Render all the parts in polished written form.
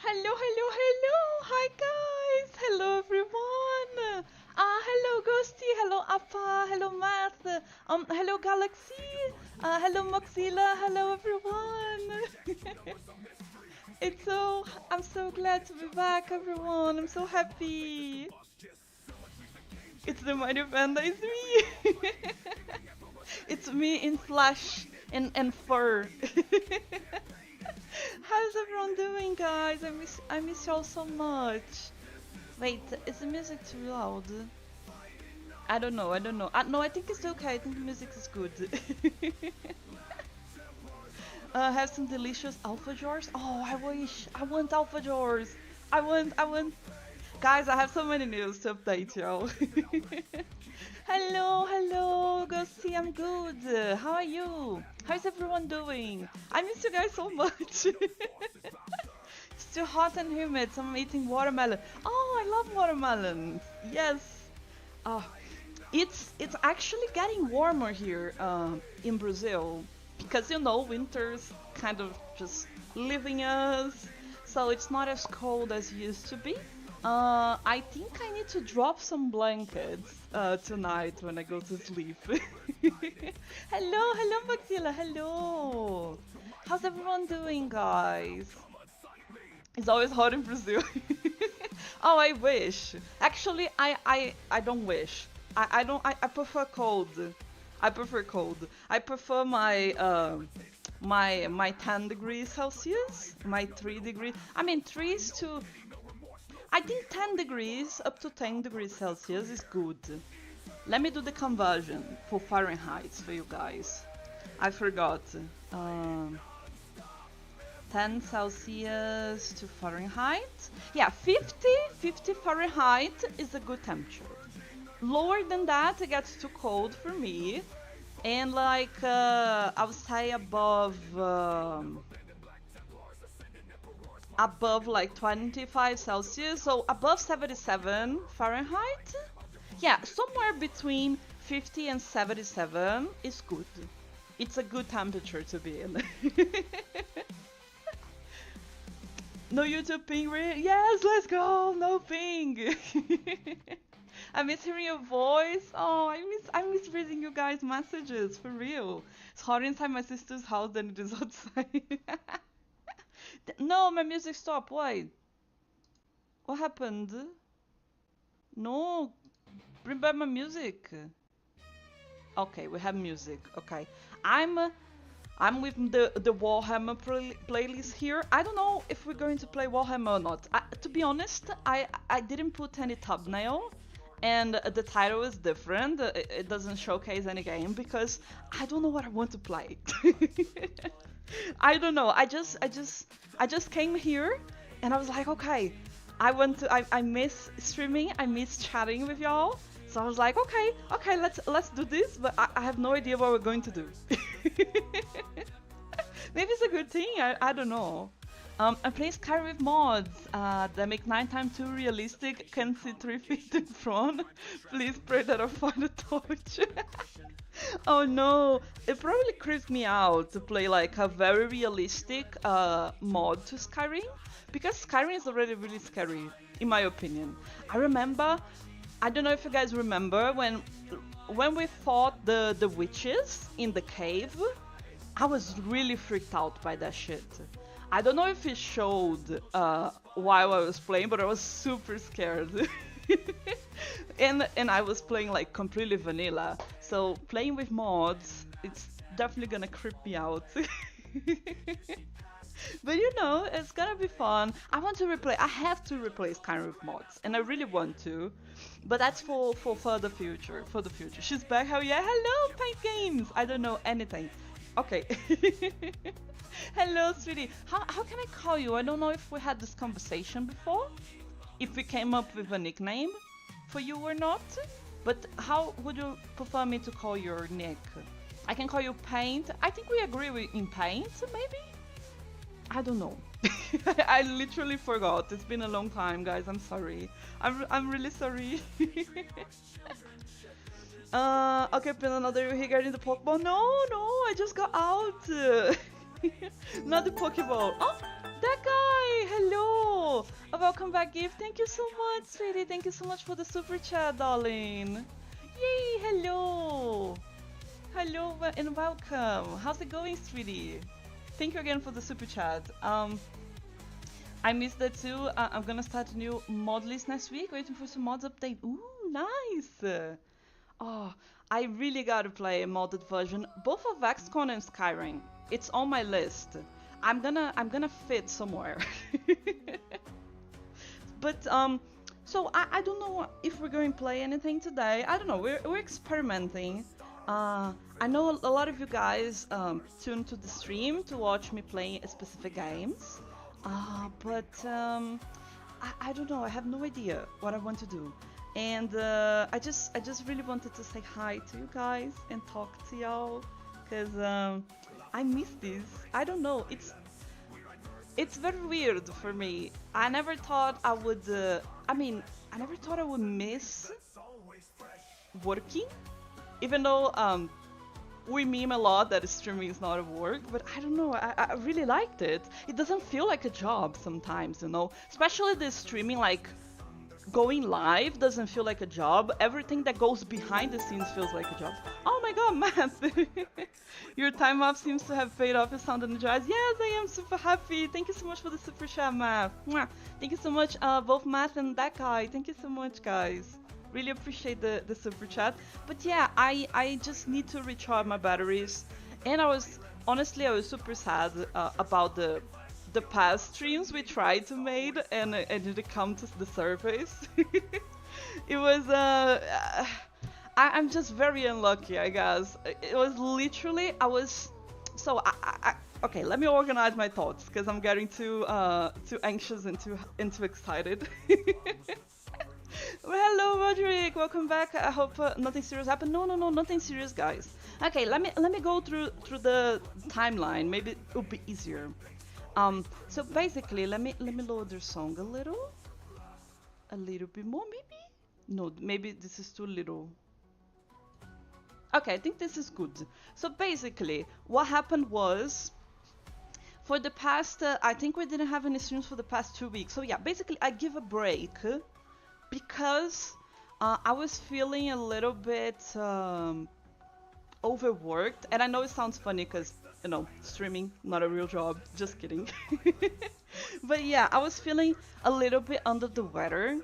Hello, hello, hello. Hi, guys. Hello, everyone. Hello, Ghosty. Hello, Appa. Hello, Math. Hello, Galaxy. Hello, Moxila. Hello, everyone. I'm so glad to be back, everyone. I'm so happy. It's the mighty panda. It's me. It's me in flesh and fur. How's everyone doing, guys? I miss y'all so much. Wait, is the music too loud? I don't know. No, I think it's okay. I think the music is good. Have some delicious alpha jars. Oh, I wish. I want alpha jars. I want. Guys, I have so many news to update y'all. Hello, hello, Ghosty, I'm good. How are you? How's everyone doing? I miss you guys so much. It's too hot and humid, so I'm eating watermelon. Oh, I love watermelon. Yes. Oh, it's actually getting warmer here in Brazil because winter's kind of just leaving us, so it's not as cold as it used to be. I think I need to drop some blankets tonight when I go to sleep. Hello, Maxilla, hello. How's everyone doing, guys? It's always hot in Brazil. Oh, I wish. Actually, I don't wish. I prefer cold. I prefer cold. I prefer my 10 degrees Celsius, my 3 degrees. I mean, 3 is too. I think 10 degrees, up to 10 degrees Celsius is good. Let me do the conversion for Fahrenheit for you guys. I forgot. 10 Celsius to Fahrenheit. Yeah, 50 Fahrenheit is a good temperature. Lower than that, it gets too cold for me. And like, I would say above like 25 Celsius, so above 77 Fahrenheit. Yeah, somewhere between 50 and 77 is good. It's a good temperature to be in. No YouTube ping, really? Yes, let's go! No ping! I miss hearing your voice. Oh, I miss reading you guys' messages, for real. It's hotter inside my sister's house than it is outside. No, my music stopped. Why? What happened? No, bring back my music. Okay, we have music. Okay, I'm uh, I'm with the Warhammer playlist here. I don't know if we're going to play Warhammer or not. To be honest, I didn't put any thumbnail, and the title is different. It doesn't showcase any game because I don't know what I want to play. I don't know. I just came here and I was like, okay, I miss streaming, I miss chatting with y'all. So I was like, okay, let's do this, but I have no idea what we're going to do. Maybe it's a good thing, I don't know. I'm playing Skyrim with mods that make 9 times too realistic, can see 3 feet in front. Please pray that I find a torch. Oh no, it probably creeps me out to play like a very realistic mod to Skyrim because Skyrim is already really scary, in my opinion. I remember, I don't know if you guys remember when we fought the witches in the cave. I was really freaked out by that shit. I don't know if it showed while I was playing, but I was super scared. And I was playing like completely vanilla, so playing with mods, it's definitely gonna creep me out. But it's gonna be fun. I want to replay. I have to replace Skyrim with mods, and I really want to. But that's for the future. For the future. She's back. How yeah? Hello, Paint Games. I don't know anything. Okay. Hello, sweetie. How can I call you? I don't know if we had this conversation before. If we came up with a nickname for you or not. But how would you prefer me to call your nick? I can call you Paint. I think we agree in Paint, maybe? I don't know. I literally forgot. It's been a long time, guys. I'm sorry. I'm really sorry. Okay, pin another regarding the Pokeball. No, I just got out. Not the Pokeball. Oh, that guy. Hello. welcome back, Gift. Thank you so much, sweetie. Thank you so much for the super chat, darling. Yay, hello. Hello and welcome. How's it going, sweetie? Thank you again for the super chat. I missed that too. I'm gonna start a new mod list next week, waiting for some mods update. Ooh, nice. Oh, I really gotta play a modded version, both of XCon and Skyrim. It's on my list. I'm gonna fit somewhere. But so I don't know if we're going to play anything today. I don't know. We're experimenting. I know a lot of you guys tune to the stream to watch me playing specific games. But I don't know. I have no idea what I want to do. And I just really wanted to say hi to you guys and talk to y'all, because I miss this. I don't know. It's very weird for me. I never thought I would. I never thought I would miss working, even though we meme a lot that streaming is not a work. But I don't know. I really liked it. It doesn't feel like a job sometimes, you know. Especially the streaming, like going live doesn't feel like a job. Everything that goes behind the scenes feels like a job. Oh my god, Matt! Your time off seems to have paid off. You sound energized. Yes, I am super happy. Thank you so much for the super chat, Matt. Mwah. Thank you so much, both Matt and that guy. Thank you so much, guys. Really appreciate the super chat. But yeah, I just need to recharge my batteries. And honestly, I was super sad about the past streams we tried to make and it didn't come to the surface. It was I'm just very unlucky, I guess. It was literally okay, let me organize my thoughts because I'm getting too anxious and too excited. Well, hello, Roderick. Welcome back. I hope nothing serious happened. No, nothing serious, guys. Okay, let me go through the timeline. Maybe it'll be easier. So basically, let me lower the song a little bit more, maybe. No, maybe this is too little. Okay, I think this is good. So basically, what happened was, for the past, I think we didn't have any streams for the past 2 weeks. So yeah, basically I give a break because I was feeling a little bit overworked. And I know it sounds funny because, you know, streaming, not a real job, just kidding. But yeah, I was feeling a little bit under the weather.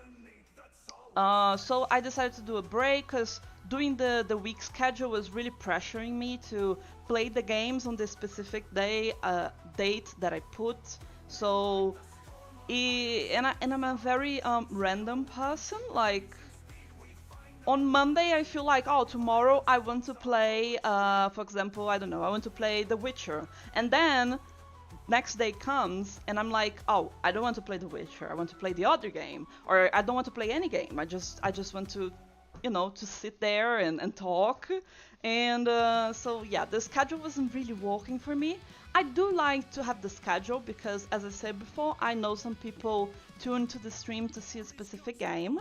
So I decided to do a break because doing the week schedule was really pressuring me to play the games on the specific date that I put. So, and I'm a very random person. Like, on Monday I feel like, oh, tomorrow I want to play, for example, I don't know, I want to play The Witcher. And then next day comes and I'm like, oh, I don't want to play The Witcher, I want to play the other game. Or I don't want to play any game, I just want to, you know, to sit there and talk. And so yeah, the schedule wasn't really working for me. I do like to have the schedule because, as I said before, I know some people tune to the stream to see a specific game.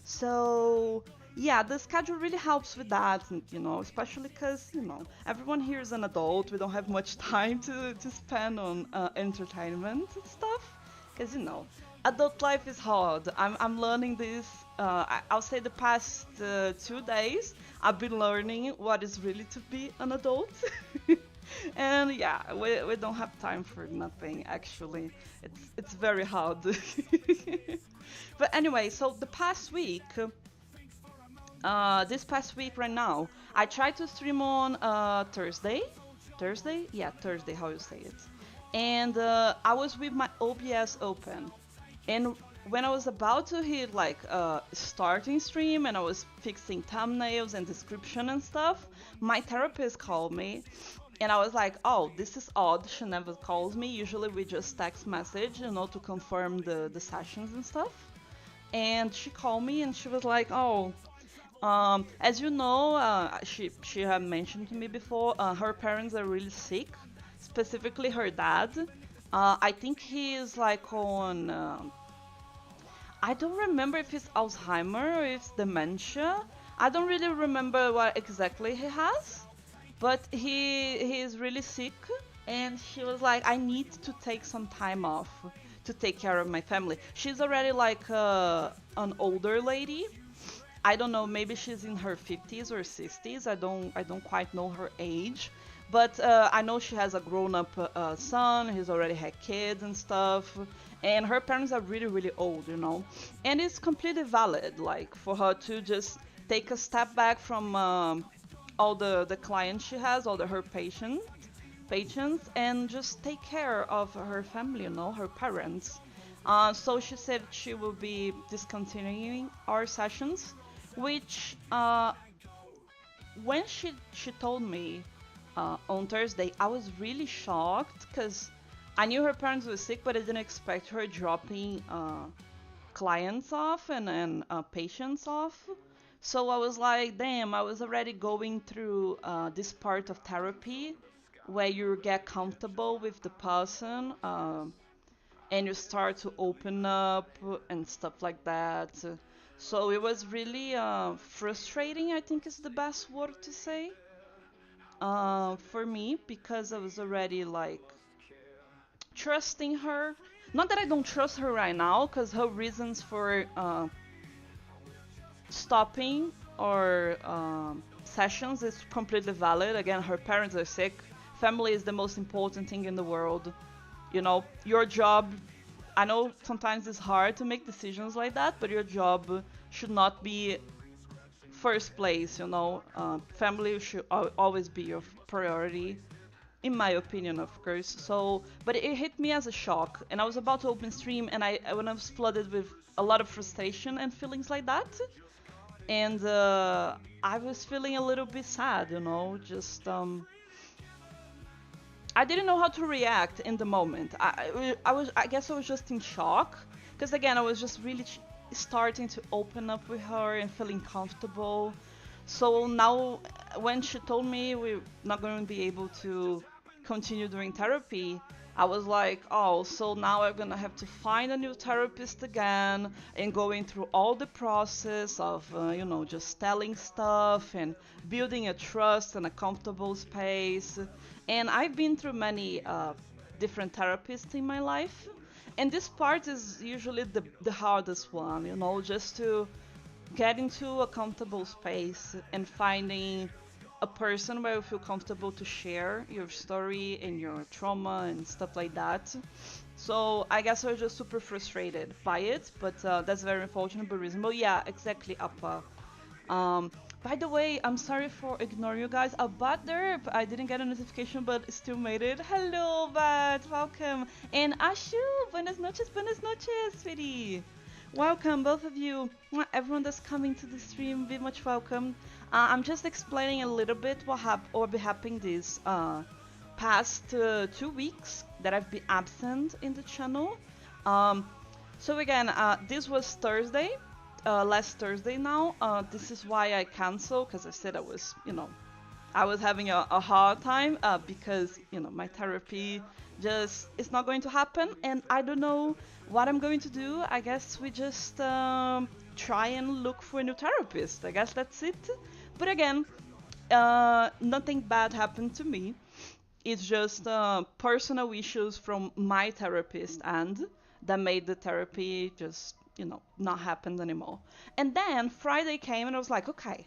So yeah, the schedule really helps with that, you know, especially because, you know, everyone here is an adult. We don't have much time to spend on entertainment and stuff. Because, you know, adult life is hard. I'm learning this. I'll say the past 2 days, I've been learning what is really to be an adult. And yeah, we don't have time for nothing, actually. It's very hard. But anyway, so the past week, this past week right now, I tried to stream on Thursday. Thursday? Yeah, Thursday, how you say it. And I was with my OBS open. And when I was about to hit like starting stream and I was fixing thumbnails and description and stuff, my therapist called me. And I was like, oh, this is odd. She never calls me. Usually we just text message, you know, to confirm the sessions and stuff. And she called me and she was like, oh, as you know, she had mentioned to me before, her parents are really sick, specifically her dad. I think he is like on, I don't remember if it's Alzheimer or if it's dementia. I don't really remember what exactly he has, but he is really sick. And she was like, I need to take some time off to take care of my family. She's already like an older lady. I don't know, maybe she's in her 50s or 60s. I don't quite know her age. But I know she has a grown-up son. He's already had kids and stuff. And her parents are really, really old, you know. And it's completely valid, like, for her to just take a step back from all the clients she has, her patients, and just take care of her family, you know, her parents. So she said she will be discontinuing our sessions, which when she told me on Thursday, I was really shocked because I knew her parents were sick, but I didn't expect her dropping clients off and patients off. So I was like, damn, I was already going through this part of therapy where you get comfortable with the person and you start to open up and stuff like that. So it was really frustrating, I think is the best word to say, for me, because I was already like trusting her. Not that I don't trust her right now, because her reasons for stopping or sessions is completely valid. Again, her parents are sick. Family is the most important thing in the world. You know, your job, I know sometimes it's hard to make decisions like that, but your job should not be first place, you know. Family should always be your priority, in my opinion, of course. So, but it hit me as a shock, and I was about to open stream, and when I was flooded with a lot of frustration and feelings like that, and I was feeling a little bit sad, you know, just I didn't know how to react in the moment. I guess I was just in shock because again I was just really starting to open up with her and feeling comfortable. So now when she told me we're not going to be able to continue doing therapy, I was like, oh, so now I'm gonna have to find a new therapist again and going through all the process of, you know, just telling stuff and building a trust and a comfortable space. And I've been through many different therapists in my life. And this part is usually the hardest one, you know, just to get into a comfortable space and finding a person where you feel comfortable to share your story and your trauma and stuff like that. So I guess I was just super frustrated by it, but that's very unfortunate but reasonable. Yeah, exactly, Appa. Um, by the way, I'm sorry for ignoring you guys. About there, I didn't get a notification, but still made it. Hello, Bat, welcome. And Ashu, buenas noches, sweetie. Welcome, both of you. Everyone that's coming to the stream, be much welcome. I'm just explaining a little bit what be happening these past 2 weeks that I've been absent in the channel. So again, this was Thursday, last Thursday now. This is why I canceled, because I said I was, you know, I was having a hard time because, you know, my therapy just is not going to happen, and I don't know what I'm going to do. I guess we just try and look for a new therapist. I guess that's it. But again, nothing bad happened to me. It's just personal issues from my therapist and that made the therapy just, you know, not happen anymore. And then Friday came and I was like, okay.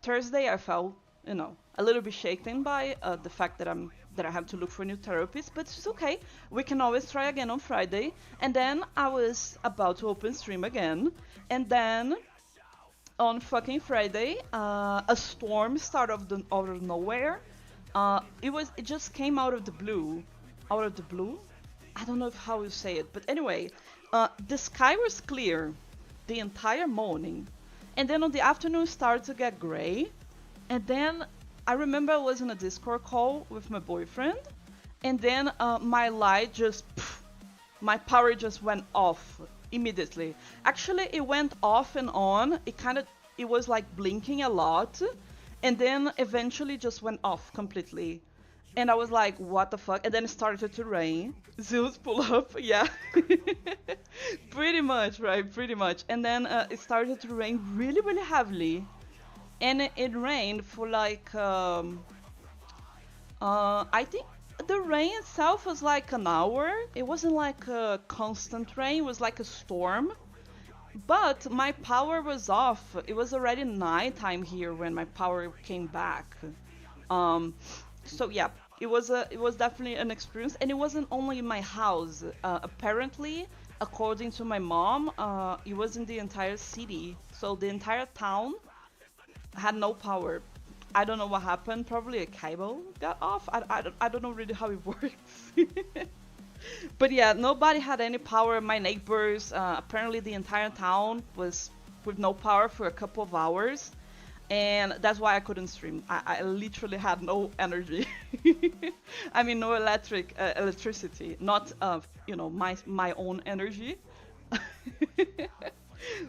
Thursday I felt, you know, a little bit shaken by the fact that I have to look for a new therapist, but it's okay. We can always try again on Friday. And then I was about to open stream again, and then on fucking Friday, a storm started out of nowhere. It just came out of the blue, out of the blue. I don't know how you say it, but anyway, the sky was clear the entire morning, and then on the afternoon it started to get gray, and then I remember I was in a Discord call with my boyfriend, and then my light just, my power just went off immediately. Actually, it went off and on. It was like blinking a lot, and then eventually just went off completely. And I was like, what the fuck? And then it started to rain. Zeus pull up, yeah. Pretty much, right? Pretty much. And then it started to rain really, really heavily. And it rained for like, I think the rain itself was like an hour. It wasn't like a constant rain, it was like a storm. But my power was off. It was already nighttime here when my power came back. Um, so yeah, it was definitely an experience, and it wasn't only in my house. Apparently, according to my mom, it was in the entire city. So the entire town had no power. I don't know what happened. Probably a cable got off. I don't know really how it works. But yeah, nobody had any power. My neighbors, apparently the entire town was with no power for a couple of hours. And that's why I couldn't stream. I literally had no energy. I mean, no electricity, not my own energy.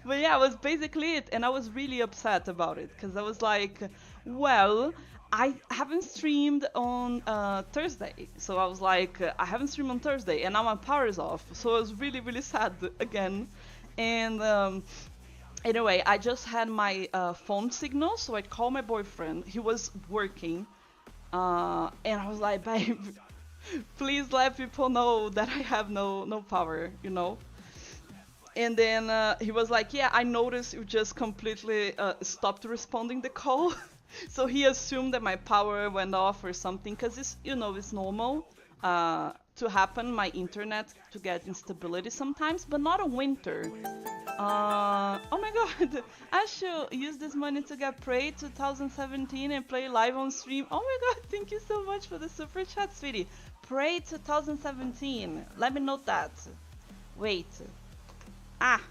But yeah, it was basically it, and I was really upset about it because I was like, well, I haven't streamed on Thursday, so I was like, I haven't streamed on Thursday, and now my power is off, so I was really really sad again, and anyway, I just had my phone signal, so I called my boyfriend. He was working, and I was like, babe, please let people know that I have no power, you know. And then he was like, yeah, I noticed you just completely stopped responding the call. So he assumed that my power went off or something, because it's normal to happen, my internet to get instability sometimes, but not in winter. Oh my god, I should use this money to get Prey 2017 and play live on stream. Oh my god, thank you so much for the super chat, sweetie. Prey 2017, let me note that. Wait. Ah,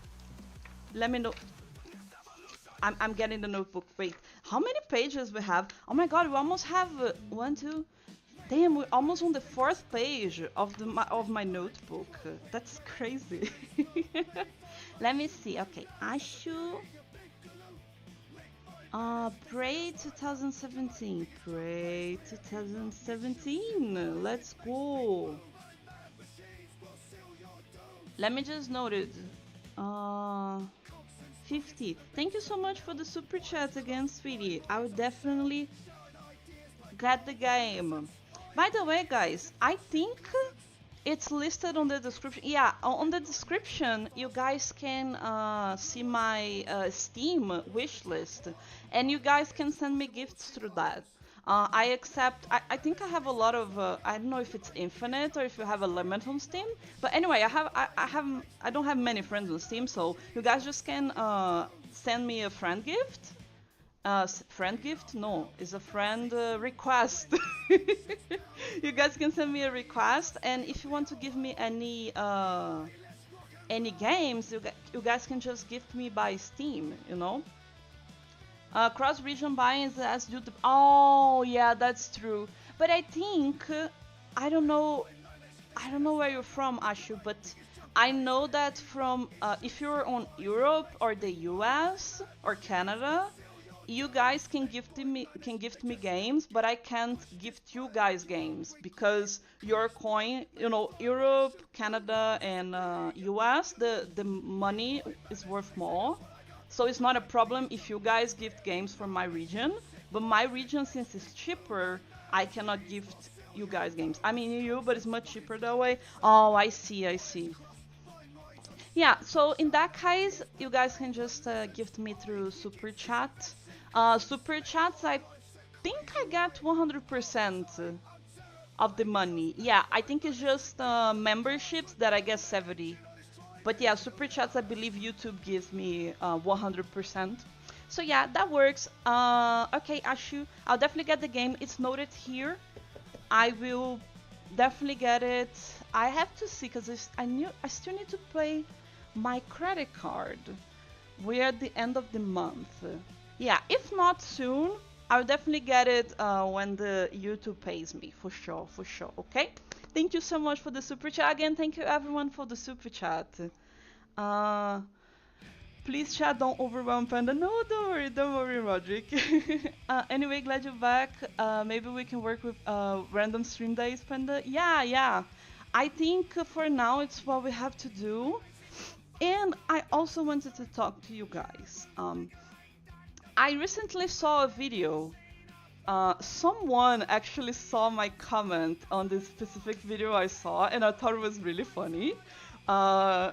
let me know. I'm getting the notebook. Wait, how many pages we have? Oh my god, we almost have one, two. Damn, we're almost on the fourth page of my notebook. That's crazy. Let me see. Okay, Ashu. Prey 2017. Prey 2017. Let's go. Let me just note it. 50. Thank you so much for the super chat again, sweetie. I will definitely get the game. By the way, guys, I think it's listed on the description. Yeah, on the description, you guys can see my Steam wish list, and you guys can send me gifts through that. I accept. I think I have a lot of. I don't know if it's infinite or if you have a limit on Steam. But anyway, I don't have many friends on Steam, so you guys just can send me a friend gift. Friend gift? No, it's a friend request. You guys can send me a request, and if you want to give me any games, you guys can just gift me by Steam. You know. Cross-region buying is as due to. Oh, yeah, that's true. But I think I don't know. I don't know where you're from, Ashu, but I know that from if you're on Europe or the US or Canada, you guys can gift me games, but I can't gift you guys games because your coin, Europe, Canada, and US, the money is worth more. So it's not a problem if you guys gift games from my region, but my region, since it's cheaper, I cannot gift you guys games. I mean you, but it's much cheaper that way. Oh, I see, I see. Yeah, so in that case, you guys can just gift me through super chat. Super chats, I think I get 100% of the money. Yeah, I think it's just memberships that I get 70. But yeah, super chats, I believe YouTube gives me 100%. So yeah, that works. Okay, Ashu, I'll definitely get the game. It's noted here. I will definitely get it. I have to see because I still need to pay my credit card. We're at the end of the month. Yeah, if not soon, I'll definitely get it when the YouTube pays me, for sure, okay? Thank you so much for the super chat. Again, thank you everyone for the super chat. Please chat, don't overwhelm Panda. No, don't worry, Roderick. Anyway, glad you're back. Maybe we can work with random stream days, Panda. Yeah. I think for now it's what we have to do. And I also wanted to talk to you guys. I recently saw a video Someone actually saw my comment on this specific video I saw, and I thought it was really funny. Uh,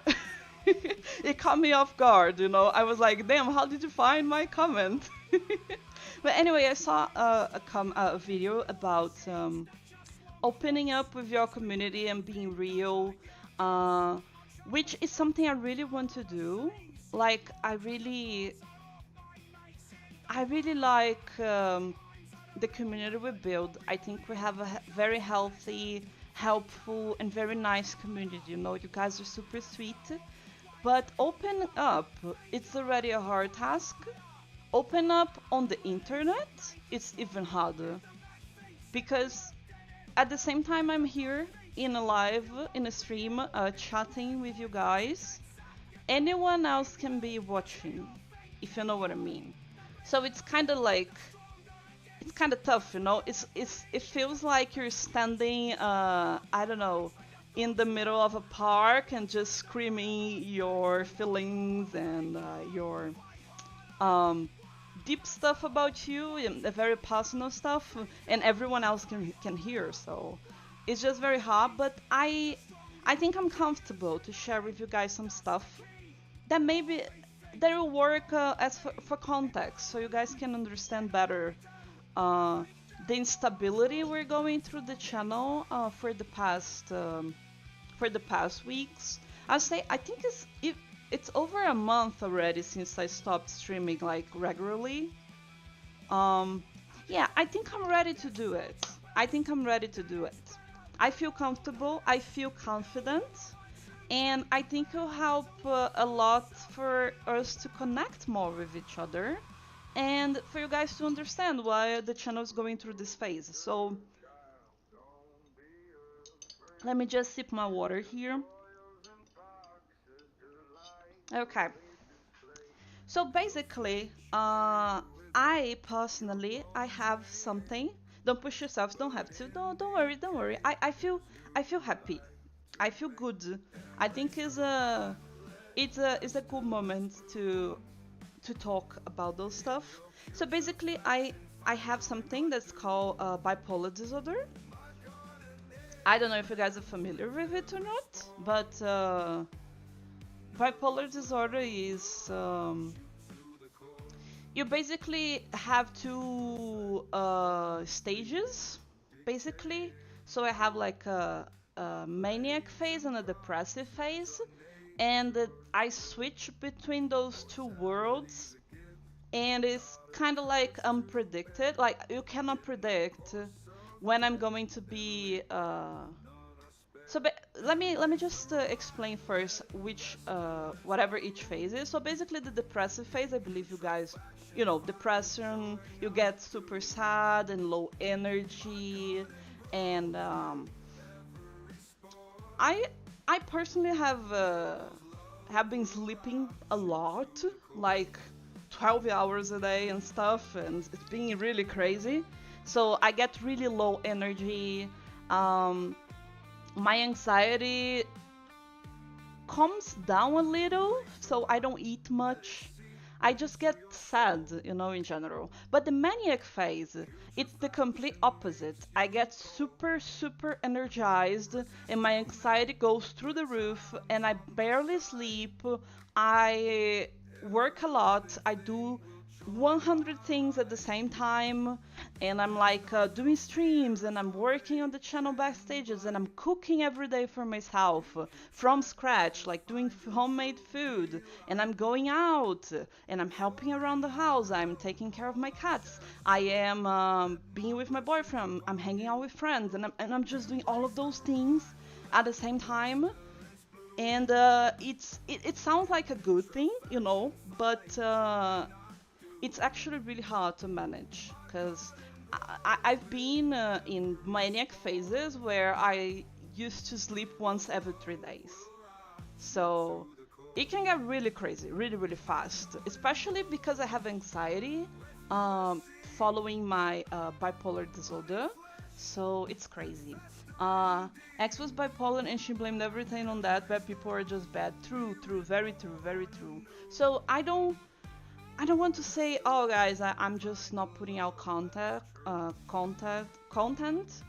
it caught me off guard, you know. I was like, damn, how did you find my comment? But anyway, I saw a video about opening up with your community and being real, uh, which is something I really want to do. Like, I really like the community we build. I think we have a very healthy, helpful, and very nice community. You know, you guys are super sweet. But open up, it's already a hard task. Open up on the internet, it's even harder. Because at the same time I'm here in a live, in a stream, chatting with you guys, anyone else can be watching, if you know what I mean. So it's kind of like it's kind of tough, you know. It feels like you're standing, I don't know, in the middle of a park and just screaming your feelings and your um, deep stuff about you and the very personal stuff, and everyone else can hear. So it's just very hard. But I think I'm comfortable to share with you guys some stuff that maybe that will work as for context, so you guys can understand better uh, the instability we're going through the channel for the past weeks. I'll say I think it's over a month already since I stopped streaming like regularly. Um, yeah, I think I'm ready to do it. I think I'm ready to do it. I feel comfortable. I feel confident. And I think it'll help a lot for us to connect more with each other and for you guys to understand why the channel is going through this phase. So let me just sip my water here. Okay. So basically, I personally, I have something. Don't push yourselves. Don't have to. Don't worry. Don't worry. I feel happy. I feel good. I think it's a cool moment to talk about those stuff. So basically, I have something that's called bipolar disorder. I don't know if you guys are familiar with it or not, but bipolar disorder is you basically have two stages, basically. So I have like a maniac phase and a depressive phase, and I switch between those two worlds, and it's kind of like unpredicted. Like you cannot predict when I'm going to be. Let me just explain first which whatever each phase is. So basically, the depressive phase, I believe you guys, you know, depression. You get super sad and low energy, and I I personally have been sleeping a lot, like 12 hours a day and stuff, and it's been really crazy. So I get really low energy. Um, my anxiety calms down a little, so I don't eat much. I just get sad, you know, in general. But the maniac phase, it's the complete opposite. I get super, super energized, and my anxiety goes through the roof, and I barely sleep. I work a lot. I do 100 things at the same time, and I'm like doing streams, and I'm working on the channel backstages, and I'm cooking every day for myself from scratch, like doing homemade food, and I'm going out, and I'm helping around the house, I'm taking care of my cats, I am being with my boyfriend, I'm hanging out with friends, and I'm just doing all of those things at the same time. And it sounds like a good thing, you know, but it's actually really hard to manage because I've been in maniac phases where I used to sleep once every 3 days. So it can get really crazy, really, really fast, especially because I have anxiety following my bipolar disorder. So it's crazy. Ex was bipolar and she blamed everything on that, but people are just bad. True, true, very true, very true. So I don't want to say, oh guys, I'm just not putting out content.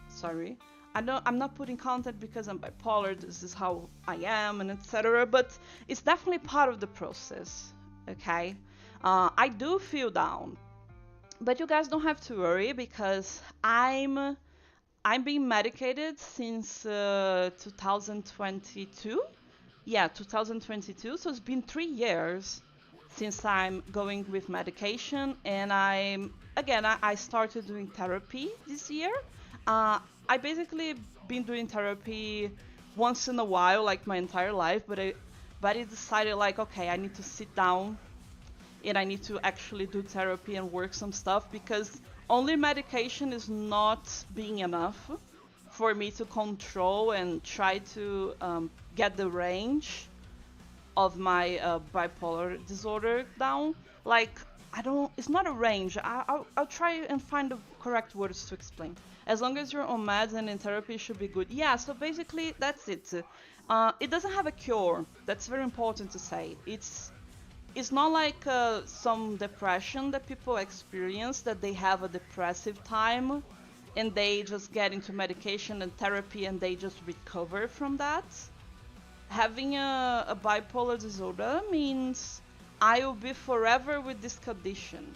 Sorry, I'm not putting content because I'm bipolar. This is how I am, and etc. But it's definitely part of the process. Okay, I do feel down, but you guys don't have to worry because I'm being medicated since 2022. Yeah, 2022. So it's been 3 years since I'm going with medication, and I started doing therapy this year. Uh, I basically been doing therapy once in a while, like my entire life, but I decided like, okay, I need to sit down and I need to actually do therapy and work some stuff because only medication is not being enough for me to control and try to get the range of my bipolar disorder down. Like, I don't, it's not a range. I'll try and find the correct words to explain. As long as you're on meds and in therapy, it should be good. Yeah, so basically, that's it. It doesn't have a cure. That's very important to say. It's not like some depression that people experience, that they have a depressive time and they just get into medication and therapy and they just recover from that. Having a bipolar disorder means I will be forever with this condition.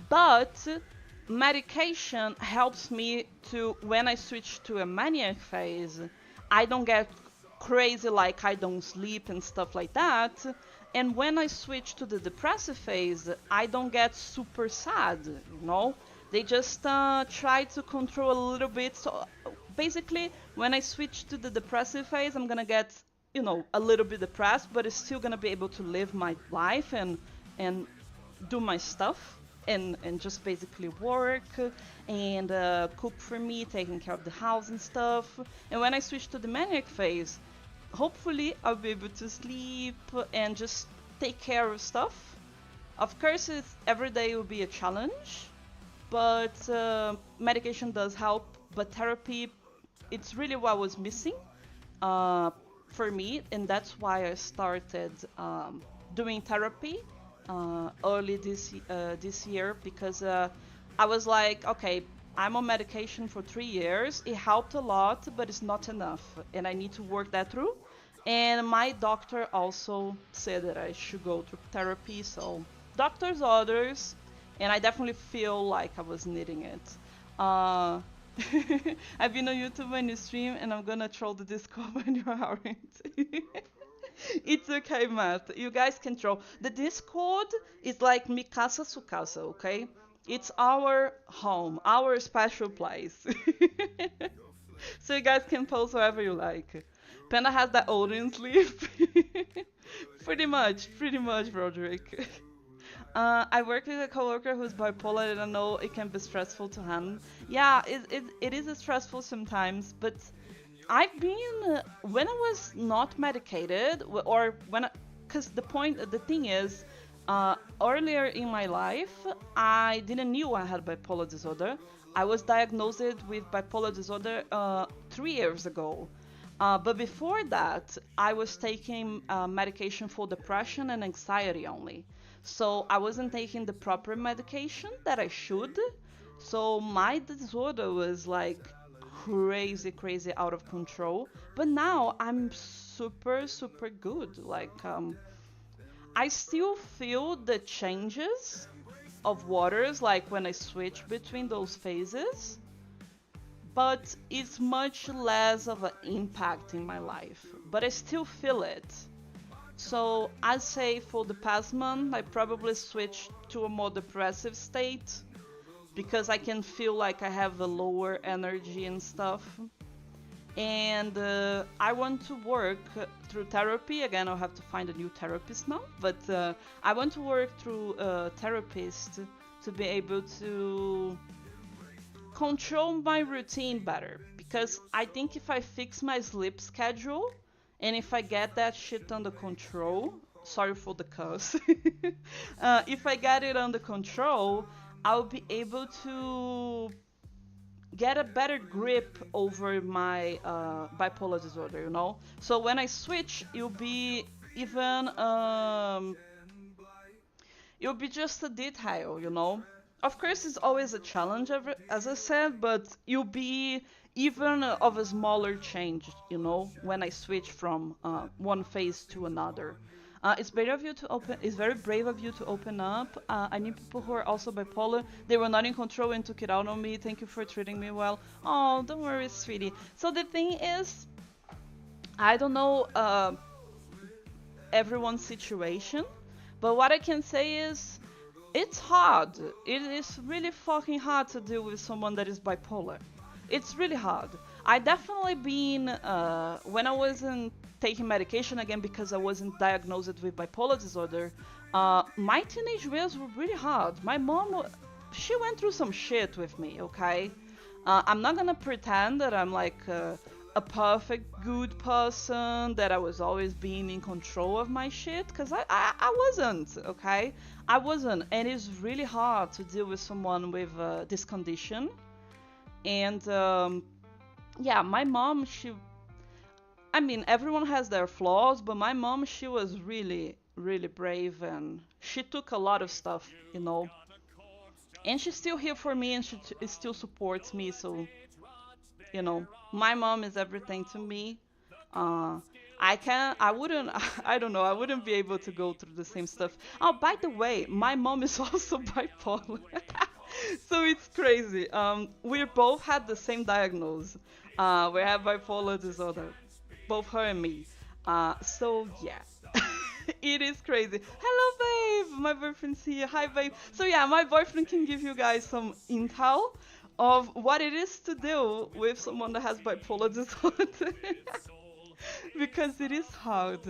But medication helps me to, when I switch to a maniac phase, I don't get crazy, like I don't sleep and stuff like that. And when I switch to the depressive phase, I don't get super sad, you know? They just try to control a little bit. So basically, when I switch to the depressive phase, I'm gonna get, a little bit depressed, but it's still gonna be able to live my life and do my stuff and just basically work and cook for me, taking care of the house and stuff. And when I switch to the maniac phase, hopefully I'll be able to sleep and just take care of stuff. Of course, every day will be a challenge, but medication does help. But therapy, it's really what was missing uh, for me, and that's why I started doing therapy early this year because I was like, okay, I'm on medication for 3 years. It helped a lot, but it's not enough, and I need to work that through. And my doctor also said that I should go to therapy. So doctors, orders, and I definitely feel like I was needing it. Uh, I've been on YouTube when you stream, and I'm gonna troll the Discord when you aren't. It's okay, Matt. You guys can troll. The Discord is like Mikasa Sukasa, okay? It's our home, our special place. So you guys can post wherever you like. Panda has that Odin sleep. Pretty much, Roderick. I work with a coworker who's bipolar, and I know it can be stressful to handle. Yeah, it is stressful sometimes, but I've been when I was not medicated, or because the thing is, earlier in my life, I didn't knew I had bipolar disorder. I was diagnosed with bipolar disorder 3 years ago. But before that, I was taking medication for depression and anxiety only. So I wasn't taking the proper medication that I should. So my disorder was like crazy, crazy out of control. But now I'm super, super good. Like, I still feel the changes of waters, like when I switch between those phases, but it's much less of an impact in my life. But I still feel it. So I'd say for the past month, I probably switched to a more depressive state because I can feel like I have a lower energy and stuff. And I want to work through therapy. Again, I'll have to find a new therapist now, but I want to work through a therapist to be able to control my routine better. Because I think if I fix my sleep schedule and if I get that shit under control, sorry for the curse, if I get it under control, I'll be able to get a better grip over my bipolar disorder, you know? So when I switch, it'll be even It'll be just a detail, you know. Of course, it's always a challenge, as I said, but you'll be even of a smaller change, you know, when I switch from one phase to another. It's brave of you to open. It's very brave of you to open up. I need people who are also bipolar. They were not in control and took it out on me. Thank you for treating me well. Oh, don't worry, sweetie. So the thing is, I don't know everyone's situation, but what I can say is it's hard. It is really fucking hard to deal with someone that is bipolar. It's really hard. I definitely been when I wasn't taking medication again because I wasn't diagnosed with bipolar disorder. My teenage years were really hard. My mom, she went through some shit with me. Okay, I'm not gonna pretend that I'm like a perfect good person, that I was always being in control of my shit, because I wasn't. Okay, I wasn't, and it's really hard to deal with someone with this condition. And yeah, my mom, she, I mean, everyone has their flaws, but my mom, she was really, really brave, and she took a lot of stuff, you know. And she's still here for me, and she still supports me. So, you know, my mom is everything to me. Uh, I wouldn't, I don't know, I wouldn't be able to go through the same stuff. Oh, by the way, my mom is also bipolar. So it's crazy. We both had the same diagnosis. We have bipolar disorder, both her and me. So yeah, it is crazy. Hello, babe. My boyfriend's here. Hi, babe. So yeah, my boyfriend can give you guys some intel of what it is to deal with someone that has bipolar disorder. Because it is hard.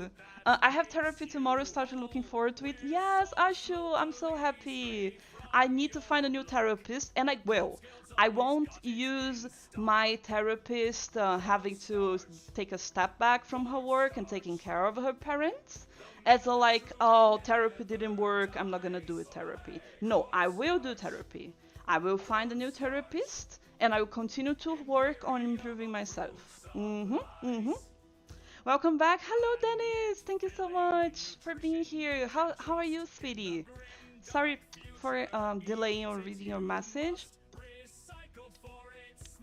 I have therapy tomorrow, started looking forward to it. Yes, Ashu, I'm so happy. I need to find a new therapist, and I will. I won't use my therapist having to take a step back from her work and taking care of her parents as a like, oh, therapy didn't work, I'm not gonna do therapy. No, I will do therapy. I will find a new therapist, and I will continue to work on improving myself. Welcome back. Hello, Dennis. Thank you so much for being here. How are you, sweetie? Sorry for delaying or reading your message.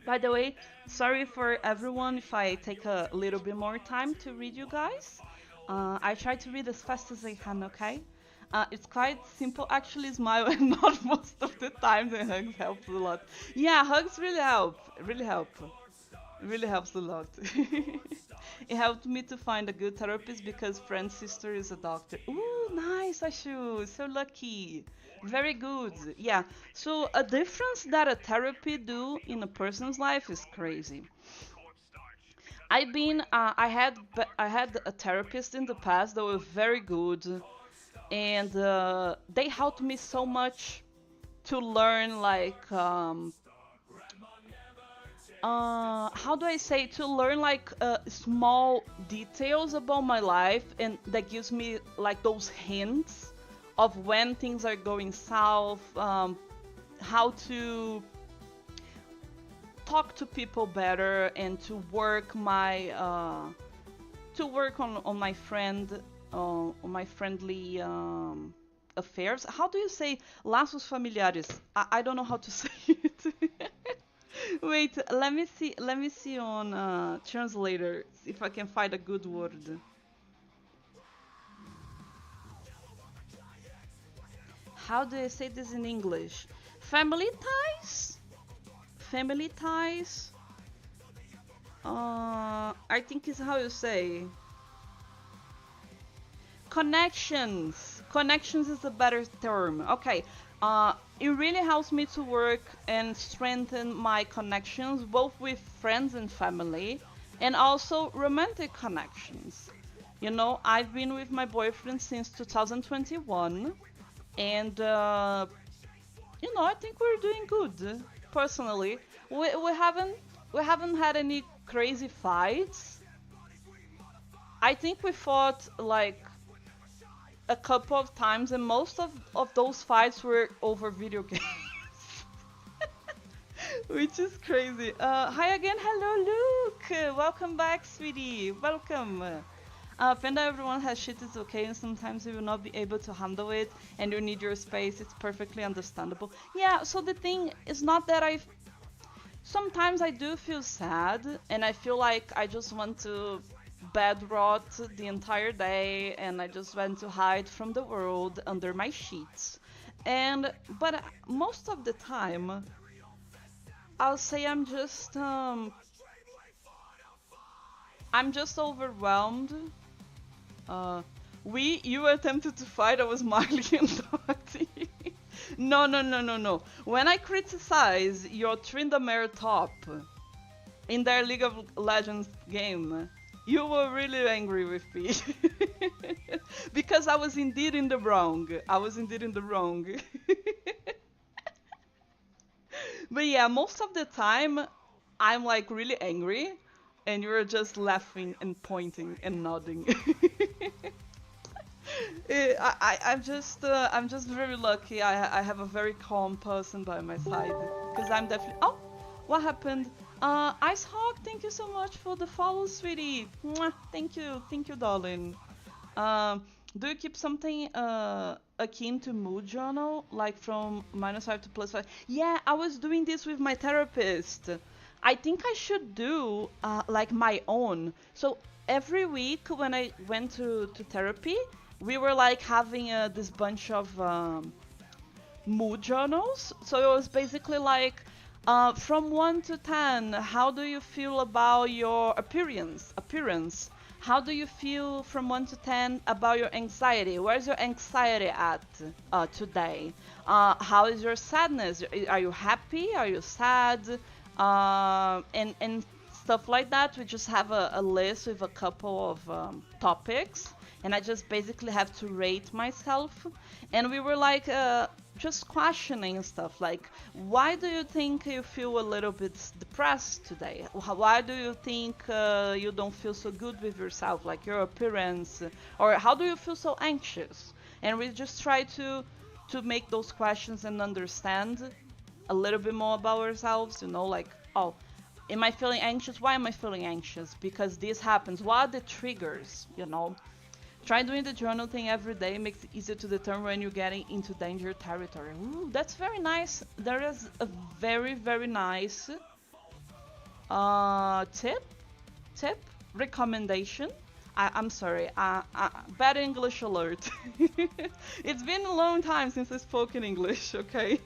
By the way, sorry for everyone if I take a little bit more time to read you guys. I try to read as fast as I can, okay? It's quite simple, actually, smile and not most of the time, and hugs helps a lot. Yeah, hugs really help, really help. It really helps a lot. It helped me to find a good therapist because friend's sister is a doctor. Ooh, nice, Ashu. So lucky. Very good. Yeah. So a difference that a therapy do in a person's life is crazy. I had a therapist in the past that was very good, and they helped me so much to learn like how do I say, to learn like small details about my life, and that gives me like those hints of when things are going south, how to talk to people better, and to work on my friend on my friendly affairs. How do you say laços familiares? I don't know how to say it. Wait, let me see on translator if I can find a good word. How do I say this in English? Family ties? Family ties? I think is how you say. Connections. Connections is a better term. Okay. It really helps me to work and strengthen my connections, both with friends and family, and also romantic connections. You know, I've been with my boyfriend since 2021, and you know, I think we're doing good. Personally, we haven't had any crazy fights. I think we fought like a couple of times, and most of those fights were over video games. Which is crazy. Hi again, hello Luke! Welcome back, sweetie. Welcome. Panda, everyone has shit, it's okay, and sometimes you will not be able to handle it, and you need your space, it's perfectly understandable. Yeah, so the thing is not that I. Sometimes I do feel sad, and I feel like I just want to bed rot the entire day, and I just want to hide from the world under my sheets. But most of the time, I'll say I'm just overwhelmed. Uh, you attempted to fight. I was Marley and Dottie. No, no, no, no, no. When I criticize your Tryndamere top in their League of Legends game, you were really angry with me. Because I was indeed in the wrong. I was indeed in the wrong. But yeah, most of the time, I'm like really angry, and you're just laughing and pointing and nodding. I'm just very lucky. I have a very calm person by my side, because I'm definitely. Oh, what happened? Ice Hawk, thank you so much for the follow, sweetie. Mwah, thank you, darling. Um, do you keep something akin to mood journal, like from -5 to +5? Yeah, I was doing this with my therapist. I think I should do like my own. So every week when I went to therapy, we were like having this bunch of mood journals. So it was basically like from 1 to 10, how do you feel about your appearance? How do you feel from 1 to 10 about your anxiety? Where's your anxiety at today? How is your sadness? Are you happy? Are you sad? And stuff like that. We just have a list with a couple of topics, and I just basically have to rate myself. And we were like just questioning stuff like, why do you think you feel a little bit depressed today? Why do you think you don't feel so good with yourself, like your appearance? Or how do you feel so anxious? And we just try to make those questions and understand a little bit more about ourselves, you know, like, oh, am I feeling anxious? Why am I feeling anxious? Because this happens. What are the triggers, you know? Try doing the journal thing every day, makes it easier to determine when you're getting into danger territory. Ooh, that's very nice. There is a very, very nice tip, recommendation. I'm sorry, bad English alert. It's been a long time since I spoke in English, okay?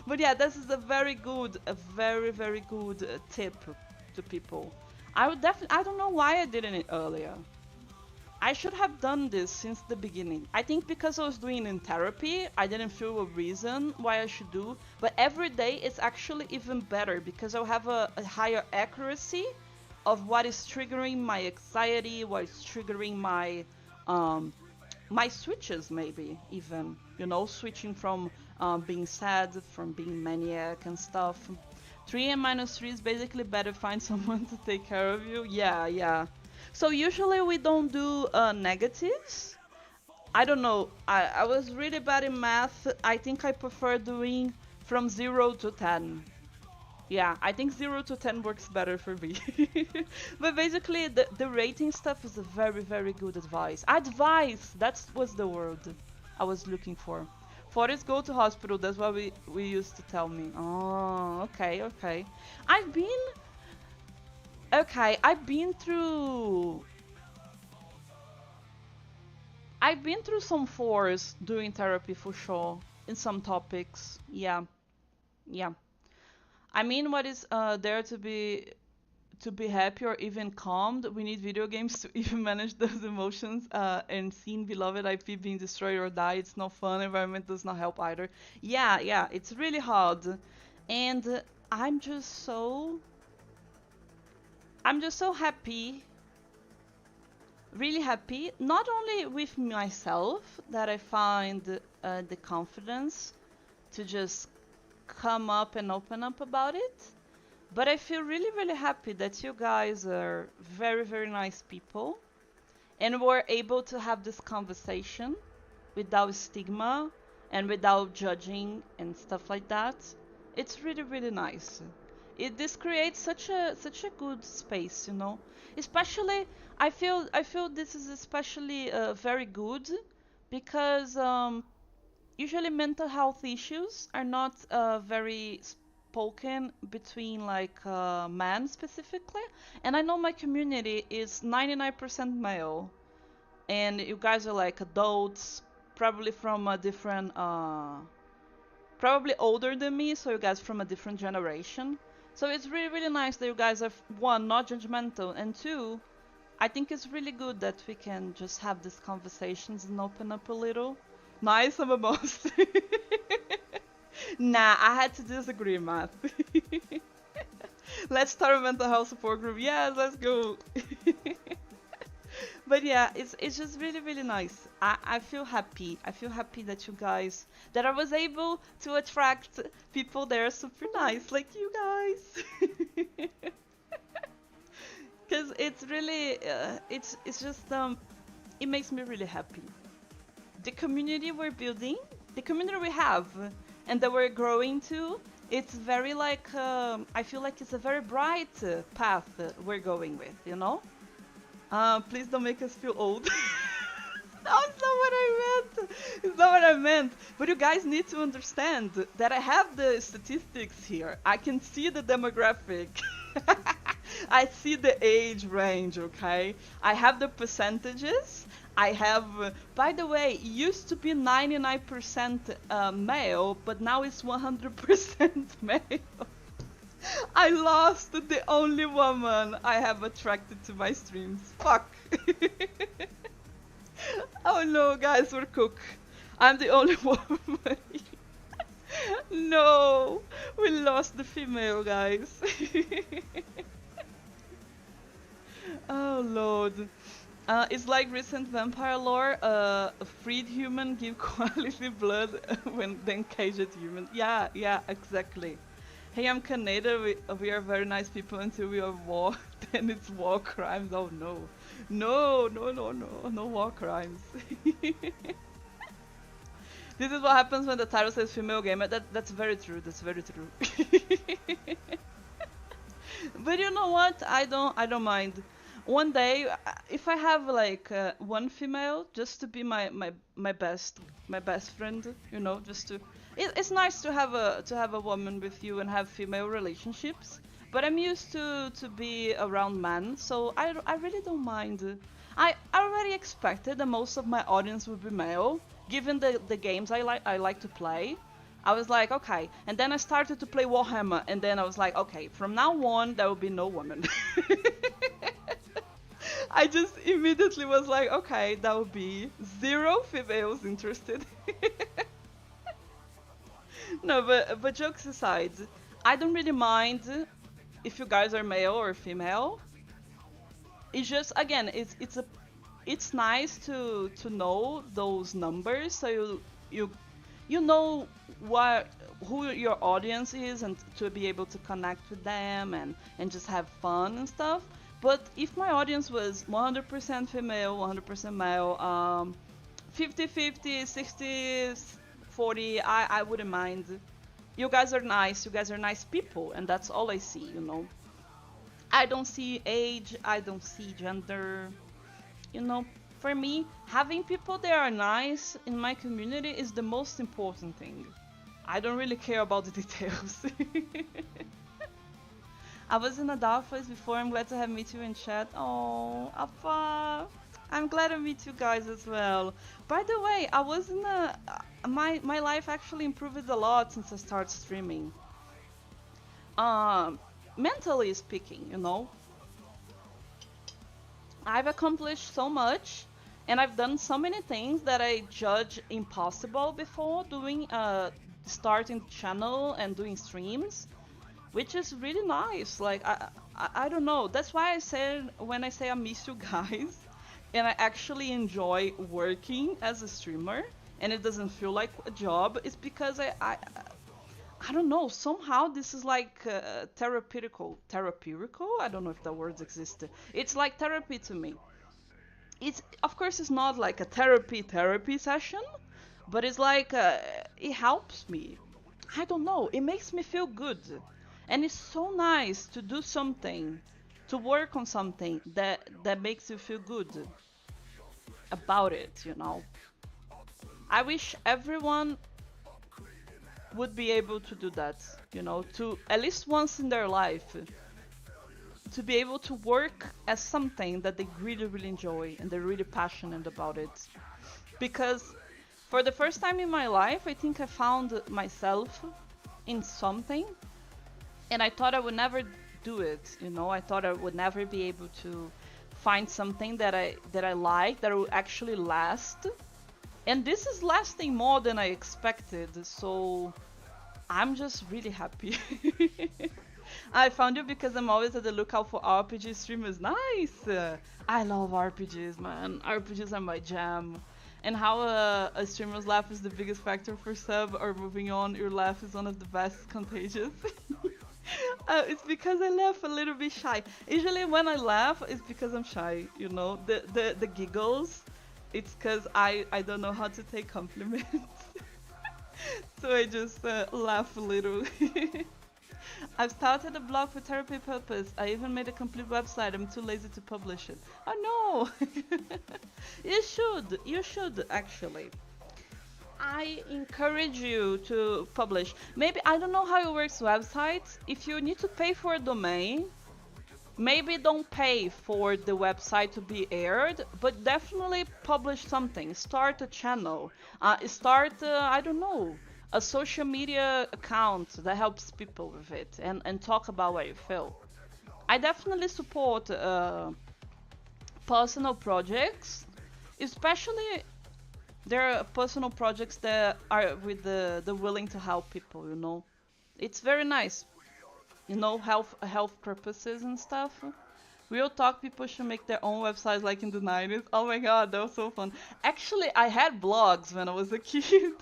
But yeah, this is a very, very good tip to people. I don't know why I didn't it earlier. I should have done this since the beginning. I think because I was doing in therapy, I didn't feel a reason why I should do. But every day it's actually even better because I'll have a higher accuracy of what is triggering my anxiety, what is triggering my switches, maybe even, you know, switching from being sad, from being maniac and stuff. 3 and -3 is basically better find someone to take care of you. Yeah, yeah. So usually we don't do negatives. I don't know. I was really bad in math. I think I prefer doing from 0 to 10. Yeah, I think 0 to 10 works better for me. But basically, the rating stuff is a very, very good advice. Advice! That was the word I was looking for. Forrest, go to hospital. That's what we used to tell me. Oh, okay, okay. I've been... Okay, I've been through some fours doing therapy for sure. In some topics. Yeah. Yeah. I mean, what is there to be happy or even calmed? We need video games to even manage those emotions. And seeing beloved IP being destroyed or die, it's not fun. Environment does not help either. Yeah, yeah, it's really hard, and I'm just so happy, really happy. Not only with myself that I find the confidence to just come up and open up about it. But I feel really, really happy that you guys are very, very nice people and we're able to have this conversation without stigma and without judging and stuff like that. It's really, really nice. This creates such a good space, you know. Especially, I feel this is especially very good because usually mental health issues are not very spoken between like men specifically, and I know my community is 99% male, and you guys are like adults, probably from a different probably older than me, so you guys from a different generation. So it's really, really nice that you guys are, one, not judgmental, and two, I think it's really good that we can just have these conversations and open up a little. Nice, I'm a boss. Nah, I had to disagree, Matt. Let's start a mental health support group. Yes, let's go. But yeah, it's just really, really nice. I feel happy. I feel happy that you guys, that I was able to attract people that are super nice, like you guys. Because it's really, it's just, it makes me really happy. The community we're building, the community we have, and that we're growing to, it's very like, I feel like it's a very bright path we're going with, you know? Please don't make us feel old. That's not what I meant. It's not what I meant. But you guys need to understand that I have the statistics here. I can see the demographic. I see the age range, okay? I have the percentages. I have, by the way, it used to be 99% male, but now it's 100% male. I lost the only woman I have attracted to my streams. Fuck. Oh no, guys, we're cooked. I'm the only woman. No, we lost the female, guys. Oh lord. It's like recent vampire lore. A freed human give quality blood when then caged human. Yeah, yeah, exactly. Hey, I'm Canada. We are very nice people until we are war. Then it's war crimes. Oh no. No, no, no, no. No war crimes. This is what happens when the title says female gamer. That's very true. That's very true. But you know what? I don't mind. One day, if I have like one female, just to be my best friend, you know, just to. It's nice to have a woman with you and have female relationships. But I'm used to be around men, so I really don't mind. I already expected that most of my audience would be male, given the games I like to play. I was like, okay, and then I started to play Warhammer, and then I was like, okay, from now on there will be no women. I just immediately was like, okay, that would be zero females interested. No, but jokes aside, I don't really mind if you guys are male or female. It's just again, it's nice to know those numbers so you know what who your audience is and to be able to connect with them and just have fun and stuff. But if my audience was 100% female, 100% male, 50-50, 60-40, I wouldn't mind. You guys are nice. You guys are nice people, and that's all I see, you know. I don't see age. I don't see gender. You know, for me, having people that are nice in my community is the most important thing. I don't really care about the details. I was in a dark place before. I'm glad to have met you in chat. Oh, Appa. I'm glad to meet you guys as well. By the way, I was in a my life actually improved a lot since I started streaming. Mentally speaking, you know, I've accomplished so much, and I've done so many things that I judge impossible before doing starting the channel and doing streams, which is really nice. Like I don't know. That's why I said when I say I miss you guys, and I actually enjoy working as a streamer, and it doesn't feel like a job. It's because I don't know. Somehow this is like therapeutical. Therapeutical? I don't know if that word exists. It's like therapy to me. It's of course it's not like a therapy session, but it's like it helps me. I don't know. It makes me feel good. And it's so nice to do something, to work on something that makes you feel good about it. I wish everyone would be able to do that, to at least once in their life, to be able to work as something that they really, really enjoy and they're really passionate about it. Because for the first time in my life, I think I found myself in something, and I thought I would never do it. I thought I would never be able to find something that I like that will actually last. And this is lasting more than I expected, so I'm just really happy. I found you because I'm always at the lookout for RPG streamers. Nice! I love RPGs, man. RPGs are my jam. And how a streamer's laugh is the biggest factor for sub or moving on, your laugh is one of the best contagious. It's because I laugh a little bit shy. Usually when I laugh, it's because I'm shy. The giggles, it's because I don't know how to take compliments. So I just laugh a little. I've started a blog for therapy purpose. I even made a complete website. I'm too lazy to publish it. Oh no! You should actually. I encourage you to publish. Maybe I don't know how it works websites. If you need to pay for a domain, maybe don't pay for the website to be aired, but definitely publish something. Start a channel. Start, I don't know, a social media account that helps people with it and talk about what you feel. I definitely support personal projects, especially there are personal projects that are with the willing to help people. It's very nice, health purposes and stuff. Real talk, people should make their own websites like in the 90s. Oh my god, that was so fun. Actually, I had blogs when I was a kid.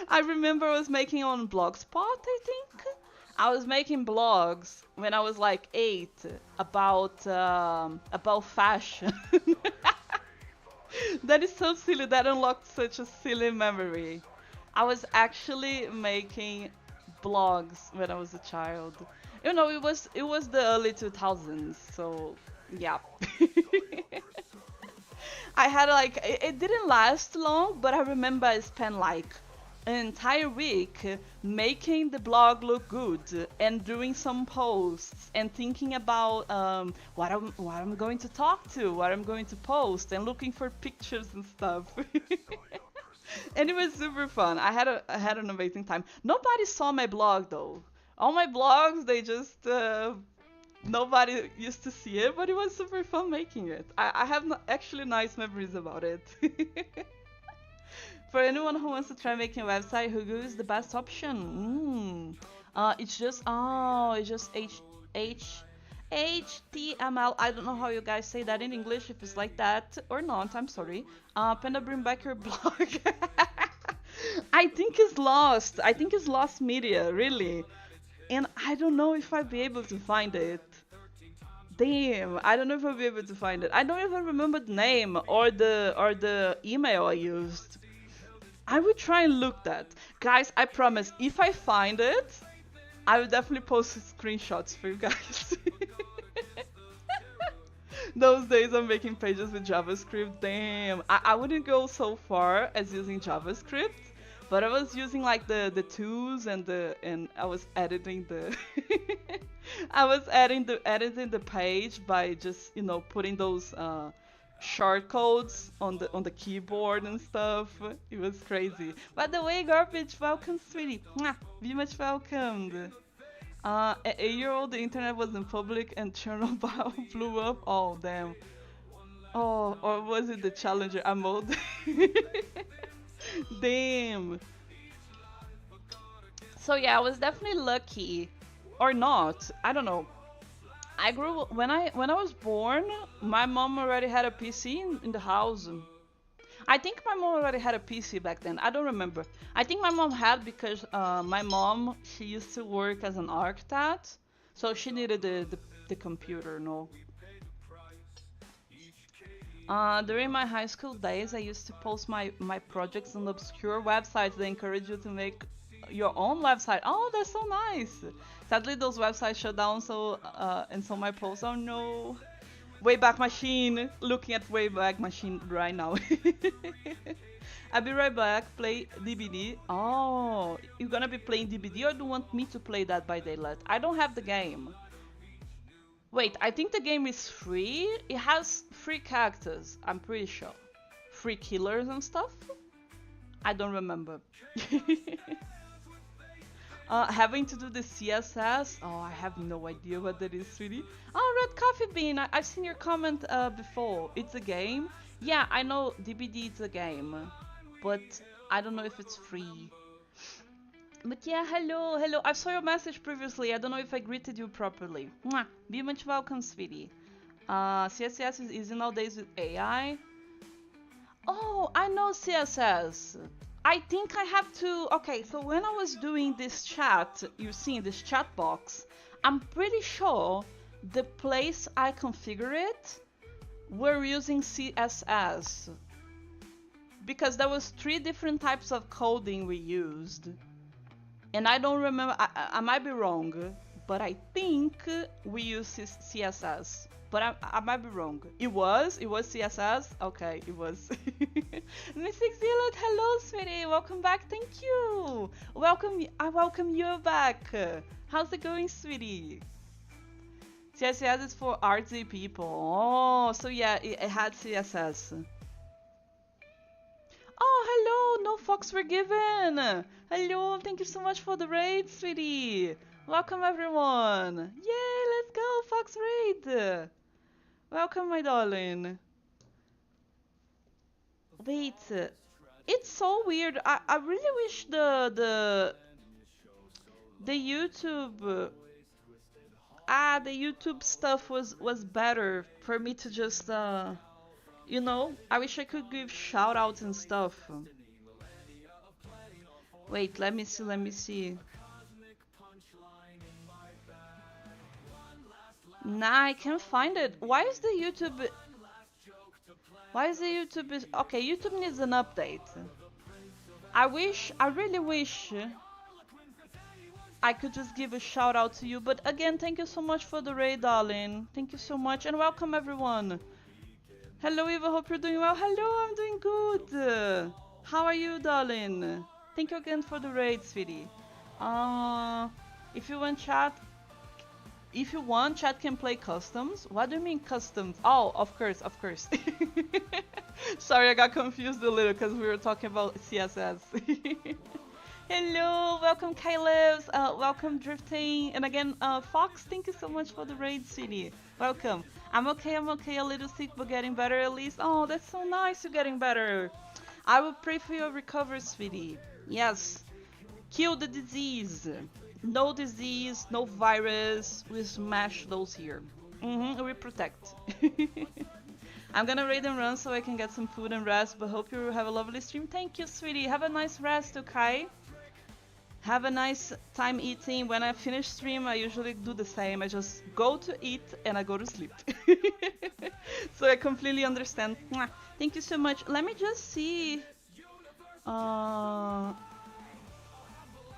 I remember I was making on Blogspot, I think. I was making blogs when I was like 8 about fashion. That is so silly. That unlocked such a silly memory. I was actually making blogs when I was a child. It was the early 2000s, so yeah. I had like it didn't last long, but I remember I spent like an entire week making the blog look good and doing some posts and thinking about what I'm going to talk to, what I'm going to post, and looking for pictures and stuff. And it was super fun. I had an amazing time. Nobody saw my blog though. All my blogs, they just nobody used to see it, but it was super fun making it. I have actually nice memories about it. For anyone who wants to try making a website, Hugo is the best option. It's just HTML. I don't know how you guys say that in English, if it's like that or not. I'm sorry. Panda, bring back your blog. I think it's lost. I think it's lost media, really. And I don't know if I'll be able to find it. Damn, I don't know if I'll be able to find it. I don't even remember the name or the email I used. I will try and look that. Guys, I promise, if I find it, I will definitely post screenshots for you guys. Those days I'm making pages with JavaScript. Damn, I wouldn't go so far as using JavaScript, but I was using like the tools and I was editing the I was editing the page by just putting those short codes on the keyboard and stuff. It was crazy. By the way, Garbage, welcome, sweetie. Mwah, be much welcomed. A year old, the internet was in public and Chernobyl blew up. Oh, damn. Oh, or was it the Challenger mode? Damn. So yeah, I was definitely lucky, or not. I don't know. I grew when I was born. My mom already had a PC in the house. I think my mom already had a PC back then. I don't remember. I think my mom had because my mom, she used to work as an architect, so she needed the computer. No. During my high school days, I used to post my projects on obscure websites that encourage you to make your own website. Oh, that's so nice. Sadly, those websites shut down, so and so my posts. Oh no. Wayback Machine. Looking at Wayback Machine right now. I'll be right back. Play DBD. Oh, you're gonna be playing DBD, or do you want me to play that by Daylight? I don't have the game. Wait, I think the game is free. It has free characters, I'm pretty sure. Free killers and stuff. I don't remember. Having to do the CSS. Oh, I have no idea what that is, sweetie. Oh, Red Coffee Bean. I've seen your comment before. It's a game. Yeah, I know DBD is a game, but I don't know if it's free. But yeah, hello. I saw your message previously. I don't know if I greeted you properly. Mwah. Be much welcome, sweetie. CSS is easy nowadays with AI. Oh, I know CSS. I think I have to. Okay, so when I was doing this chat, you see in this chat box, I'm pretty sure the place I configure it, we're using CSS. Because there was 3 different types of coding we used. And I don't remember, I might be wrong, but I think we use CSS. But I might be wrong. It was CSS? Okay, it was. Mystic Zealot, hello sweetie, welcome back, thank you. I welcome you back. How's it going, sweetie? CSS is for artsy people. Oh, so yeah, it had CSS. Oh, hello! No fucks were given! Hello, thank you so much for the raid, sweetie! Welcome, everyone! Yay, let's go, Fox Raid! Welcome, my darling. Wait, it's so weird. I really wish the YouTube... the YouTube stuff was better for me to just... You know, I wish I could give shoutouts and stuff. Wait, let me see. Nah, I can't find it. Why is the YouTube... Okay, YouTube needs an update. I really wish I could just give a shout out to you. But again, thank you so much for the raid, darling. Thank you so much and welcome everyone. Hello Eva, hope you're doing well. Hello, I'm doing good. How are you, darling? Thank you again for the raid, sweetie. If you want, chat can play customs. What do you mean customs? Oh, of course. Sorry, I got confused a little because we were talking about CSS. Hello, welcome Caleb, welcome Drifting, and again, Fox, thank you so much for the raid, sweetie. Welcome. I'm okay, a little sick, but getting better at least. Oh, that's so nice, you're getting better. I will pray for your recovery, sweetie. Yes. Kill the disease. No disease, no virus. We smash those here. We protect. I'm gonna raid and run so I can get some food and rest, but hope you have a lovely stream. Thank you, sweetie. Have a nice rest, okay? Have a nice time eating. When I finish stream, I usually do the same. I just go to eat and I go to sleep. So I completely understand. Thank you so much. Let me just see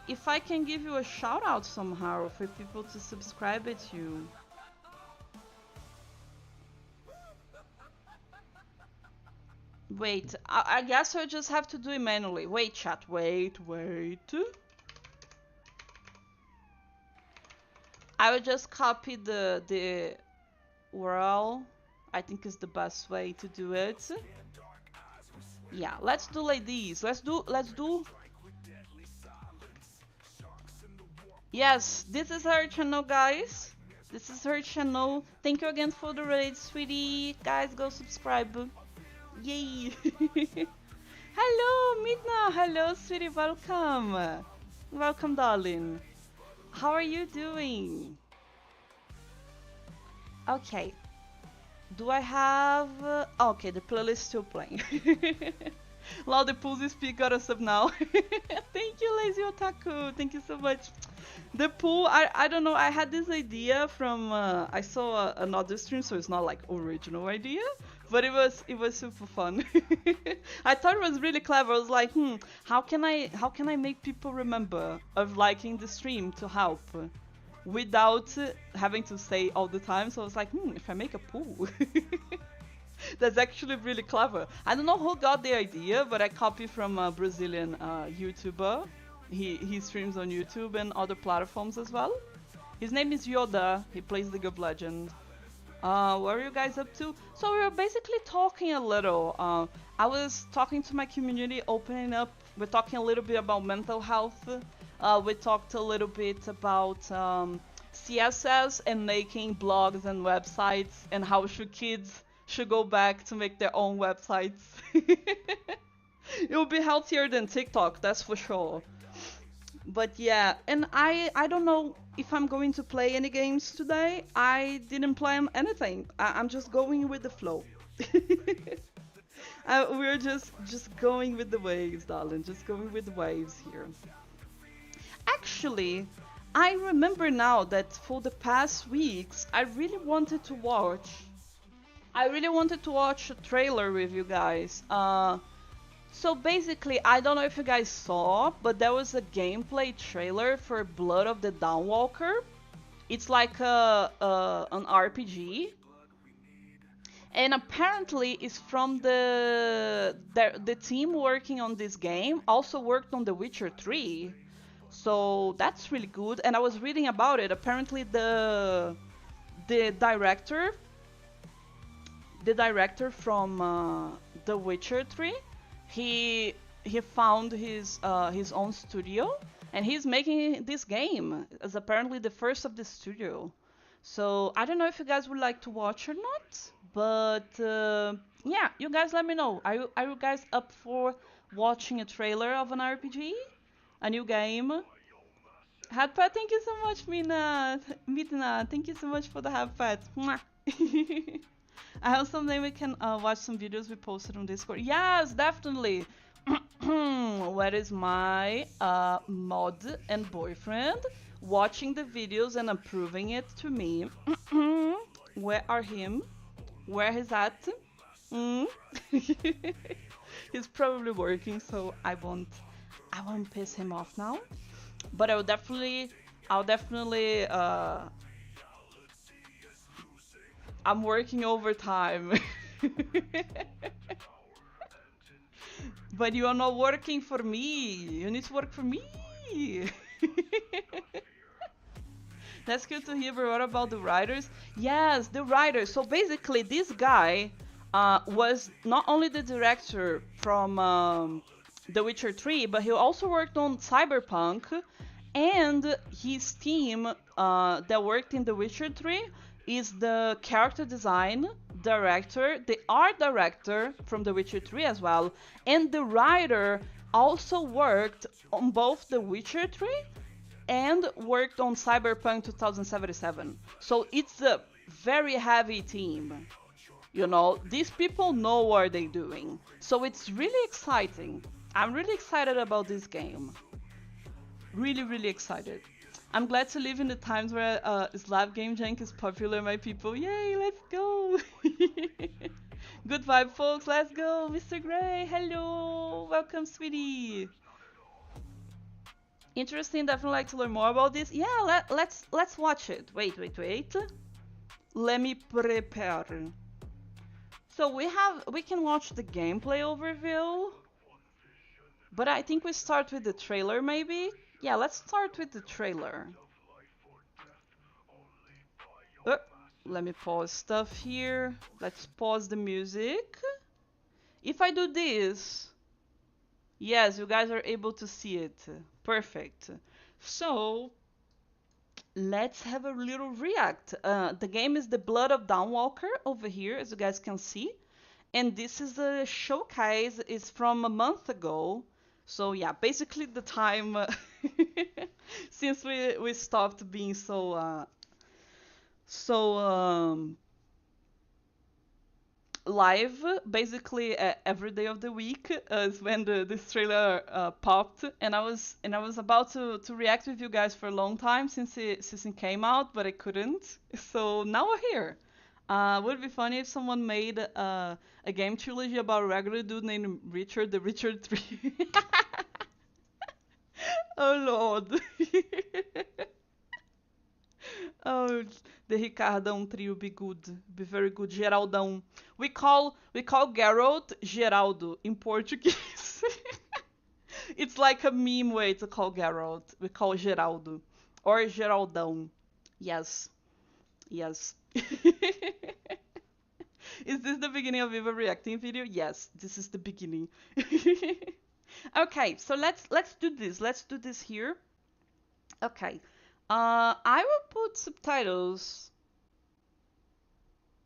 if I can give you a shout out somehow for people to subscribe to you. Wait, I guess I just have to do it manually. Wait, chat, wait. I will just copy the URL. I think is the best way to do it. Yeah, let's do like this. Let's do. Yes, this is her channel, guys. This is her channel. Thank you again for the raid, sweetie. Guys, go subscribe. Yay! Hello, Midna. Hello, sweetie. Welcome. Welcome, darling. How are you doing? Okay. Do I have... okay, the playlist is still playing. Loud Pulse Speak got us up now. Thank you, Lazy Otaku. Thank you so much. The pool, I don't know, I had this idea from... I saw another stream, so it's not like original idea. But it was super fun. I thought it was really clever. I was like, how can I make people remember of liking the stream to help without having to say all the time. So I was like, if I make a pool. That's actually really clever. I don't know who got the idea, but I copied from a Brazilian YouTuber. He streams on YouTube and other platforms as well. His name is Yoda. He plays League of Legends. What are you guys up to? So we were basically talking a little. I was talking to my community, opening up. We're talking a little bit about mental health. We talked a little bit about CSS and making blogs and websites and how kids should go back to make their own websites. It will be healthier than TikTok, that's for sure. But yeah, and I don't know if I'm going to play any games today. I didn't plan anything. I'm just going with the flow. We're just going with the waves, darling. Just going with the waves here. Actually, I remember now that for the past weeks, I really wanted to watch. I really wanted to watch a trailer with you guys. So basically, I don't know if you guys saw, but there was a gameplay trailer for Blood of the Dawnwalker. It's like an RPG, and apparently it's from the team working on this game. Also worked on The Witcher 3, so that's really good. And I was reading about it. Apparently the director the director from The Witcher 3, he found his own studio, and he's making this game as apparently the first of the studio. So I don't know if you guys would like to watch or not, but yeah, you guys let me know. Are you guys up for watching a trailer of an RPG, a new game? Headpad, thank you so much, Midna. Thank you so much for the headpad. Mwah. I hope someday we can watch some videos we posted on Discord. Yes, definitely. Where is my mod and boyfriend watching the videos and approving it to me? Where are him? Where is at? Mm? He's probably working, so I won't piss him off now. But I'll definitely I'm working overtime. But you are not working for me. You need to work for me. That's good to hear, but what about the writers? Yes, the writers. So basically, this guy was not only the director from The Witcher 3, but he also worked on Cyberpunk, and his team that worked in The Witcher 3 is the character design director, the art director from The Witcher 3 as well, and the writer also worked on both The Witcher 3 and worked on Cyberpunk 2077. So it's a very heavy team. You know, these people know what they're doing. So it's really exciting. I'm really excited about this game. Really, really excited. I'm glad to live in the times where Slav Game Jam is popular, my people. Yay, let's go! Good vibe, folks. Let's go, Mr. Gray. Hello, welcome, sweetie. Interesting. Definitely like to learn more about this. Yeah, let's watch it. Wait. Let me prepare. So we can watch the gameplay overview, but I think we start with the trailer maybe. Yeah, let's start with the trailer. Let me pause stuff here. Let's pause the music. If I do this, yes, you guys are able to see it. Perfect. So, let's have a little react. The game is The Blood of Dawnwalker over here, as you guys can see. And this is a showcase. It's from a month ago. So yeah, basically the time since we stopped being so live, basically every day of the week is when this trailer popped, and I was about to react with you guys for a long time since it came out, but I couldn't. So now we're here. Would be funny if someone made a game trilogy about a regular dude named Richard, the Richard 3. Oh Lord. Oh, the Ricardão trio be good, be very good. Geraldão. We call Geralt Geraldo in Portuguese. It's like a meme way to call Geralt. We call Geraldo or Geraldão. Yes, yes. Is this the beginning of Eva reacting video? Yes, this is the beginning. Okay, so let's do this. Let's do this here. Okay. I will put subtitles.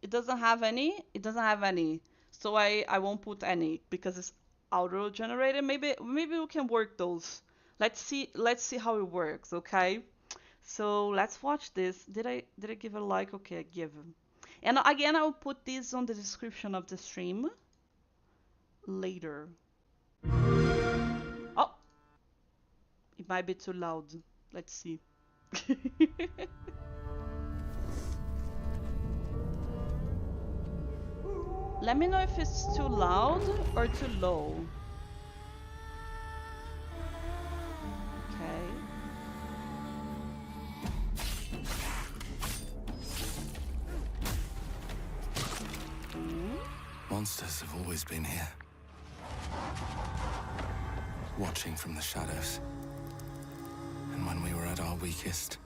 It doesn't have any. It doesn't have any. So I won't put any because it's auto generated. Maybe we can work those. Let's see how it works, okay? So let's watch this. Did I give a like? Okay, I give. And again, I'll put this on the description of the stream later. Oh, it might be too loud. Let's see. Let me know if it's too loud or too low. Okay. Monsters have always been here, watching from the shadows. And when we were at our weakest,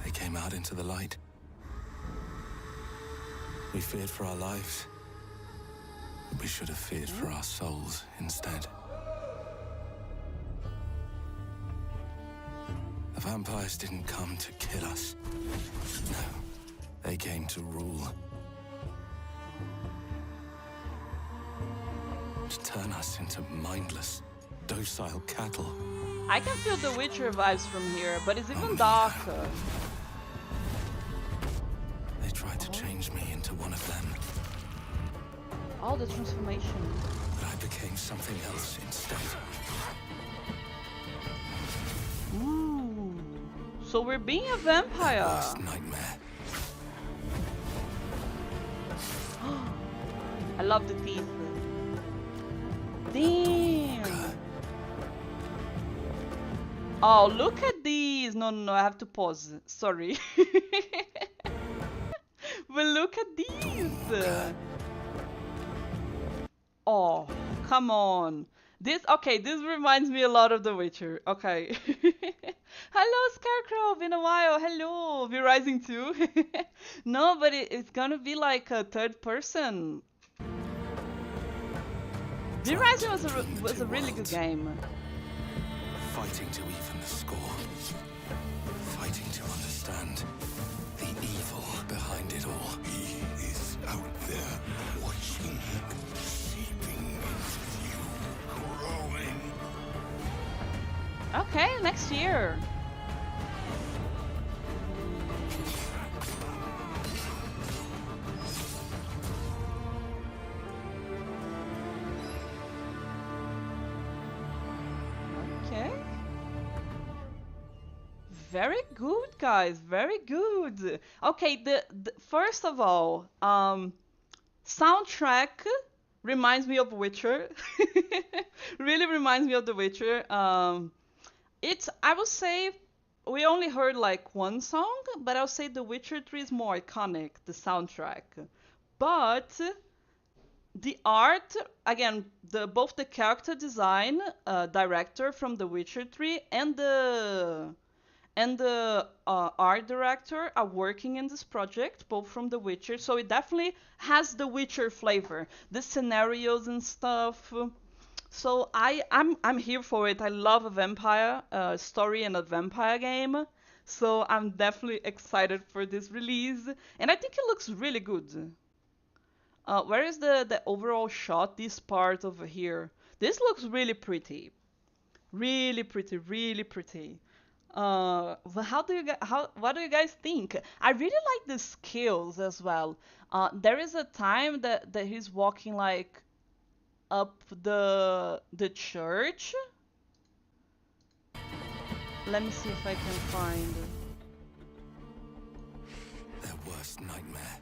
they came out into the light. We feared for our lives, but we should have feared for our souls instead. The vampires didn't come to kill us. No, they came to rule. To turn us into mindless, docile cattle. I can feel the Witcher vibes from here, but it's even darker. They tried to change me into one of them. Oh, the transformation. But I became something else instead. Ooh. So we're being a vampire. Worst nightmare. I love the teeth. Damn. Oh, look at these. No, I have to pause. Sorry. But look at these. Oh, come on. This reminds me a lot of The Witcher. Okay. Hello, Scarecrow. Been a while. Hello. Be Rising too. No, but it's gonna be like a third person. The Rising was a really good game. Fighting to even the score. Fighting to understand the evil behind it all. He is out there watching, seeping into you, growing. Okay, next year. Okay. Very good, guys. Very good. Okay, the first of all, soundtrack reminds me of Witcher. Really reminds me of The Witcher. I would say we only heard like one song, but I'll say The Witcher 3 is more iconic, the soundtrack. But the art, again, both the character design director from The Witcher 3 and the art director are working in this project, both from The Witcher. So it definitely has the Witcher flavor, the scenarios and stuff. So I'm here for it. I love a vampire story and a vampire game. So I'm definitely excited for this release, and I think it looks really good. Where is the overall shot? This part over here. This looks really pretty. Really pretty, really pretty. What do you guys think? I really like the skills as well. There is a time that he's walking like up the church. Let me see if I can find. There were worst nightmare.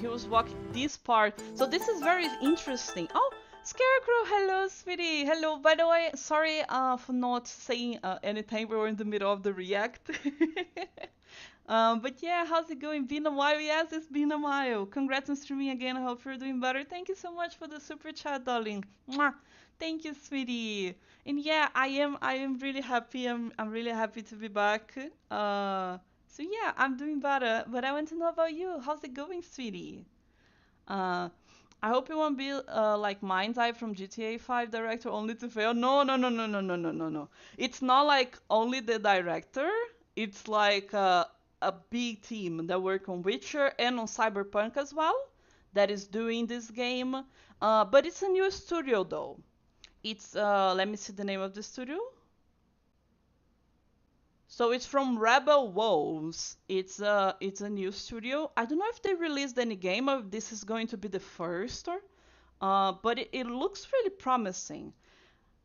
He was walking this part. So this is very interesting. Oh, Scarecrow, hello, sweetie. Hello. By the way, sorry for not saying anything. We were in the middle of the react. But yeah, how's it going? Been a while? Yes, it's been a while. Congrats on streaming again. I hope you're doing better. Thank you so much for the super chat, darling. Mwah. Thank you, sweetie. And yeah, I am really happy. I'm really happy to be back. So yeah, I'm doing better. But I want to know about you. How's it going, sweetie? Uh, I hope you won't be like Mind's Eye from GTA 5 director only to fail. No, no, no, no, no, no, no, no, no. It's not like only the director. It's like a big team that work on Witcher and on Cyberpunk as well that is doing this game. But it's a new studio though. It's let me see the name of the studio. So it's from Rebel Wolves. It's a new studio. I don't know if they released any game or if this is going to be the first, but it looks really promising.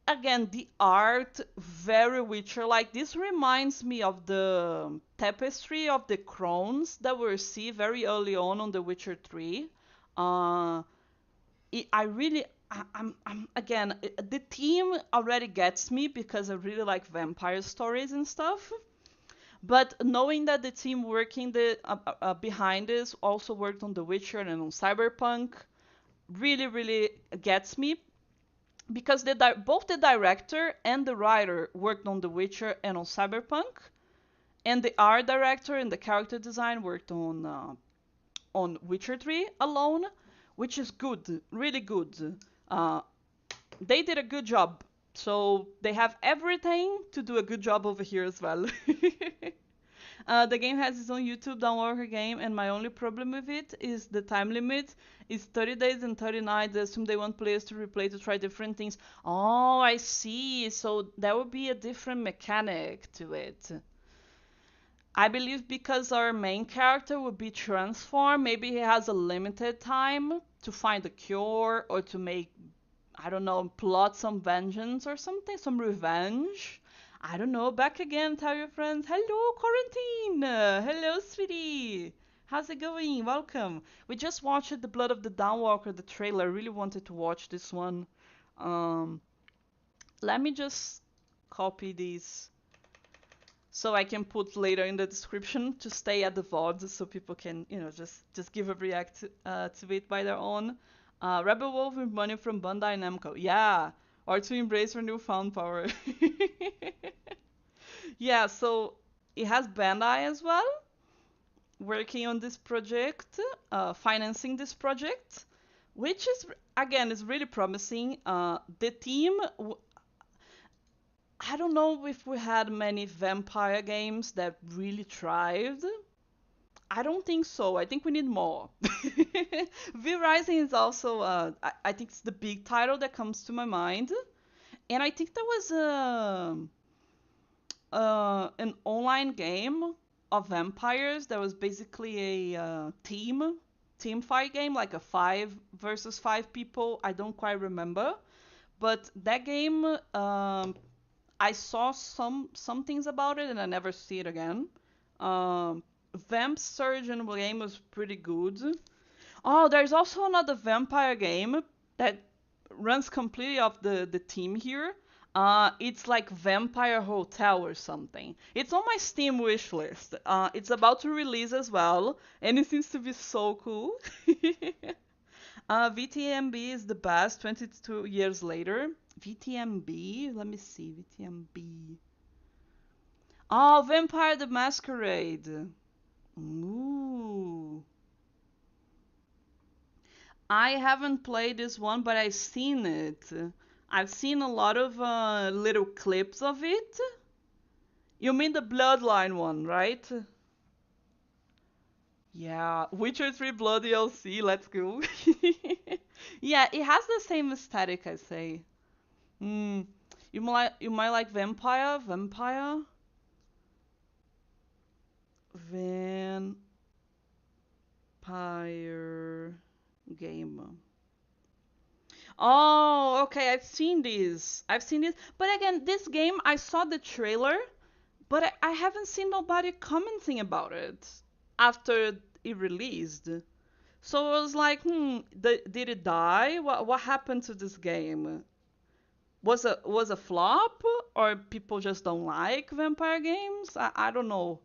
Again, the art very Witcher. Like this reminds me of the tapestry of the crones that we see very early on The Witcher 3. Uh, I really I'm again the theme already gets me because I really like vampire stories and stuff. But knowing that the team working behind this also worked on The Witcher and on Cyberpunk really gets me because both the director and the writer worked on The Witcher and on Cyberpunk, and the art director and the character design worked on Witcher 3 alone, which is good, really good. Uh, they did a good job. So they have everything to do a good job over here as well. The game has its own YouTube downloader game, and my only problem with it is the time limit is 30 days and 30 nights. I assume they want players to replay to try different things. Oh, I see. So there will be a different mechanic to it. I believe because our main character will be transformed, maybe he has a limited time to find a cure or to make, I don't know, plot some vengeance or something, some revenge. I don't know. Back again, tell your friends. Hello, Quarantine. Hello, sweetie. How's it going? Welcome. We just watched The Blood of the Dawnwalker, the trailer. I really wanted to watch this one. Um, Let me just copy these so I can put later in the description to stay at the VOD so people can, just give a react to it by their own. Rebel Wolf with money from Bandai Namco. Yeah, or to embrace her newfound power. Yeah, so it has Bandai as well working on this project, financing this project, which is again is really promising. The team, I don't know if we had many vampire games that really thrived. I don't think so. I think we need more. V Rising is also, I think it's the big title that comes to my mind. And I think there was an online game of vampires that was basically a team fight game, like a 5 versus 5 people. I don't quite remember. But that game, I saw some things about it and I never see it again. Vamp Surgeon game was pretty good. Oh, there's also another vampire game that runs completely off the theme here. It's like Vampire Hotel or something. It's on my Steam wish list. It's about to release as well, and it seems to be so cool. VTMB is the best. 22 years later. VTMB. Let me see. VTMB. Oh, Vampire the Masquerade. Ooh. I haven't played this one, but I've seen it. I've seen a lot of little clips of it. You mean the Bloodline one, right? Yeah, Witcher 3 Blood DLC, let's go. Yeah, it has the same aesthetic, I say. Hmm. You might like Vampire? Vampire? Vampire game. Oh, okay, I've seen this. But again, this game, I saw the trailer but I haven't seen nobody commenting about it after it released. So I was like, did it die? What happened to this game? Was a flop, or people just don't like vampire games? I don't know.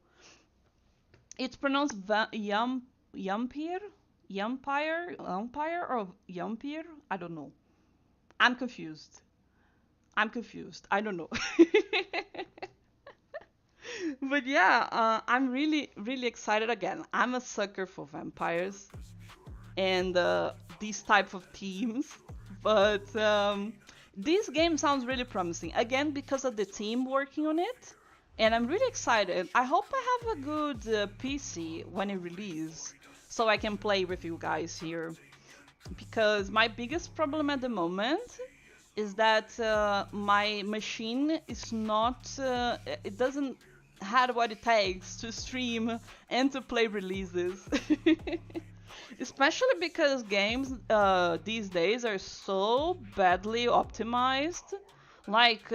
It's pronounced Yumpire, Umpire, or Yumpire. I don't know. I'm confused. I'm confused. I don't know. But yeah, I'm really, really excited again. I'm a sucker for vampires and these type of themes. But this game sounds really promising. Again, because of the team working on it. And I'm really excited. I hope I have a good PC when it releases, so I can play with you guys here. Because my biggest problem at the moment is that my machine is not, it doesn't have what it takes to stream and to play releases. Especially because games these days are so badly optimized. Like,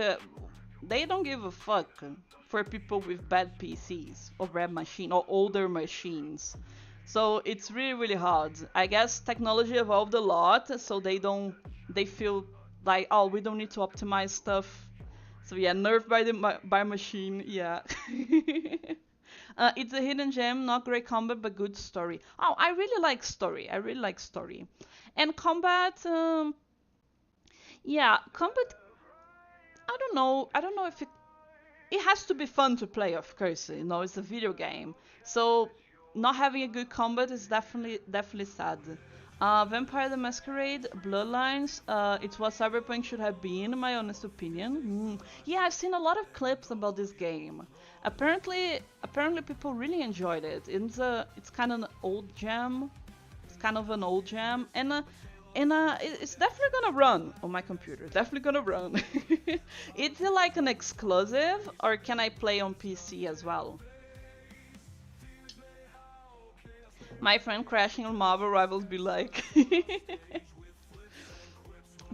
they don't give a fuck for people with bad PCs or bad machine or older machines. So it's really, really hard. I guess technology evolved a lot, so they feel like, oh, we don't need to optimize stuff. So yeah, nerfed by the by machine, yeah. It's a hidden gem, not great combat, but good story. Oh, I really like story. I really like story. And combat, yeah, combat. I don't know. I don't know if it has to be fun to play, of course. You know, it's a video game, so not having a good combat is definitely sad. Vampire the Masquerade, Bloodlines, it's what Cyberpunk should have been, in my honest opinion. Yeah, I've seen a lot of clips about this game. Apparently people really enjoyed it. It's kind of an old gem. It's kind of an old gem, and it's definitely gonna run on my computer. Definitely gonna run. Is it like an exclusive, or can I play on PC as well? My friend crashing on Marvel Rivals be like.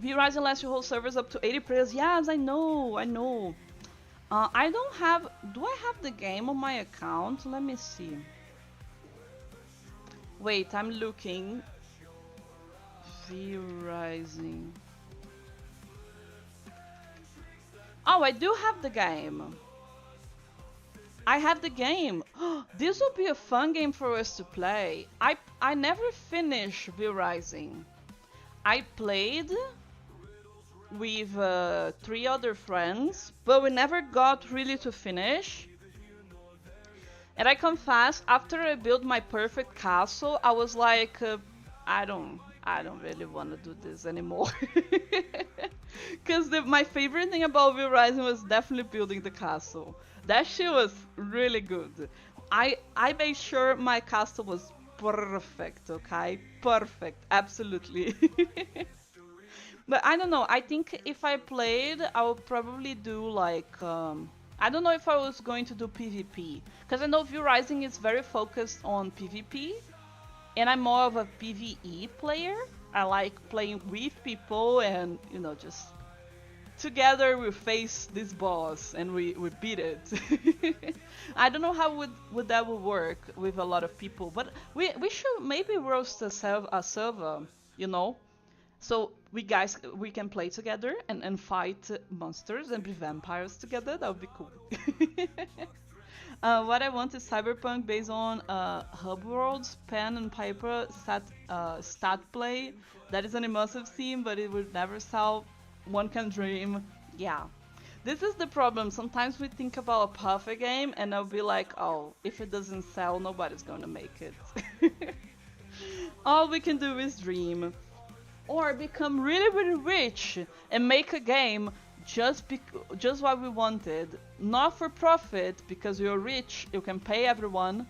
V-Rising lets you hold servers up to 80 players. Yes, I know, I know. I don't have... Do I have the game on my account? Let me see. Wait, I'm looking. V-Rising. Oh, I do have the game. I have the game. This would be a fun game for us to play. I never finished V-Rising. I played with 3 other friends, but we never got really to finish. And I confess, after I built my perfect castle, I was like, I don't really want to do this anymore. Because my favorite thing about V-Rising was definitely building the castle. That shit was really good. I made sure my castle was perfect, okay? Perfect, absolutely. But I don't know, I think if I played, I would probably do like, I don't know if I was going to do PvP. Because I know V-Rising is very focused on PvP, and I'm more of a PvE player. I like playing with people and, you know, just together we face this boss and we beat it. I don't know how would that would work with a lot of people, but we should maybe roast a server, you know? So we can play together and fight monsters and be vampires together. That would be cool. What I want is Cyberpunk based on Hub Worlds, pen and paper stat play. That is an immersive theme, but it would never sell. One can dream. Yeah. This is the problem. Sometimes we think about a perfect game and I'll be like, oh, if it doesn't sell, nobody's gonna make it. All we can do is dream. Or become really, really rich and make a game just what we wanted. Not for profit, because you're rich, you can pay everyone,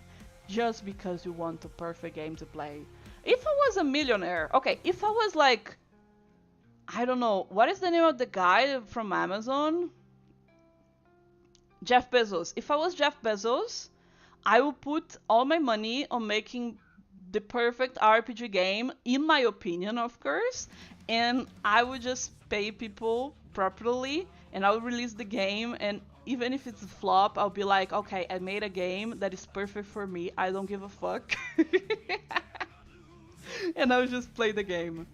just because you want a perfect game to play. If I was a millionaire, okay, if I was like, I don't know, what is the name of the guy from Amazon? Jeff Bezos. If I was Jeff Bezos, I would put all my money on making the perfect RPG game, in my opinion, of course, and I would just pay people properly, and I would release the game, and even if it's a flop, I'll be like, okay, I made a game that is perfect for me. I don't give a fuck. And I'll just play the game.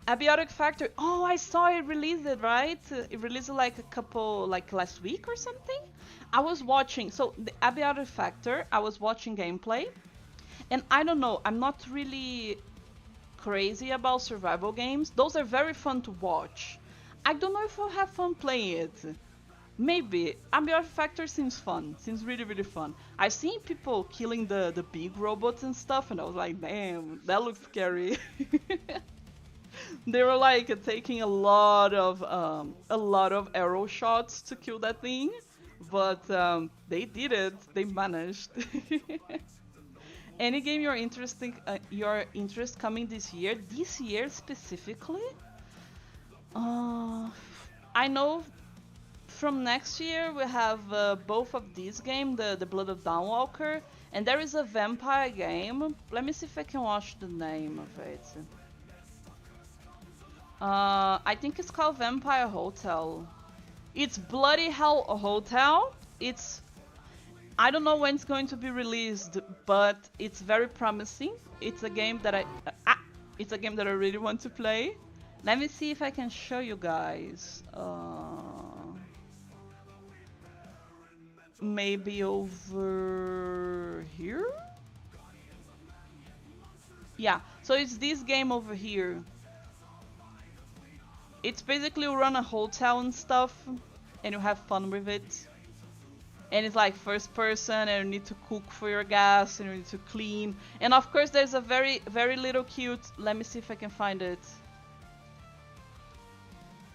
Abiotic Factory. Oh, I saw it release it, right? It released like a couple, like last week or something. I was watching, so the Abiotic Factor, I was watching gameplay. And I don't know, I'm not really crazy about survival games. Those are very fun to watch. I don't know if I'll have fun playing it. Maybe. Ambient Factor seems fun. Seems really, really fun. I've seen people killing the big robots and stuff, and I was like, damn, that looks scary. They were like taking a lot of arrow shots to kill that thing, but they did it. They managed. Any game your interest coming this year? This year specifically? I know from next year we have both of these games, the Blood of Dawnwalker, and there is a vampire game. Let me see if I can watch the name of it. I think it's called Vampire Hotel. It's Bloody Hell Hotel. I don't know when it's going to be released, but it's very promising. It's a game that I really want to play. Let me see if I can show you guys. Maybe over here? Yeah, so it's this game over here. It's basically you run a hotel and stuff, and you have fun with it. And it's like first person, and you need to cook for your guests, and you need to clean. And of course there's a very, very little cute... Let me see if I can find it.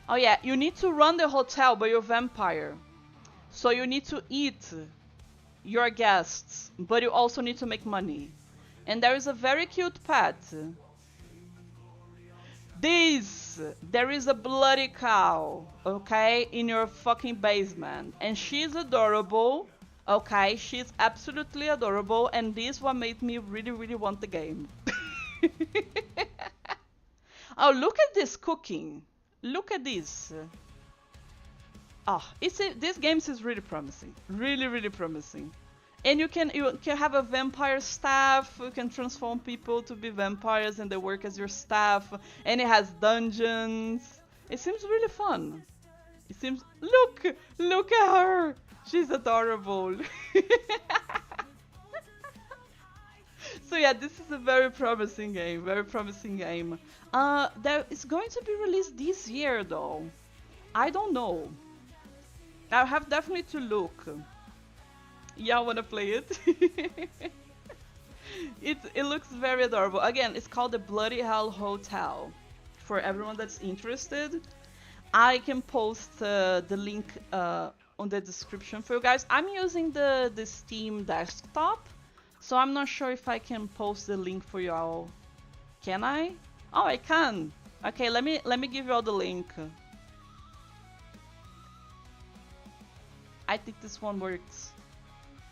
Oh yeah, you need to run the hotel, but you're a vampire. So you need to eat your guests, but you also need to make money. And there is a very cute pet. There is a bloody cow, okay, in your fucking basement. And she's adorable, okay, she's absolutely adorable, and this what made me really, really want the game. Oh, look at this cooking. Look at this. Oh, this game is really promising. Really, really promising. And you can have a vampire staff. You can transform people to be vampires, and they work as your staff. And it has dungeons. It seems really fun. It seems. Look at her. She's adorable. So yeah, this is a very promising game. Very promising game. That is going to be released this year, though. I don't know. I'll have definitely to look. Y'all wanna play it? It looks very adorable. Again, it's called the Bloody Hell Hotel. For everyone that's interested, I can post the link on the description for you guys. I'm using the Steam desktop, so I'm not sure if I can post the link for y'all. Can I? Oh, I can. Okay, let me give you all the link. I think this one works.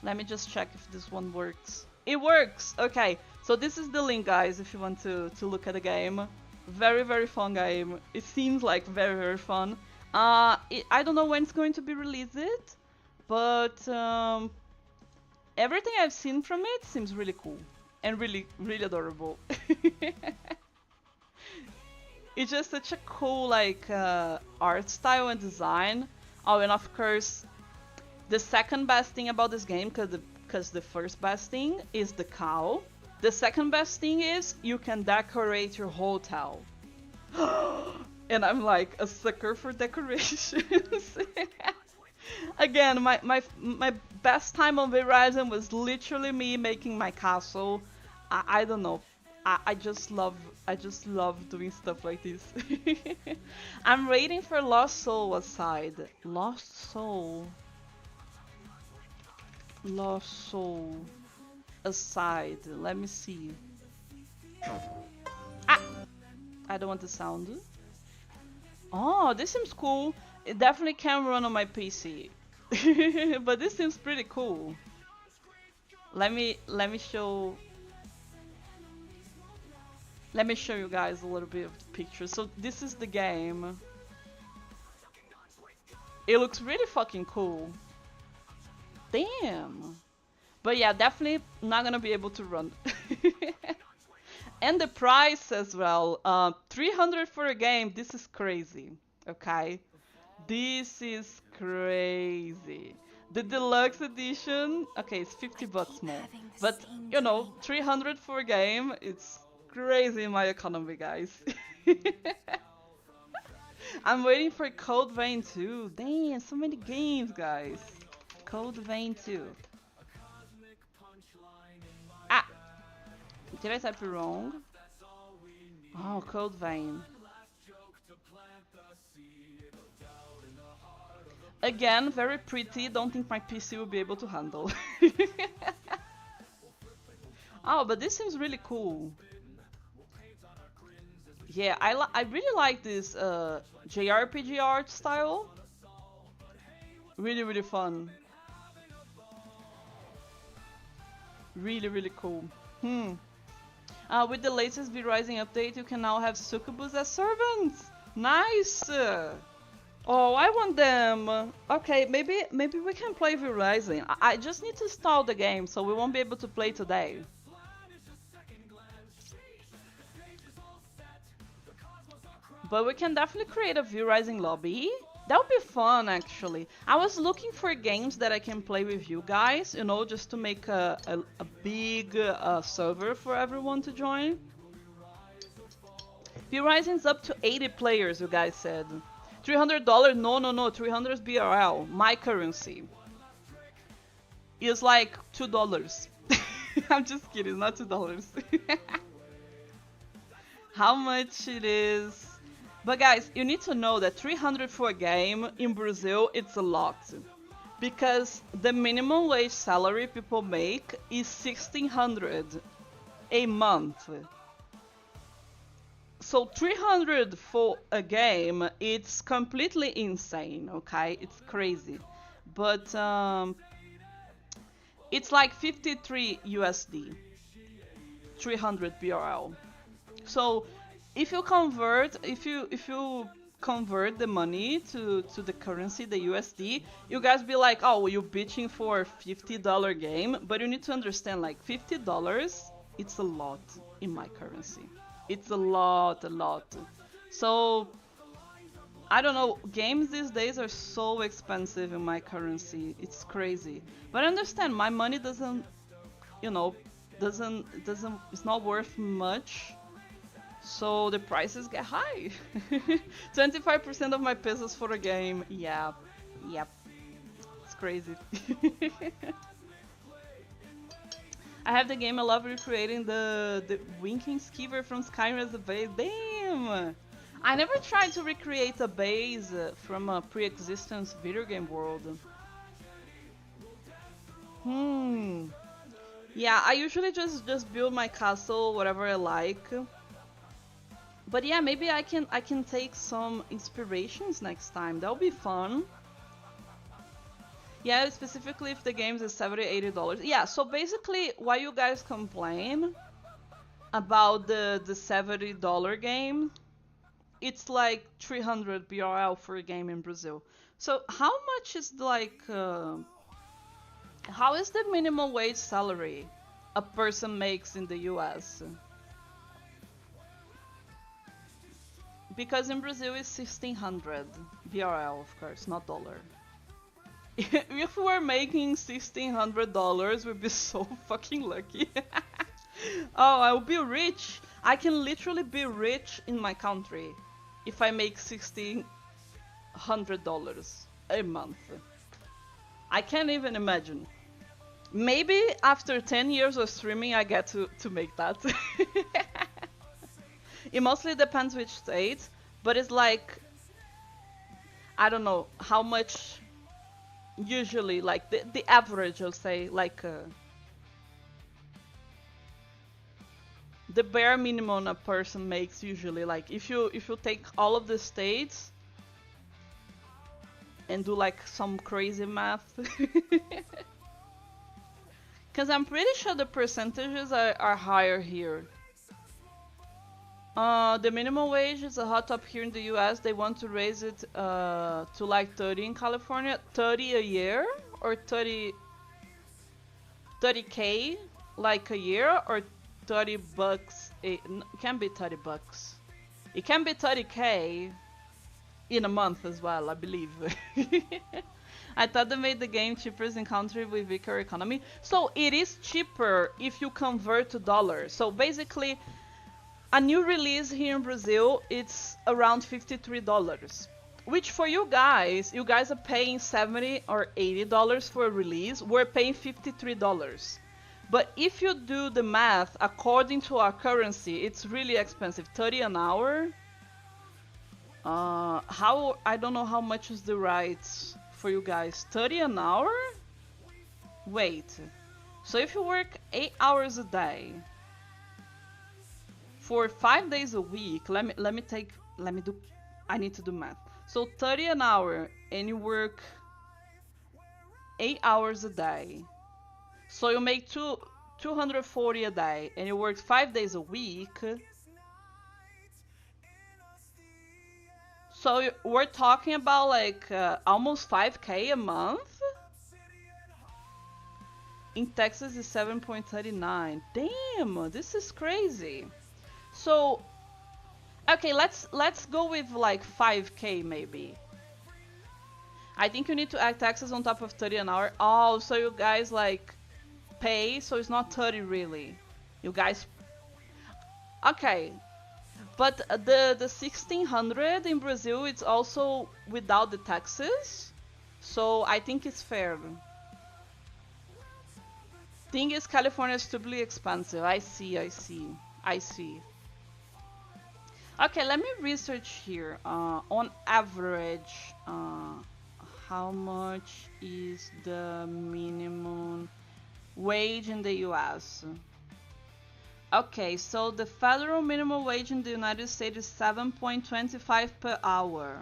Let me just check if this one works. It works! Okay, so this is the link, guys, if you want to look at the game. Very, very fun game. It seems like very, very fun. I don't know when it's going to be released, but everything I've seen from it seems really cool. And really, really adorable. It's just such a cool, like, art style and design. Oh, and of course, the second best thing about this game, because the first best thing is the cow. The second best thing is you can decorate your hotel. And I'm like a sucker for decorations. Again, my best time on Verizon was literally me making my castle. I don't know. I just love doing stuff like this. I'm waiting for Lost Soul aside. Lost Soul aside. Let me see. I don't want the sound. Oh, this seems cool. It definitely can run on my PC. But this seems pretty cool. Let me show you guys a little bit of the picture. So this is the game. It looks really fucking cool. Damn. But yeah, definitely not gonna be able to run. And the price as well. 300 for a game. This is crazy. Okay. This is crazy. The deluxe edition, okay, it's 50 bucks more. But, you know, 300 for a game, it's crazy in my economy, guys. I'm waiting for Code Vein 2. Damn, so many games, guys. Code Vein 2. Ah! Did I type it wrong? Oh, Code Vein. Again, very pretty. Don't think my PC will be able to handle. Oh, but this seems really cool. Yeah, I really like this JRPG art style. Really, really fun. Really, really cool. With the latest V Rising update, you can now have succubus as servants. Nice. Oh, I want them. Okay, maybe we can play V Rising. I just need to install the game, so we won't be able to play today. But we can definitely create a V Rising lobby. That would be fun, actually. I was looking for games that I can play with you guys, you know, just to make a big server for everyone to join. V Rising's up to 80 players, you guys said. $300? No, 300 BRL, my currency. It's like $2. I'm just kidding, not $2. How much it is? But guys, you need to know that 300 for a game in Brazil, it's a lot. Because the minimum wage salary people make is 1,600 a month. So 300 for a game, it's completely insane, okay? It's crazy. But it's like 53 USD. 300 BRL. So if you convert the money to the currency, the USD, you guys be like, oh, you're bitching for a $50 game, but you need to understand, like, $50, it's a lot in my currency. It's a lot. So I don't know, games these days are so expensive in my currency. It's crazy. But I understand my money doesn't, you know, it's not worth much. So the prices get high. 25% of my pesos for a game. Yeah, yep. It's crazy. I have the game. I love recreating the winking skeever from Skyrim as a base. Damn! I never tried to recreate a base from a pre-existence video game world. Yeah, I usually just build my castle whatever I like. But yeah, maybe I can take some inspirations next time. That'll be fun. Yeah, specifically if the games is $70-80. Yeah, so basically why you guys complain about the $70 game, it's like 300 BRL for a game in Brazil. So how much is like how is the minimum wage salary a person makes in the US? Because in Brazil it's 1,600 BRL, of course, not dollar. If we were making $1,600, we'd be so fucking lucky. Oh, I will be rich. I can literally be rich in my country if I make $1,600 a month. I can't even imagine. Maybe after 10 years of streaming I get to make that. It mostly depends which state, but it's like, I don't know how much usually, like the average, I'll say, like the bare minimum a person makes usually, like if you take all of the states and do like some crazy math. Because I'm pretty sure the percentages are higher here. The minimum wage is a hot top here in the US. They want to raise it to like 30 in California. 30 a year or 30 30K like a year, or 30 bucks. It can be 30 bucks. It can be 30K in a month as well, I believe. I thought they made the game cheaper in country with weaker economy. So it is cheaper if you convert to dollars. So basically, a new release here in Brazil, it's around $53. Which for you guys are paying $70 or $80 for a release. We're paying $53. But if you do the math according to our currency, it's really expensive. 30 an hour. I don't know how much is the rights for you guys. 30 an hour? Wait. So if you work 8 hours a day for 5 days a week, I need to do math. So 30 an hour and you work 8 hours a day. So you make 240 a day and you work 5 days a week. So we're talking about like almost 5K a month. In Texas is 7.39. Damn, this is crazy. So okay, let's go with like 5K maybe. I think you need to add taxes on top of 30 an hour. Oh, so you guys like pay, so it's not 30 really. You guys, okay. But the 1600 in Brazil, it's also without the taxes. So I think it's fair. Thing is, California is stupidly expensive. I see. Okay, let me research here. On average, how much is the minimum wage in the US? Okay, so the federal minimum wage in the United States is 7.25 per hour.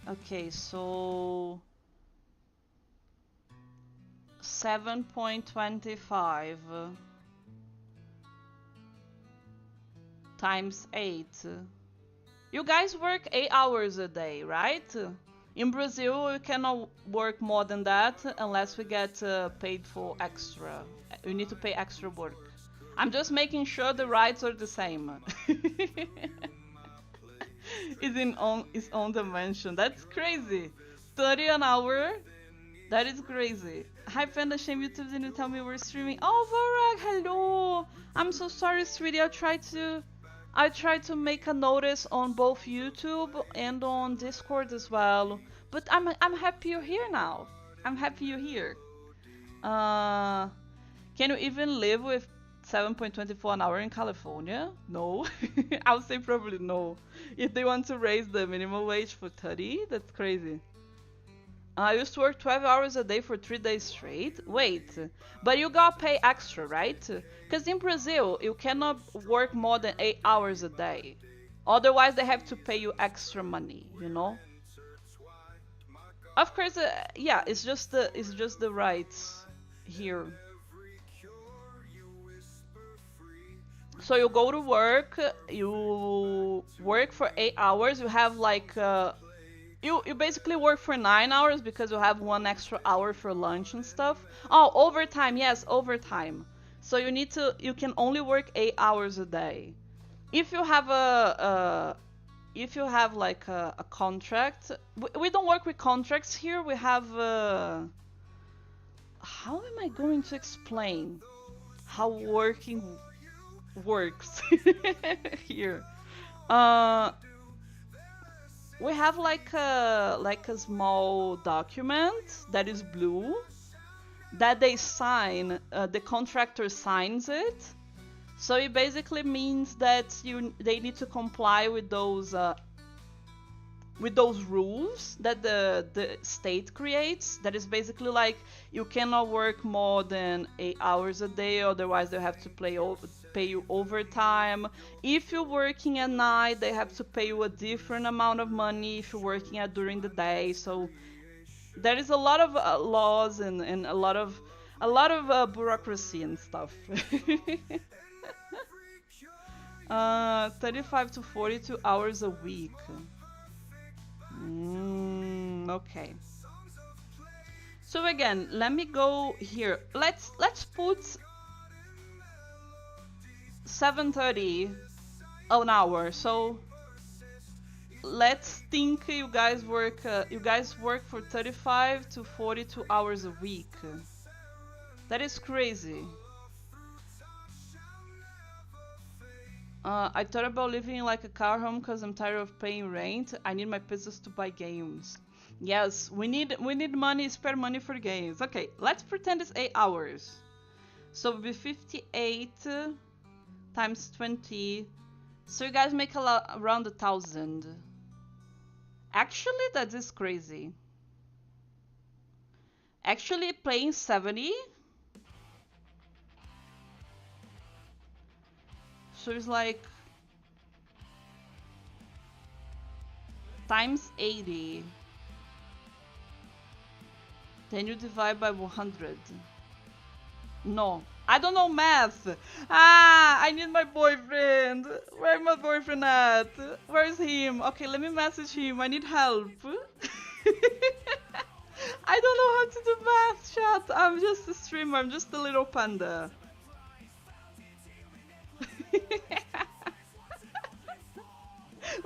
Okay, so 7.25 times 8. You guys work 8 hours a day, right? In Brazil, we cannot work more than that unless we get paid for extra. We need to pay extra work. I'm just making sure the rights are the same. It's in its own dimension. That's crazy. 30 an hour. That is crazy. Hi Panda, shame YouTube didn't tell me we're streaming. Oh Vorag, hello. I'm so sorry, sweetie. I tried to make a notice on both YouTube and on Discord as well. But I'm happy you're here now. I'm happy you're here. Can you even live with 7.24 an hour in California? No. I would say probably no. If they want to raise the minimum wage for 30, that's crazy. I used to work 12 hours a day for 3 days straight. Wait, but you got pay extra, right? Because in Brazil, you cannot work more than 8 hours a day. Otherwise, they have to pay you extra money, you know? Of course, yeah, it's just the rights here. So you go to work, you work for 8 hours, you have like you basically work for 9 hours because you have 1 extra hour for lunch and stuff. Oh, overtime, yes, overtime. So you can only work 8 hours a day. If you have like a contract, we don't work with contracts here. We have how am I going to explain how working works here? We have like a small document that is blue that they sign. The contractor signs it, so it basically means that they need to comply with those rules that the state creates. That is basically like you cannot work more than 8 hours a day, otherwise they have to pay you overtime. If you're working at night, they have to pay you a different amount of money if you're working during the day. So there is a lot of laws and a lot of bureaucracy and stuff. 35 to 42 hours a week. Okay. So again, let me go here. Let's put 7:30 an hour. So let's think you guys work for 35 to 42 hours a week. That is crazy. I thought about living like a car home because I'm tired of paying rent. I need my pesos to buy games. Yes, we need money, spare money for games. Okay, let's pretend it's 8 hours. So it'll be 58 times 20. So you guys make around 1,000. Actually, that is crazy. Actually, playing 70. So it's like times 80. Then you divide by 100. No, I don't know math. Ah, I need my boyfriend. Where's my boyfriend at? Where's him? Okay, let me message him. I need help. I don't know how to do math, chat. I'm just a streamer. I'm just a little panda.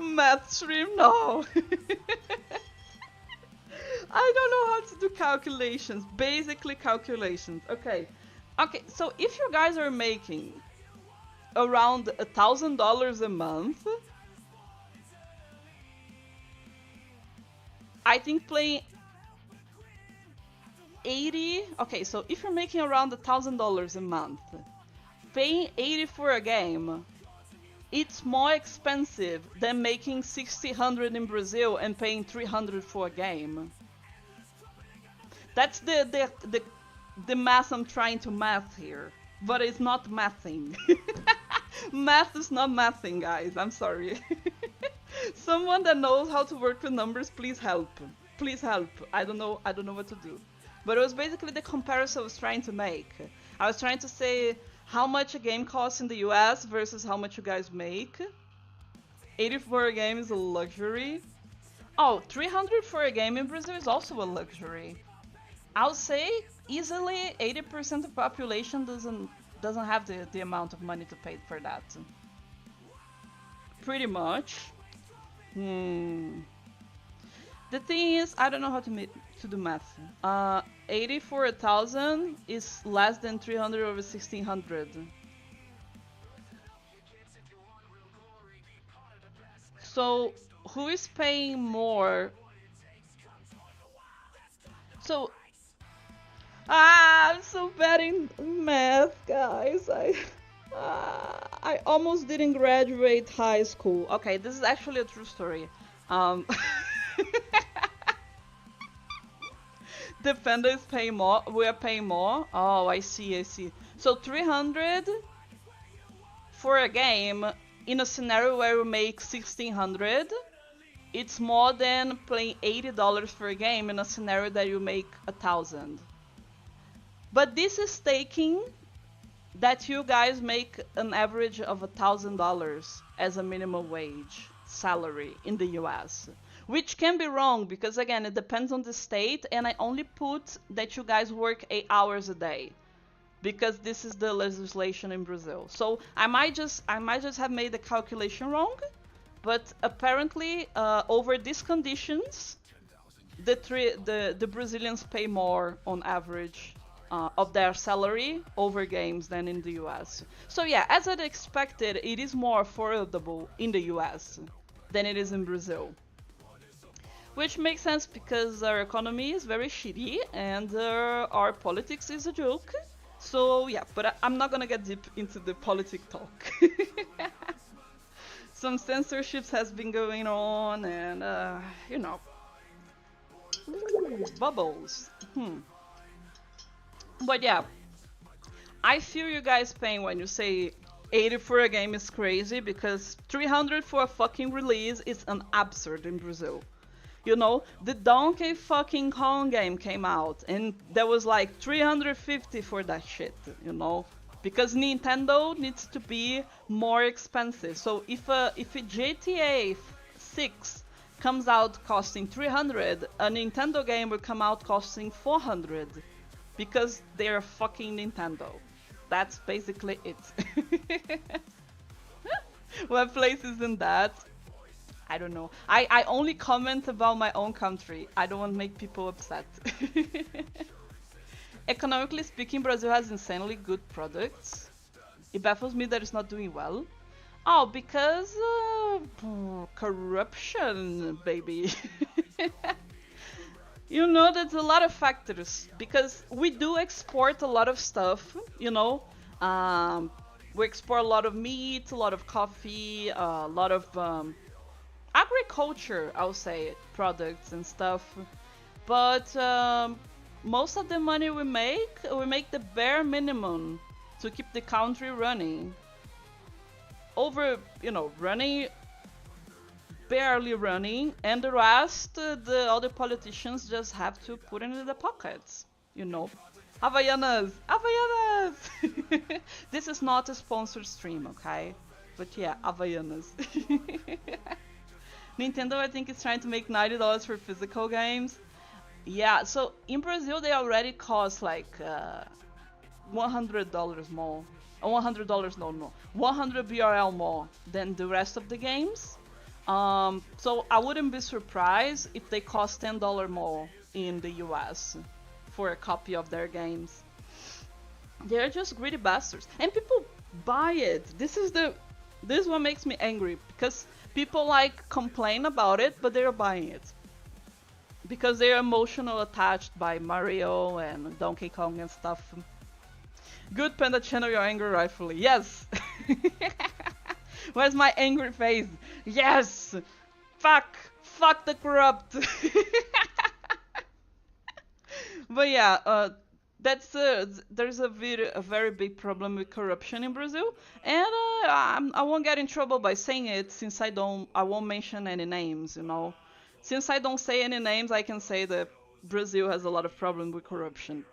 Math stream? No. I don't know how to do calculations. Basically calculations. Okay. Okay, so if you guys are making around $1,000 a month, I think playing 80. Okay, so if you're making around $1,000 a month, paying 80 for a game, it's more expensive than making 600 in Brazil and paying 300 for a game. That's the math I'm trying to math here, but it's not mathing. Math is not mathing, guys. I'm sorry. Someone that knows how to work with numbers, please help. Please help. I don't know what to do. But it was basically the comparison I was trying to make. I was trying to say how much a game costs in the US versus how much you guys make. 80 for a game is a luxury. Oh, 300 for a game in Brazil is also a luxury. I'll say easily 80% of the population doesn't have the amount of money to pay for that. Pretty much. The thing is, I don't know how to do math. 80 for 1,000 is less than 300 over 1,600. So who is paying more? So I'm so bad in math, guys. I almost didn't graduate high school. Okay, this is actually a true story. Defender is paying more. We are paying more. Oh, I see. So 300 for a game in a scenario where we make 1,600. It's more than paying $80 for a game in a scenario that you make 1,000. But this is taking that you guys make an average of $1,000 as a minimum wage salary in the US. Which can be wrong because again it depends on the state, and I only put that you guys work 8 hours a day because this is the legislation in Brazil. So I might just have made the calculation wrong, but apparently over these conditions the Brazilians pay more on average of their salary over games than in the US. So yeah, as I'd expected, it is more affordable in the US than it is in Brazil. Which makes sense because our economy is very shitty and our politics is a joke. So yeah, but I'm not gonna get deep into the politic talk. Some censorships has been going on and you know, bubbles. But yeah, I feel you guys paying when you say 80 for a game is crazy because 300 for a fucking release is an absurd in Brazil. You know, the Donkey fucking Kong game came out and there was like 350 for that shit, you know? Because Nintendo needs to be more expensive. So if a GTA 6 comes out costing 300, a Nintendo game will come out costing 400 because they're fucking Nintendo. That's basically it. What place is in that? I don't know. I only comment about my own country. I don't want to make people upset. Economically speaking, Brazil has insanely good products. It baffles me that it's not doing well. Oh, because corruption, baby. You know, there's a lot of factors. Because we do export a lot of stuff, you know. We export a lot of meat, a lot of coffee, a lot of agriculture, I'll say, products and stuff. But most of the money we make the bare minimum to keep the country running. Over, you know, running, barely running, and the rest, the other politicians just have to put it in the pockets, you know. Havaianas! Havaianas! This is not a sponsored stream, okay? But yeah, Havaianas. Nintendo, I think, is trying to make $90 for physical games. Yeah, so in Brazil, they already cost like $100 more. $100, no. 100 BRL more than the rest of the games. So I wouldn't be surprised if they cost $10 more in the US for a copy of their games. They're just greedy bastards. And people buy it. This is what makes me angry, because people like complain about it, but they're buying it. Because they're emotional attached by Mario and Donkey Kong and stuff. Good, Panda, channel your anger rightfully. Yes! Where's my angry face? Yes! Fuck! Fuck the corrupt! But yeah, there's a very big problem with corruption in Brazil, and I won't get in trouble by saying it, since I won't mention any names, you know. Since I don't say any names, I can say that Brazil has a lot of problems with corruption.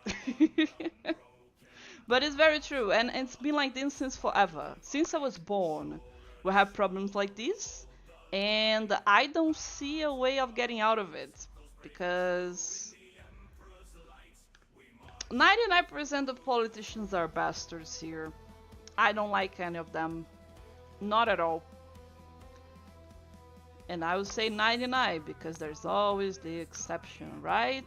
But it's very true, and it's been like this since forever. Since I was born, we have problems like this, and I don't see a way of getting out of it, because 99% of politicians are bastards here. I don't like any of them. Not at all. And I would say 99, because there's always the exception, right?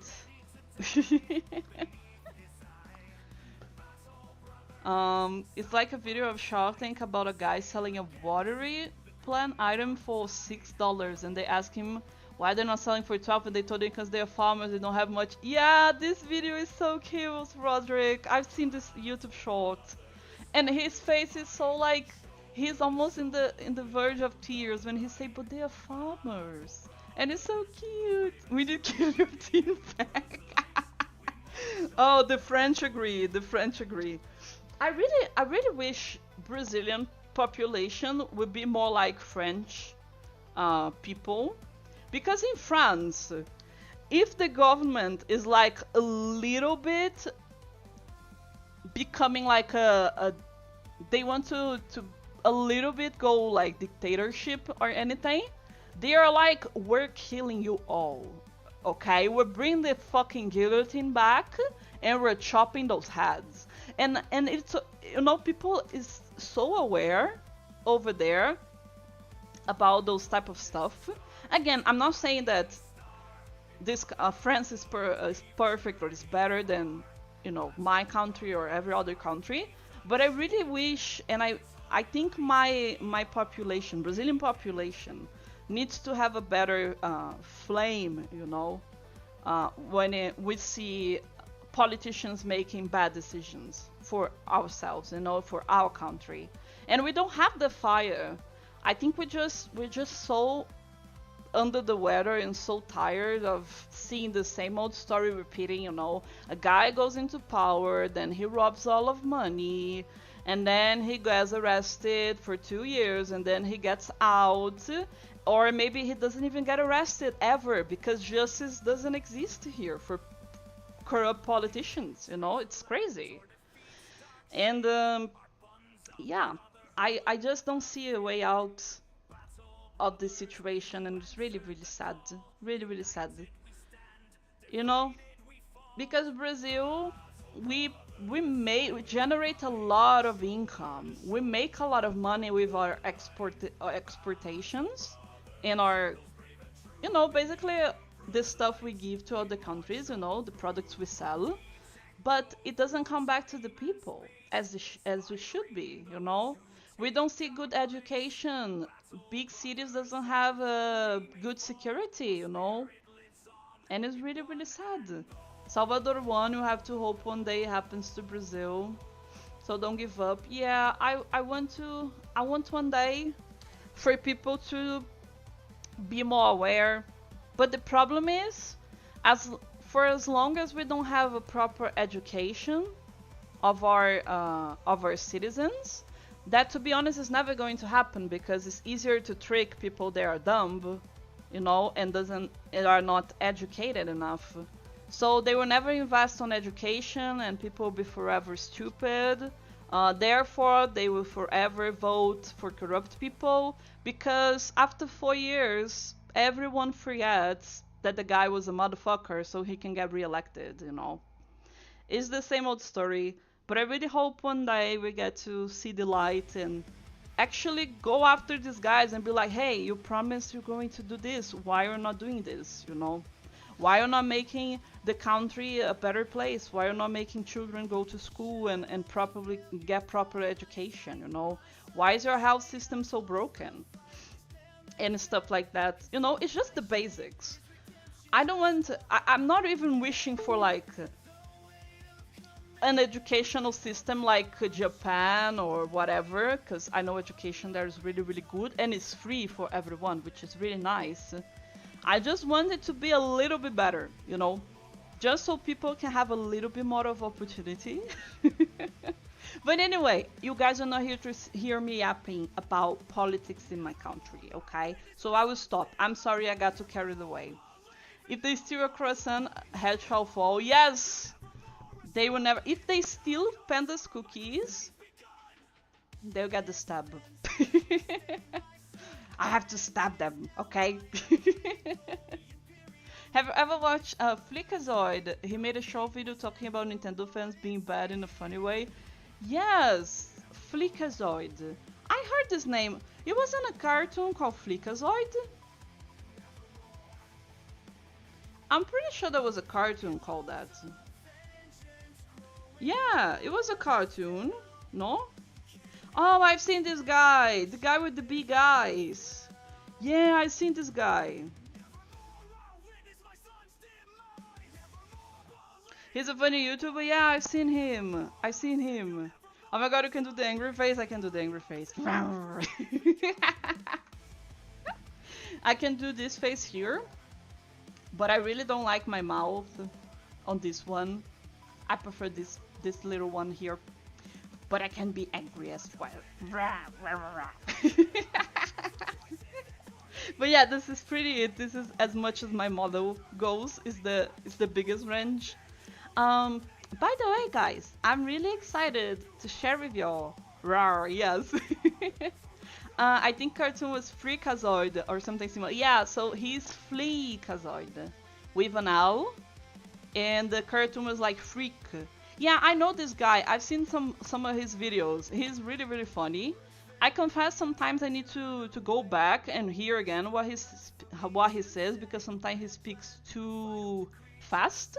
It's like a video of Shark Tank about a guy selling a watery plant item for $6, and they ask him why they're not selling for 12, and they told him because they're farmers, they don't have much. Yeah, this video is so cute, Roderick. I've seen this YouTube short, and his face is so like, he's almost in the verge of tears when he say, but they are farmers, and it's so cute. We need guillotine back. Oh, the French agree. The French agree. I really wish Brazilian population would be more like French people, because in France, if the government is like a little bit becoming like they want to a little bit go like dictatorship or anything, they are like, we're killing you all, okay? We're bringing the fucking guillotine back and we're chopping those heads. And it's, you know, people is so aware over there about those type of stuff. Again, I'm not saying that this France is perfect or is better than, you know, my country or every other country, but I really wish, and I think my population, Brazilian population, needs to have a better flame, you know, when we see politicians making bad decisions for ourselves, you know, for our country, and we don't have the fire. I think we're just so under the weather and so tired of seeing the same old story repeating, you know. A guy goes into power, then he robs all of money, and then he gets arrested for 2 years, and then he gets out, or maybe he doesn't even get arrested ever, because justice doesn't exist here for corrupt politicians, you know. It's crazy. And yeah, I just don't see a way out of this situation, and it's really, really sad. Really, really sad. You know, because Brazil, we we generate a lot of income. We make a lot of money with our exportations and our, basically the stuff we give to other countries. The products we sell, but it doesn't come back to the people as we should be. We don't see good education. Big cities doesn't have good security. And it's really, really sad. Salvador won. You have to hope one day it happens to Brazil. So don't give up. Yeah, I want one day for people to be more aware. But the problem is, as long as we don't have a proper education of our citizens, that, to be honest, is never going to happen, because it's easier to trick people that are dumb, and are not educated enough. So they will never invest on education, and people will be forever stupid. Therefore, they will forever vote for corrupt people, because after 4 years, everyone forgets that the guy was a motherfucker, so he can get reelected. It's the same old story, but I really hope one day we get to see the light and actually go after these guys and be like, hey, you promised you're going to do this. Why are you not doing this? Why are you not making the country a better place? Why are you not making children go to school and properly get proper education? Why is your health system so broken? And stuff like that. It's just the basics. I'm not even wishing for like an educational system like Japan or whatever, because I know education there is really, really good and it's free for everyone, which is really nice. I just want it to be a little bit better, just so people can have a little bit more of opportunity. But anyway, you guys are not here to hear me yapping about politics in my country, okay? So I will stop. I'm sorry I got too carried away. If they steal a croissant, head shall fall. Yes! They will never. If they steal Panda's cookies, they'll get the stab. I have to stab them, okay? Have you ever watched Flickazoid? He made a short video talking about Nintendo fans being bad in a funny way. Yes, Flickazoid. I heard this name. It wasn't a cartoon called Flickazoid? I'm pretty sure there was a cartoon called that. Yeah, it was a cartoon. No? Oh, I've seen this guy. The guy with the big eyes. Yeah, I've seen this guy. He's a funny YouTuber. Yeah, I've seen him. I've seen him. Oh my god, you can do the angry face? I can do the angry face. I can do this face here. But I really don't like my mouth on this one. I prefer this little one here. But I can be angry as well. But yeah, this is pretty it. This is as much as my model goes. Is the biggest range. By the way, guys, I'm really excited to share with y'all. Rawr, yes. I think cartoon was Freakazoid or something similar. Yeah, so he's Fleekazoid with an L, and the cartoon was like Freak. Yeah, I know this guy. I've seen some of his videos. He's really, really funny. I confess sometimes I need to go back and hear again what he says, because sometimes he speaks too fast,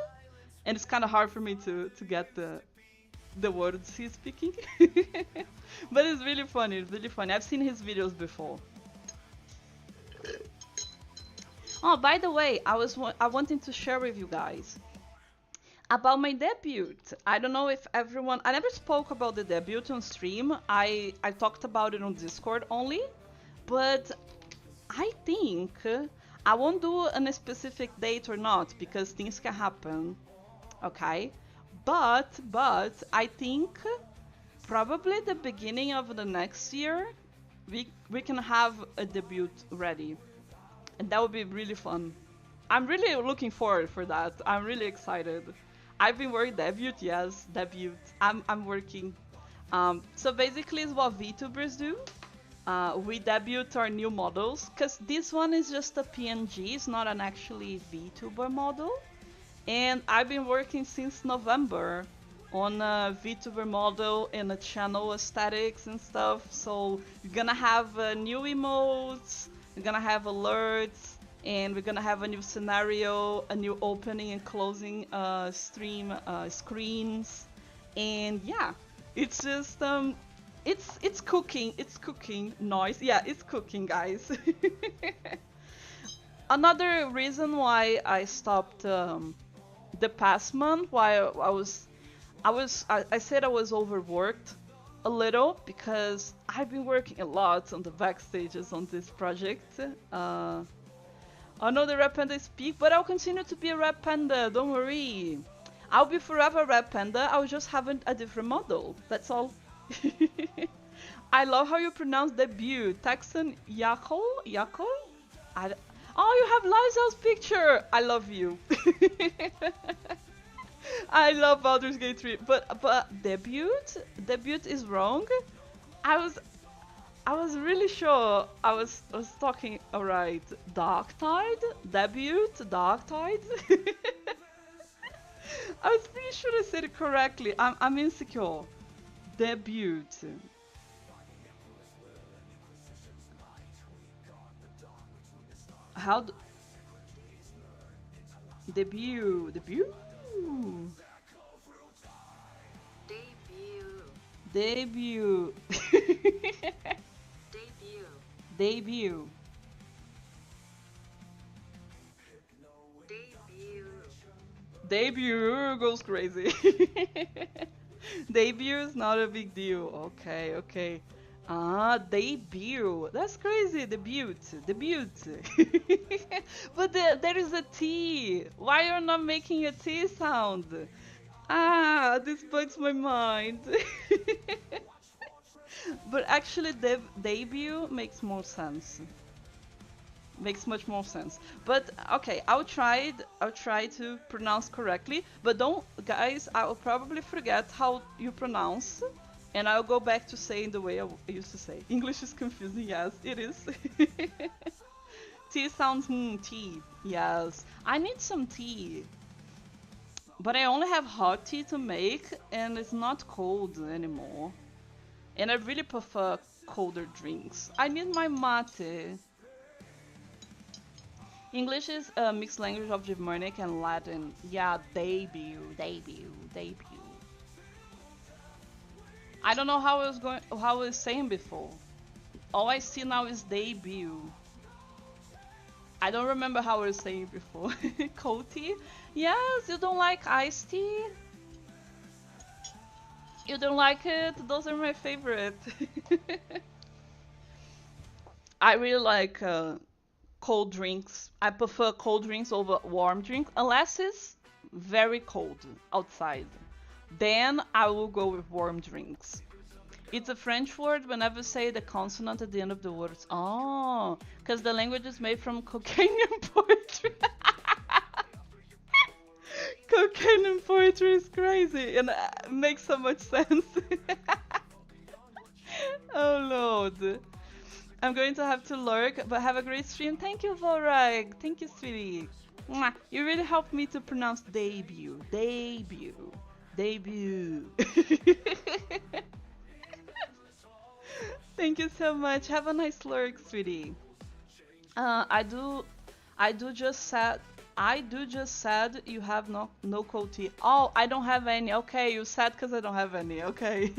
and it's kind of hard for me to get the words he's speaking. But it's really funny. It's really funny. I've seen his videos before. Oh, by the way, I wanted to share with you guys about my debut. I don't know if everyone. I never spoke about the debut on stream. I talked about it on Discord only, but I think I won't do a specific date or not, because things can happen. Okay, but I think probably the beginning of the next year we can have a debut ready, and that would be really fun. I'm really looking forward for that. I'm really excited. I've been working debut. I'm working. So basically, it's what VTubers do. we debut our new models, because this one is just a PNG, it's not an actually VTuber model. And I've been working since November on a VTuber model and a channel aesthetics and stuff. So we're gonna have new emotes, we're gonna have alerts, and we're gonna have a new scenario, a new opening and closing stream screens. And yeah, it's just it's cooking noise. Yeah, it's cooking, guys. Another reason why I stopped the past month, why I said I was overworked a little, because I've been working a lot on the backstages on this project. I know the Red Panda is peak, but I'll continue to be a Red Panda, don't worry. I'll be forever Red Panda, I'll just have a different model, that's all. I love how you pronounce debut. Texan Yakol? Yakol? Oh, you have Lysel's picture! I love you. I love Baldur's Gate 3, but debut is wrong. I was really sure I was talking alright. Darktide? Debut? Darktide? I was pretty sure I said it correctly. I'm insecure. Debut. How do... Debut. Debut? Debut. Debut. Debut goes crazy. Debut is not a big deal. Okay, okay. Ah, debut. That's crazy. Debut. Debut. But there is a T. Why you're not making a T sound? Ah, this bugs my mind. But actually, debut makes more sense. Makes much more sense. But okay, I'll try to pronounce correctly. But don't, guys, I'll probably forget how you pronounce, and I'll go back to saying the way I used to say. English is confusing, yes, it is. Tea sounds tea. Yes, I need some tea. But I only have hot tea to make, and it's not cold anymore. And I really prefer colder drinks. I need my mate. English is a mixed language of Germanic and Latin. Yeah, debut. I don't know how I was saying before. All I see now is debut. I don't remember how I was saying before. Cold tea? Yes, you don't like iced tea? You don't like it? Those are my favorite. I really like cold drinks. I prefer cold drinks over warm drinks, unless it's very cold outside. Then I will go with warm drinks. It's a French word whenever say the consonant at the end of the words. Oh, because the language is made from cocaine and poetry. Cocaine and poetry is crazy and makes so much sense. Oh lord. I'm going to have to lurk, but have a great stream. Thank you, Vorag. Thank you, sweetie. Mwah. You really helped me to pronounce debut. Debut. Debut. Thank you so much. Have a nice lurk, sweetie. I do just said you have no cold tea. Oh, I don't have any. Okay, you said because I don't have any. Okay.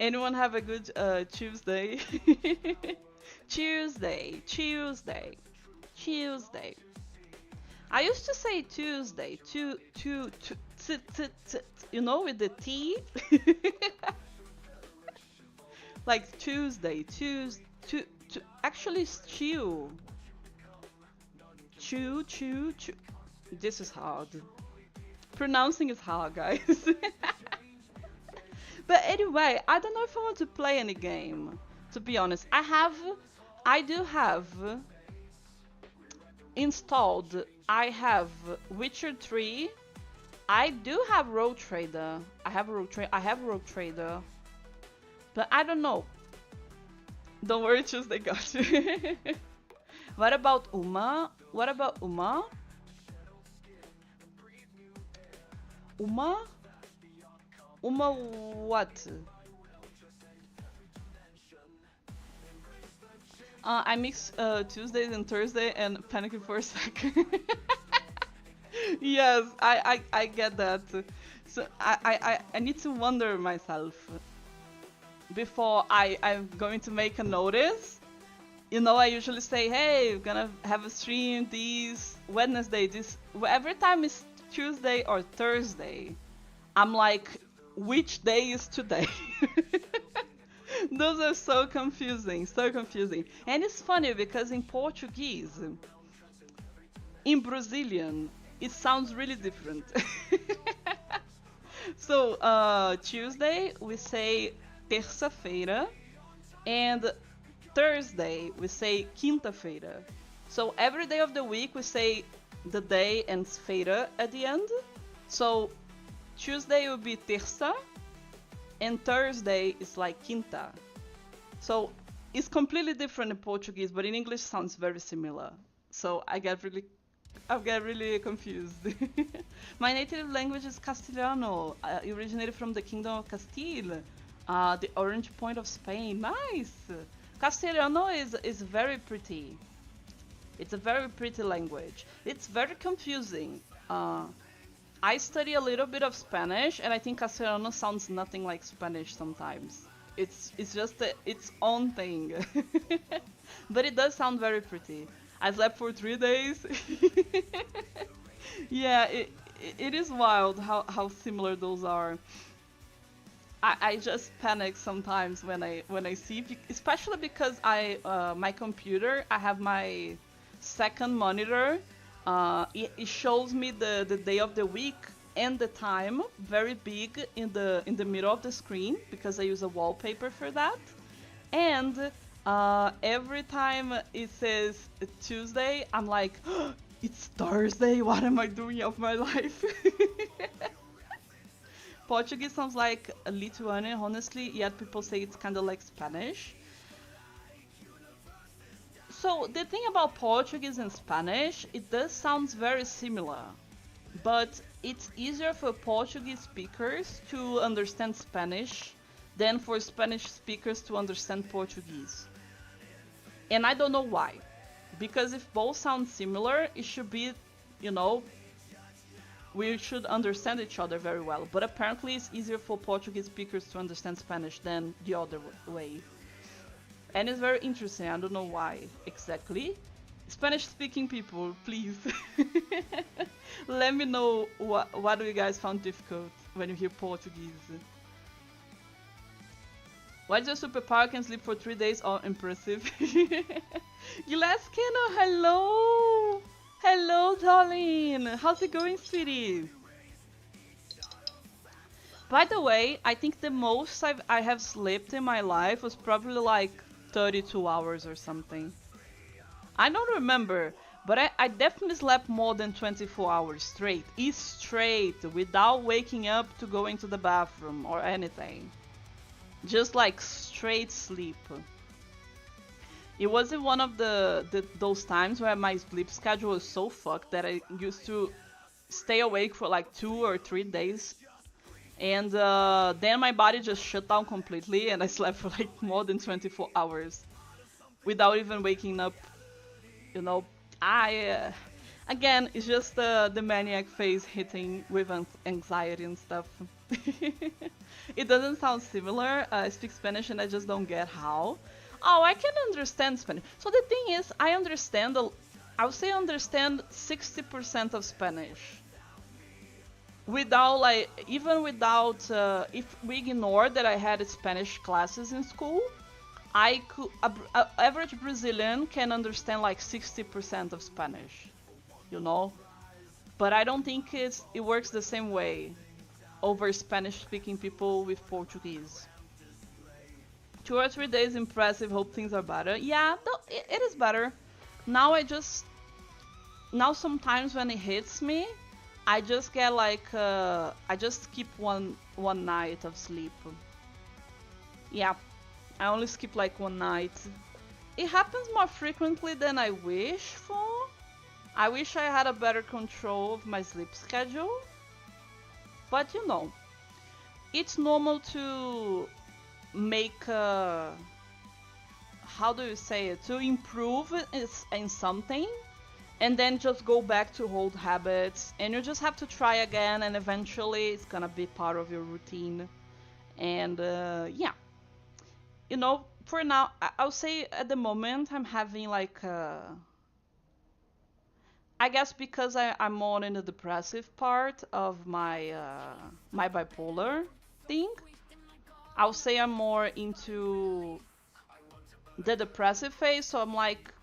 Anyone have a good Tuesday? Tuesday. I used to say Tuesday. You know, with the T. Like Tuesday. Actually, it's chew. Chew. This is hard. Pronouncing is hard, guys. But anyway, I don't know if I want to play any game. To be honest, I do have installed. I have Witcher 3. I do have Road Trader. I have Road Trader. But I don't know. Don't worry, Tuesday got you. What about Uma? What about Uma? Uma? Uma what? I mix Tuesdays and Thursday and panicking for a second. Yes, I get that. So I need to wonder myself before I'm going to make a notice. You know, I usually say, hey, we're gonna have a stream this Wednesday. This every time it's Tuesday or Thursday, I'm like, which day is today? Those are so confusing, so confusing. And it's funny because in Portuguese, in Brazilian, it sounds really different. So, Tuesday we say terça-feira, and Thursday we say quinta-feira. So every day of the week we say the day and feira at the end. So Tuesday will be terça, and Thursday is like quinta. So it's completely different in Portuguese, but in English sounds very similar. So I get really confused. My native language is Castellano. Originated from the Kingdom of Castile, the orange point of Spain. Nice. Castellano is very pretty. It's a very pretty language. It's very confusing. I study a little bit of Spanish, and I think Castellano sounds nothing like Spanish sometimes. It's just its own thing. But it does sound very pretty. I slept for 3 days. Yeah, it is wild how similar those are. I just panic sometimes when I see, especially because my computer, I have my second monitor. It shows me the day of the week and the time very big in the middle of the screen because I use a wallpaper for that. And every time it says Tuesday, I'm like, oh, it's Thursday. What am I doing of my life? Portuguese sounds like a Lithuanian, honestly, yet people say it's kind of like Spanish. So the thing about Portuguese and Spanish, it does sound very similar, but it's easier for Portuguese speakers to understand Spanish than for Spanish speakers to understand Portuguese. And I don't know why. Because if both sound similar, it should be, you know, we should understand each other very well. But apparently it's easier for Portuguese speakers to understand Spanish than the other way. And it's very interesting, I don't know why exactly. Spanish speaking people, please. Let me know what do you guys found difficult when you hear Portuguese. What's your superpower? Can sleep for 3 days? Oh, impressive. Glasskino, hello! Hello, darling! How's it going, sweetie? By the way, I think the most I have slept in my life was probably like 32 hours or something. I don't remember, but I definitely slept more than 24 hours straight. Straight, without waking up to go into the bathroom or anything. Just like straight sleep. It wasn't one of those times where my sleep schedule was so fucked that I used to stay awake for like 2 or 3 days. And then my body just shut down completely and I slept for like more than 24 hours. Without even waking up, you know. Again, it's just the maniac phase hitting with anxiety and stuff. It doesn't sound similar. I speak Spanish and I just don't get how. Oh, I can understand Spanish. So the thing is, I would say I understand 60% of Spanish. Without if we ignore that I had Spanish classes in school, average Brazilian can understand like 60% of Spanish, you know? But I don't think it works the same way over Spanish-speaking people with Portuguese. 2 or 3 days, impressive, hope things are better. Yeah, it is better. Now sometimes when it hits me, I just get like, I just skip one night of sleep. Yeah, I only skip like one night. It happens more frequently than I wish for. I wish I had a better control of my sleep schedule. But you know, it's normal to make how do you say it? To improve in something and then just go back to old habits, and you just have to try again, and eventually it's gonna be part of your routine. And yeah, you know, for now, I'll say at the moment I'm having like I guess because I'm more in the depressive part of my my bipolar thing. I'll say I'm more into the depressive phase, so I'm like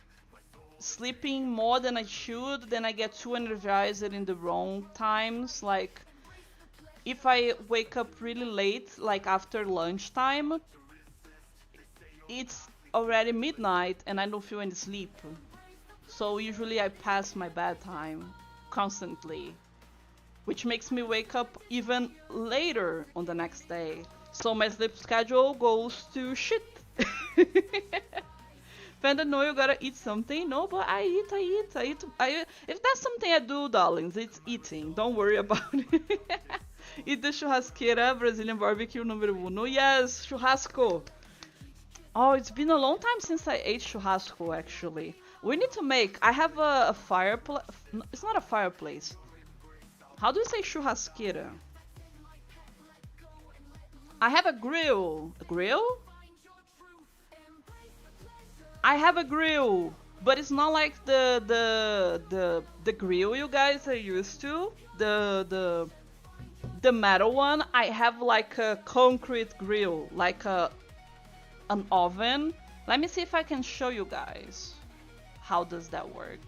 sleeping more than I should, then I get too energized in the wrong times. Like if I wake up really late, like after lunchtime, it's already midnight and I don't feel any sleep. So usually I pass my bedtime constantly, which makes me wake up even later on the next day. So my sleep schedule goes to shit. Panda, no, you gotta eat something. No, but I eat. If that's something I do, darlings, it's eating. Don't worry about it. Eat the churrasqueira, Brazilian barbecue number uno. Yes, churrasco. Oh, it's been a long time since I ate churrasco, actually. We need to make... I have a fireplace... It's not a fireplace. How do you say churrasqueira? I have a grill. A grill? I have a grill, but it's not like the grill you guys are used to. The metal one. I have like a concrete grill, like an oven. Let me see if I can show you guys. How does that work?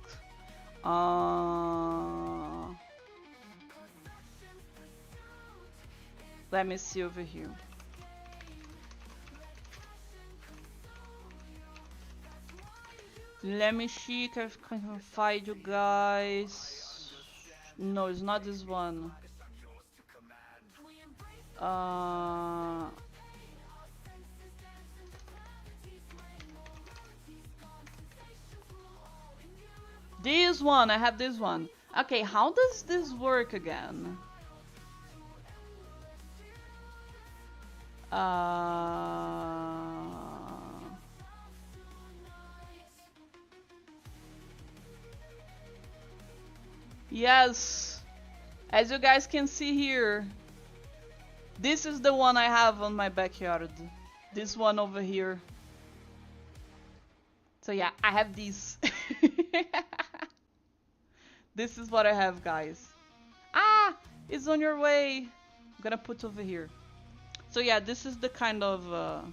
Let me see over here. Let me see if I can find you guys. No, it's not this one. This one, I have this one. Okay, how does this work again? Yes, as you guys can see here, this is the one I have on my backyard. This one over here. So yeah, I have these. This is what I have, guys. Ah, it's on your way. I'm gonna put over here. So yeah, this is the kind of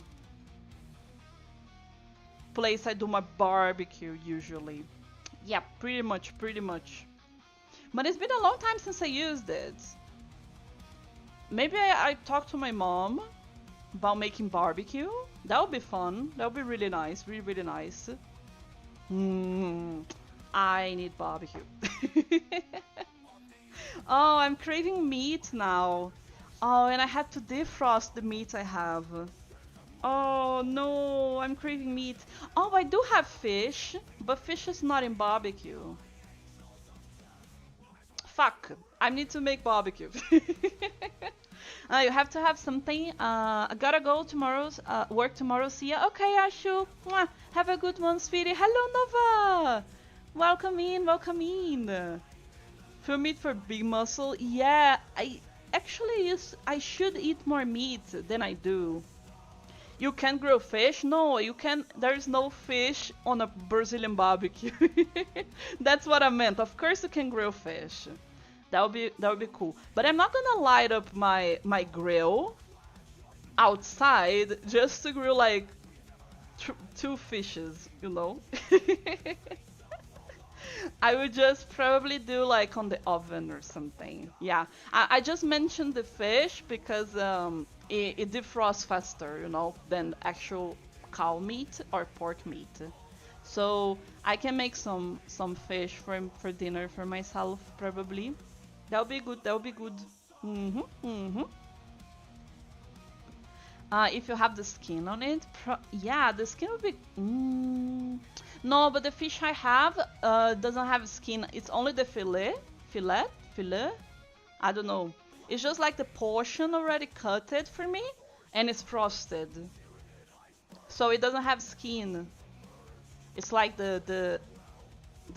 place I do my barbecue usually. Yeah, pretty much. But it's been a long time since I used it. Maybe I talked to my mom about making barbecue. That would be fun. That would be really nice. Really nice. I need barbecue. Oh, I'm craving meat now. Oh, and I had to defrost the meat I have. Oh no, I'm craving meat. Oh, I do have fish, but fish is not in barbecue. Fuck, I need to make barbecue. You have to have something. I gotta go tomorrow's work tomorrow. See ya. Okay, Ashu. Mwah. Have a good one, sweetie. Hello, Nova. Welcome in. Full meat for big muscle. Yeah, I should eat more meat than I do. You can grill fish? No, you can. There is no fish on a Brazilian barbecue. That's what I meant. Of course, you can grill fish. That would be cool. But I'm not gonna light up my grill outside just to grill like two fishes, you know. I would just probably do like on the oven or something. Yeah, I just mentioned the fish because it defrosts faster, you know, than actual cow meat or pork meat. So I can make some fish for dinner for myself probably. That'll be good. If you have the skin on it, yeah, the skin would be. No, but the fish I have doesn't have skin. It's only the fillet. I don't know. It's just like the portion already cutted for me, and it's frosted, so it doesn't have skin. It's like the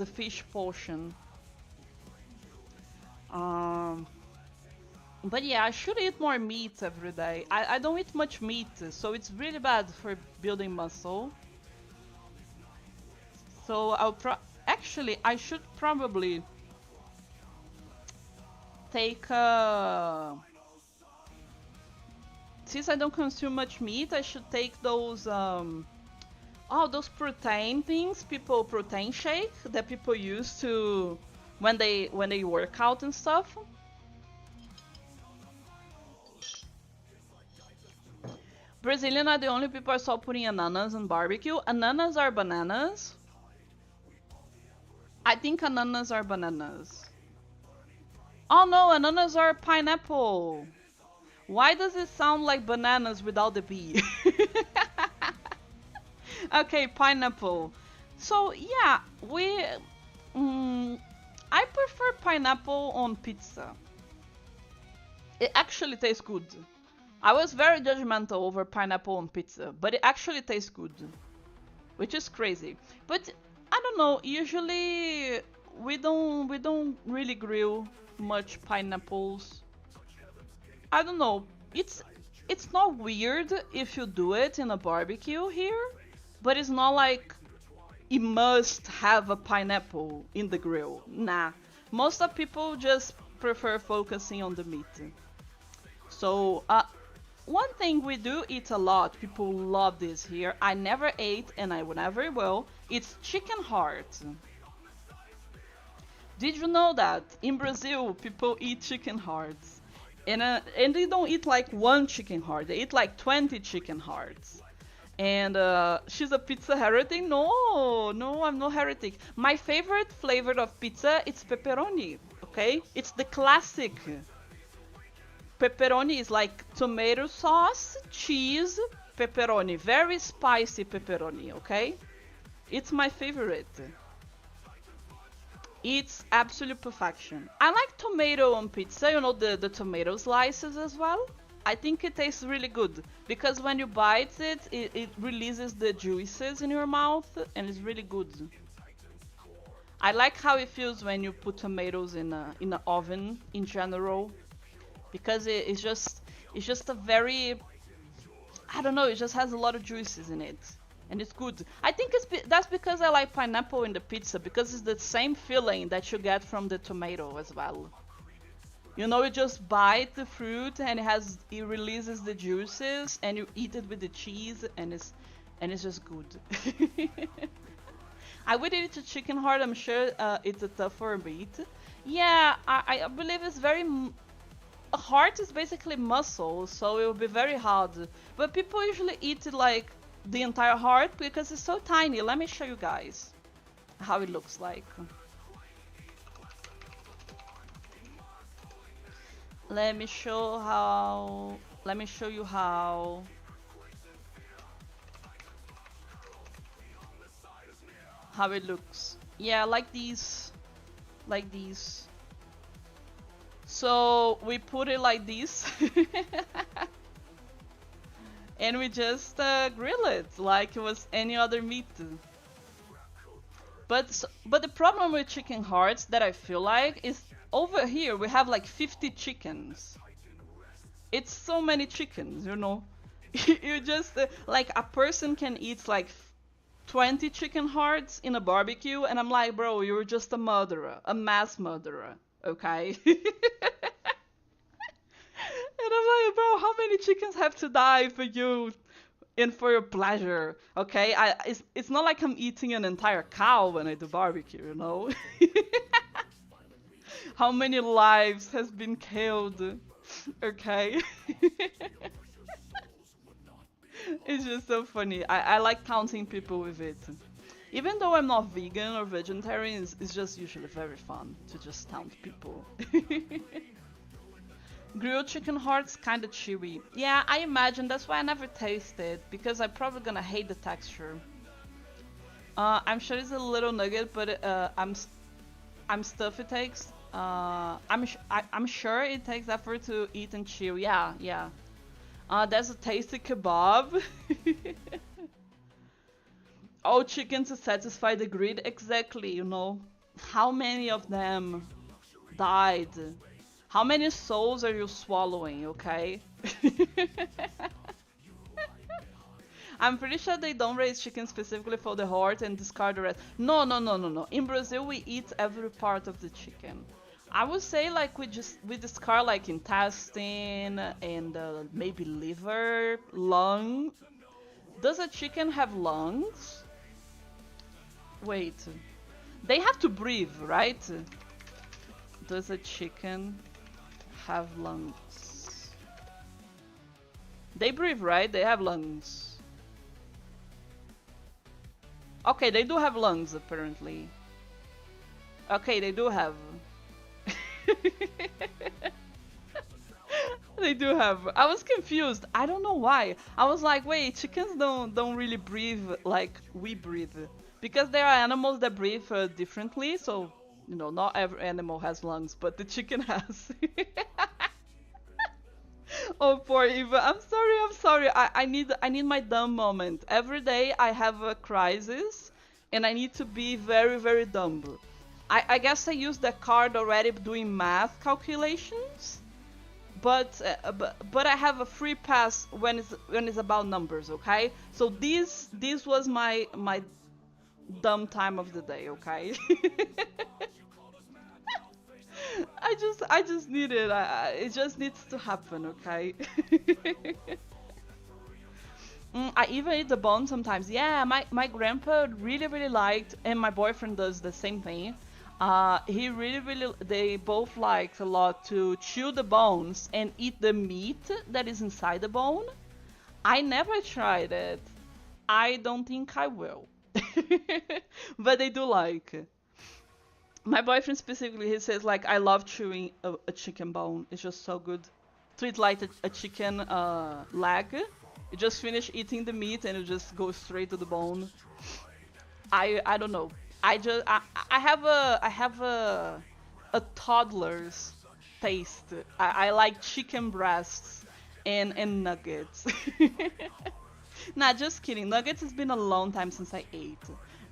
fish portion. But yeah, I should eat more meat every day. I don't eat much meat, so it's really bad for building muscle. So actually, I should probably take since I don't consume much meat, I should take those those protein things, protein shake that people use to when they work out and stuff. Brazilian are the only people I saw putting ananas on barbecue. Ananas are bananas. I think ananas are bananas. Oh no, ananas are pineapple. Why does it sound like bananas without the B? Okay, pineapple. So yeah, I prefer pineapple on pizza. It actually tastes good. I was very judgmental over pineapple on pizza, but it actually tastes good, which is crazy. But I don't know. Usually we don't really grill much pineapples. I don't know. It's not weird if you do it in a barbecue here, but it's not like you must have a pineapple in the grill. Nah. Most of people just prefer focusing on the meat. So, one thing we do eat a lot, people love this here, I never ate and I never will, it's chicken heart. Did you know that in Brazil people eat chicken hearts? And they don't eat like one chicken heart, they eat like 20 chicken hearts. And she's a pizza heretic? No, no, I'm no heretic. My favorite flavor of pizza is pepperoni, okay? It's the classic. Pepperoni is like tomato sauce, cheese, pepperoni. Very spicy pepperoni, okay? It's my favorite. It's absolute perfection. I like tomato on pizza, you know, the tomato slices as well. I think it tastes really good because when you bite it, it releases the juices in your mouth and it's really good. I like how it feels when you put tomatoes in an oven in general. Because it's just a very, I don't know, it just has a lot of juices in it and it's good. I think that's because I like pineapple in the pizza, because it's the same feeling that you get from the tomato as well. You know, you just bite the fruit and it releases the juices and you eat it with the cheese and it's just good. I would eat a chicken heart. I'm sure it's a tougher meat. Yeah, I believe it's very. A heart is basically muscle, so it will be very hard. But people usually eat it like the entire heart because it's so tiny. Let me show you guys how it looks like. Let me show you how. How it looks. Yeah, like these. Like these. So we put it like this. And we just grill it like it was any other meat. But the problem with chicken hearts that I feel like is over here we have like 50 chickens. It's so many chickens, you know. You just like a person can eat like 20 chicken hearts in a barbecue, and I'm like, bro, you're just a murderer, a mass murderer, okay? And I'm like, bro, how many chickens have to die for you and for your pleasure? Okay, it's not like I'm eating an entire cow when I do barbecue, you know? How many lives has been killed? Okay. It's just so funny. I like counting people with it. Even though I'm not vegan or vegetarian, it's just usually very fun to just count people. Grilled chicken hearts kind of chewy. Yeah, I imagine that's why I never tasted because I'm probably gonna hate the texture. I'm sure it's a little nugget, but I'm stuff it takes. I'm sure it takes effort to eat and chew. Yeah, yeah. That's a tasty kebab. All chicken to satisfy the greed. Exactly, you know. How many of them died? How many souls are you swallowing, okay? I'm pretty sure they don't raise chicken specifically for the heart and discard the rest. No, no, no, no, no. In Brazil, we eat every part of the chicken. I would say like we discard like intestine and maybe liver, lung. Does a chicken have lungs? Wait, they have to breathe, right? Does a chicken have lungs? They breathe, right? They have lungs. Okay, they do have lungs apparently. Okay, they do have. They do have. I was confused. I don't know why. I was like, wait, chickens don't really breathe like we breathe, because there are animals that breathe differently. So you know, not every animal has lungs, but the chicken has. Oh, poor Eva. I'm sorry. I'm sorry. I need my dumb moment. Every day I have a crisis, and I need to be very very dumb. I guess I used that card already doing math calculations, but I have a free pass when it's about numbers. Okay, so this was my dumb time of the day. Okay. I just need it. It just needs to happen, okay? I even eat the bone sometimes. Yeah, my grandpa really really liked, and my boyfriend does the same thing. He really really they both liked a lot to chew the bones and eat the meat that is inside the bone. I never tried it. I don't think I will. But they do like. My boyfriend specifically, he says like I love chewing a chicken bone. It's just so good. To eat like a chicken leg. You just finish eating the meat and you just go straight to the bone. I don't know. I have a toddler's taste. I like chicken breasts and nuggets. Nah, just kidding. Nuggets has been a long time since I ate.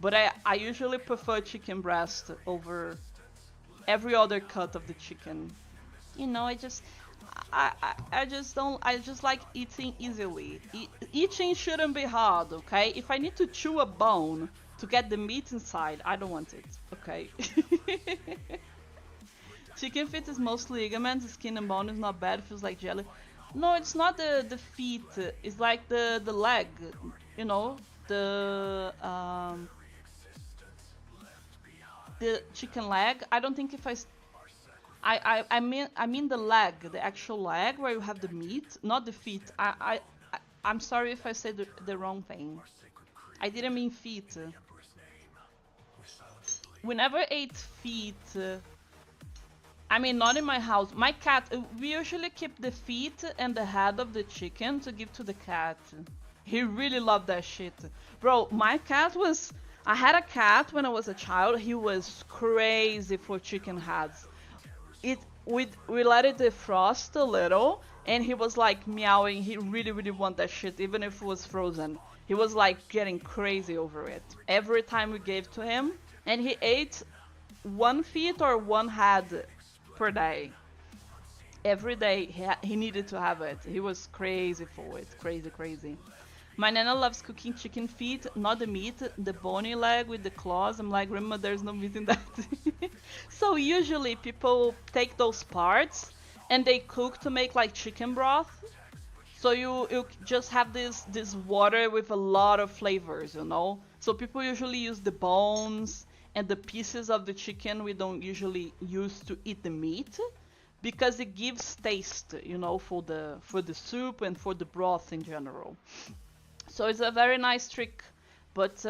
But I usually prefer chicken breast over every other cut of the chicken. You know, I just don't I just like eating easily. Eating shouldn't be hard, okay? If I need to chew a bone to get the meat inside, I don't want it, okay? Chicken feet is mostly ligaments, skin and bone is not bad, feels like jelly. No, it's not the feet, it's like the leg, you know, the chicken leg. I don't think if I mean the leg, the actual leg where you have the meat, not the feet. I'm sorry if I said the wrong thing. I didn't mean feet. We never ate feet. I mean, not in my house. My cat, we usually keep the feet and the head of the chicken to give to the cat. He really loved that shit. Bro, my cat was... I had a cat when I was a child. He was crazy for chicken heads. We let it defrost a little, and he was like meowing. He really really wanted that shit, even if it was frozen. He was like getting crazy over it. Every time we gave to him, and he ate one feet or one head per day. Every day he needed to have it. He was crazy for it. Crazy, crazy. My nana loves cooking chicken feet, not the meat, the bony leg with the claws. I'm like, Grandma, there's no meat in that. So usually people take those parts and they cook to make like chicken broth. So you just have this water with a lot of flavors, you know. So people usually use the bones and the pieces of the chicken we don't usually use to eat the meat, because it gives taste, you know, for the soup and for the broth in general. So it's a very nice trick, but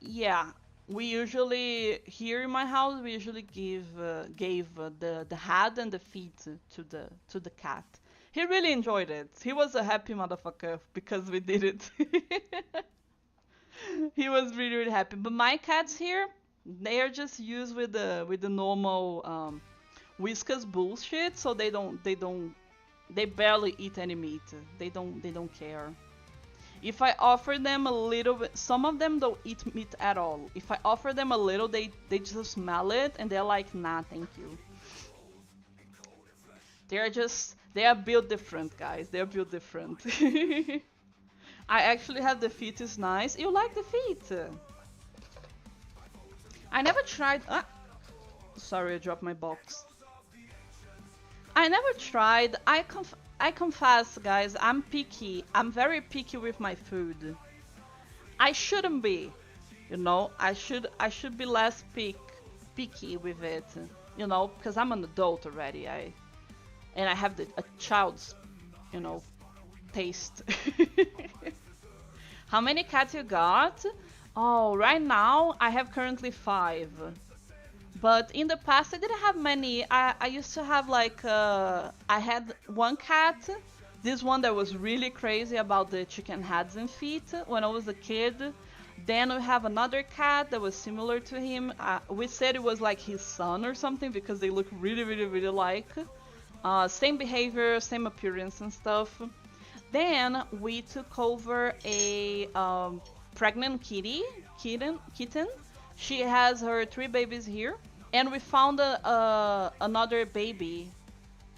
yeah, We usually here in my house we usually gave the head and the feet to the cat. He really enjoyed it. He was a happy motherfucker because we did it. He was really really happy. But my cats here, they are just used with the normal whiskas bullshit, so they barely eat any meat. They don't care. If I offer them a little bit, some of them don't eat meat at all. If I offer them a little, they just smell it and they're like, nah, thank you. They are built different, guys. They are built different. I actually have the feet is nice. You like the feet? I never tried. Sorry, I dropped my box. I never tried. I confess, guys, I'm picky. I'm very picky with my food. I shouldn't be, I should be less picky with it, because I'm an adult already. I have a child's, you know, taste. How many cats you got? Oh, right now I have currently 5. But in the past I didn't have many. I used to have like I had one cat. This one that was really crazy about the chicken heads and feet when I was a kid. Then we have another cat that was similar to him. We said it was like his son or something because they look really, really, really like. Same behavior, same appearance and stuff. Then we took over a pregnant kitten. She has her 3 babies here, and we found another baby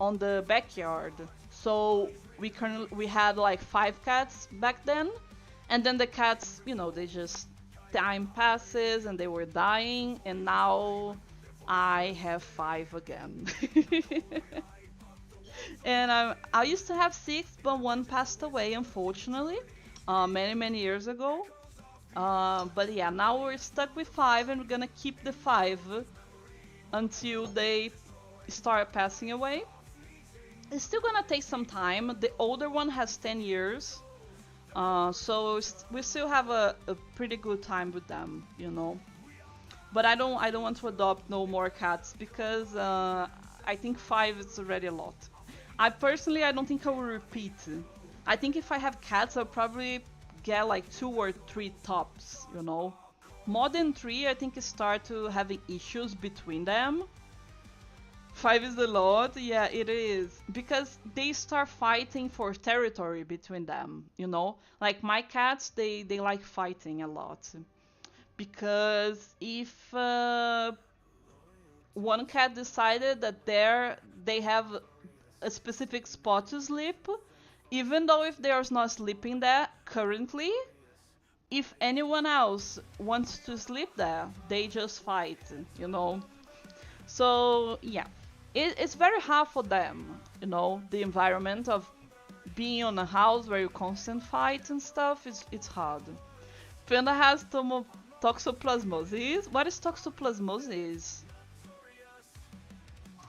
on the backyard. So we had like 5 cats back then, and then the cats, they just time passes and they were dying, and now I have 5 again. And I used to have 6, but one passed away, unfortunately, many, many years ago. But yeah, now we're stuck with 5, and we're gonna keep the 5 until they start passing away. It's still gonna take some time. The older one has 10 years, so we still have a pretty good time with them. But I don't want to adopt no more cats because I think 5 is already a lot. I don't think I will repeat. I think if I have cats, I'll probably get like 2 or 3 tops. More than 3, I think, start to having issues between them. 5 is a lot, yeah, it is. Because they start fighting for territory between them. Like my cats, they like fighting a lot. Because if one cat decided that they have a specific spot to sleep, even though if they are not sleeping there currently, if anyone else wants to sleep there, they just fight. So yeah, it's very hard for them. The environment of being on a house where you constant fight and stuff, it's hard. Panda has toxoplasmosis. What is toxoplasmosis?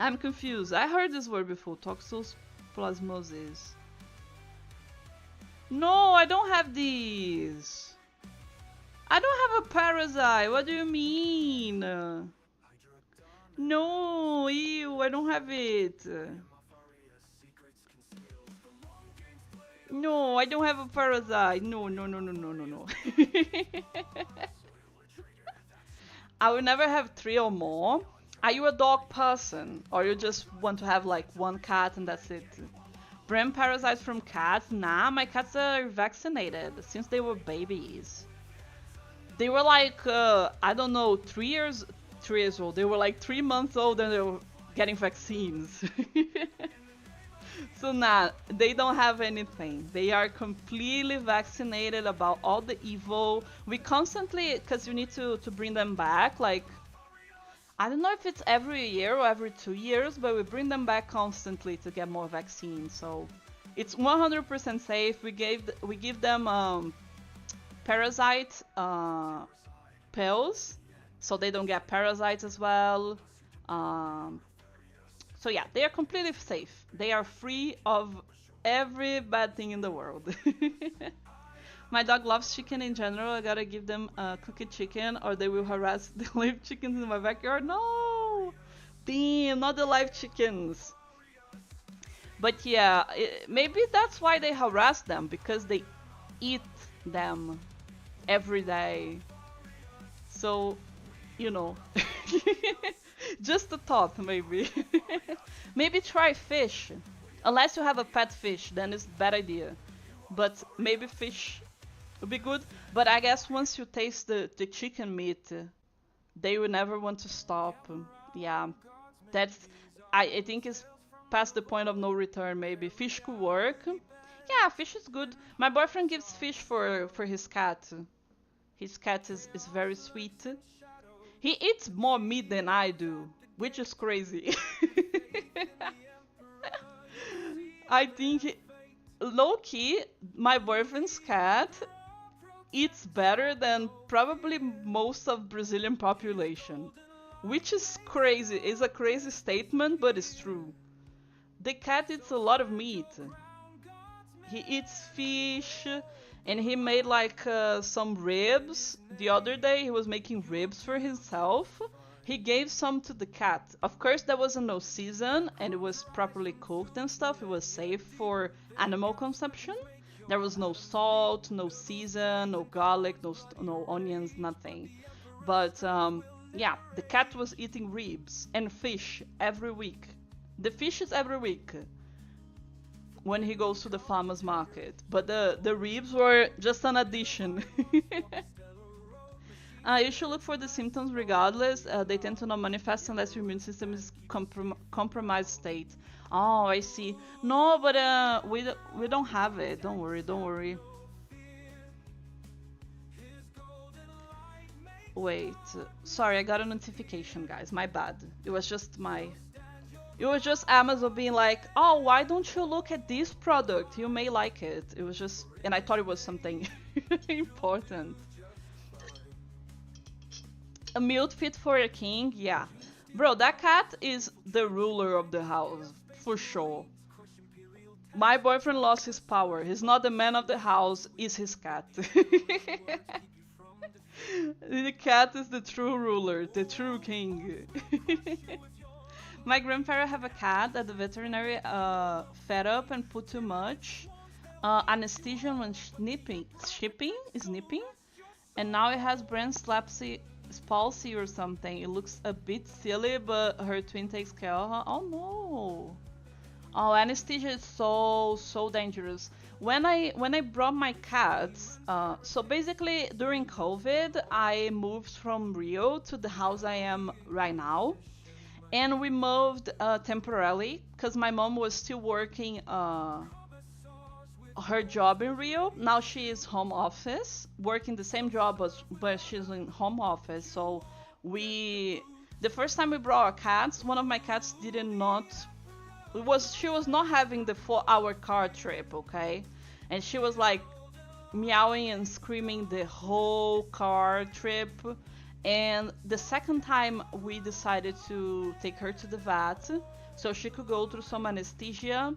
I'm confused. I heard this word before, toxoplasmosis. No, I don't have these. I don't have a parasite. What do you mean? No, ew, I don't have it. No, I don't have a parasite. No, no, no, no, no, no, no. I will never have 3 or more. Are you a dog person? Or you just want to have like 1 cat and that's it? Brain parasites from cats? Nah, my cats are vaccinated since they were babies. They were like, I don't know, 3 years old. They were like 3 months old and they were getting vaccines. So nah, they don't have anything. They are completely vaccinated about all the evil. We constantly, because you need to bring them back, like, I don't know if it's every year or every 2 years, but we bring them back constantly to get more vaccines. So it's 100% safe. We give them parasite pills, so they don't get parasites as well. So yeah, they are completely safe. They are free of every bad thing in the world. My dog loves chicken in general. I gotta give them cooked chicken or they will harass the live chickens in my backyard. No! Damn, not the live chickens. But yeah, maybe that's why they harass them, because they eat them every day. So, you know, just a thought maybe. Maybe try fish. Unless you have a pet fish, then it's a bad idea. But maybe fish would be good. But I guess once you taste the chicken meat, they will never want to stop. Yeah, that's, I think it's past the point of no return maybe. Fish could work. Yeah, fish is good. My boyfriend gives fish for his cat. His cat is very sweet. He eats more meat than I do, which is crazy. I think low key, my boyfriend's cat eats better than probably most of Brazilian population, which is crazy. It's a crazy statement, but it's true. The cat eats a lot of meat. He eats fish, and he made like some ribs. The other day, he was making ribs for himself. He gave some to the cat. Of course, there was no season, and it was properly cooked and stuff. It was safe for animal consumption. There was no salt, no season, no garlic, no onions, nothing. But yeah, the cat was eating ribs and fish every week. The fish is every week when he goes to the farmer's market. But the ribs were just an addition. You should look for the symptoms regardless. They tend to not manifest unless your immune system is compromised state. Oh, I see. No, but we don't have it. Don't worry, don't worry. Wait, sorry, I got a notification, guys. My bad. It was just Amazon being like, oh, why don't you look at this product? You may like it. It was just, and I thought it was something important. A mute fit for a king? Yeah. Bro, that cat is the ruler of the house, for sure. My boyfriend lost his power. He's not the man of the house, is his cat. The cat is the true ruler, the true king. My grandparents have a cat that the veterinary fed up and put too much anesthesia when snipping, and now it has brain palsy or something. It looks a bit silly, but her twin takes care of her. Oh no! Oh, anesthesia is so dangerous. When I brought my cats, so basically during COVID, I moved from Rio to the house I am right now. And we moved temporarily because my mom was still working her job in Rio. Now she is home office, working the same job, but she's in home office. So the first time we brought our cats, one of my cats she was not having the 4-hour car trip, okay? And she was like meowing and screaming the whole car trip. And the second time we decided to take her to the vet so she could go through some anesthesia.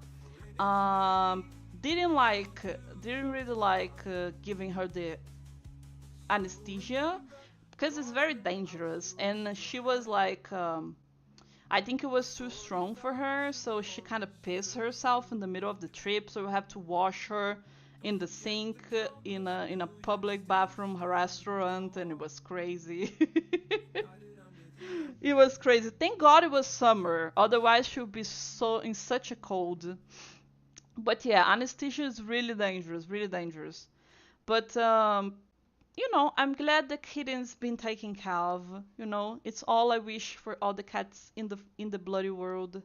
Didn't really like giving her the anesthesia because it's very dangerous, and she was like I think it was too strong for her, so she kind of pissed herself in the middle of the trip, so we have to wash her in the sink in a public bathroom, a restaurant, and it was crazy. It was crazy. Thank God it was summer, otherwise she would be so in such a cold. But yeah, anesthesia is really dangerous, really dangerous. But I'm glad the kitten's been taken care of. It's all I wish for all the cats in the bloody world.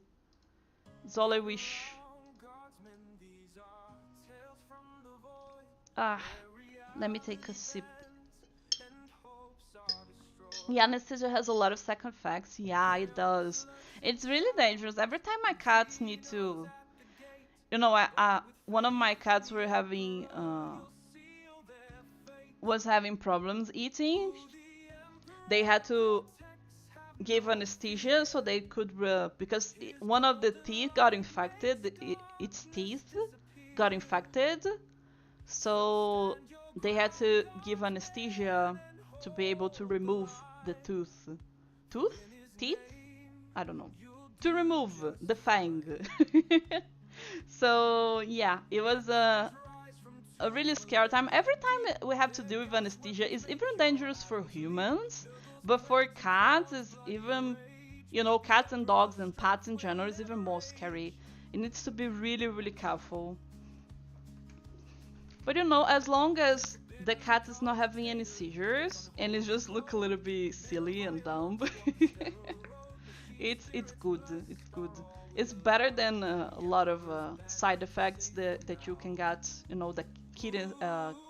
It's all I wish. Ah, let me take a sip. Yeah, anesthesia has a lot of side effects. Yeah, it does. It's really dangerous. Every time my cats need to, one of my cats was having problems eating. They had to give anesthesia so they could because one of the teeth got infected. Its teeth got infected. So they had to give anesthesia to be able to remove the tooth, teeth. I don't know, to remove the fang. So yeah, it was a really scary time. Every time we have to deal with anesthesia is even dangerous for humans, but for cats is even, you know, cats and dogs and pets in general is even more scary. It needs to be really, really careful. But you know, as long as the cat is not having any seizures and it just look a little bit silly and dumb, it's good. It's good. It's better than a lot of side effects that you can get. You know, the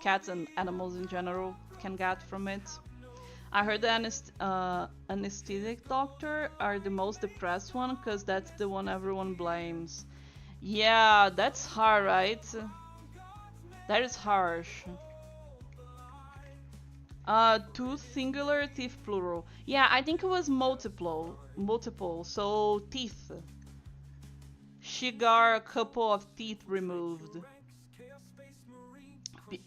cats and animals in general can get from it. I heard the anesthetic doctor are the most depressed one because that's the one everyone blames. Yeah, that's hard, right? That is harsh. Tooth singular, teeth plural. Yeah, I think it was multiple. So teeth. She got a couple of teeth removed.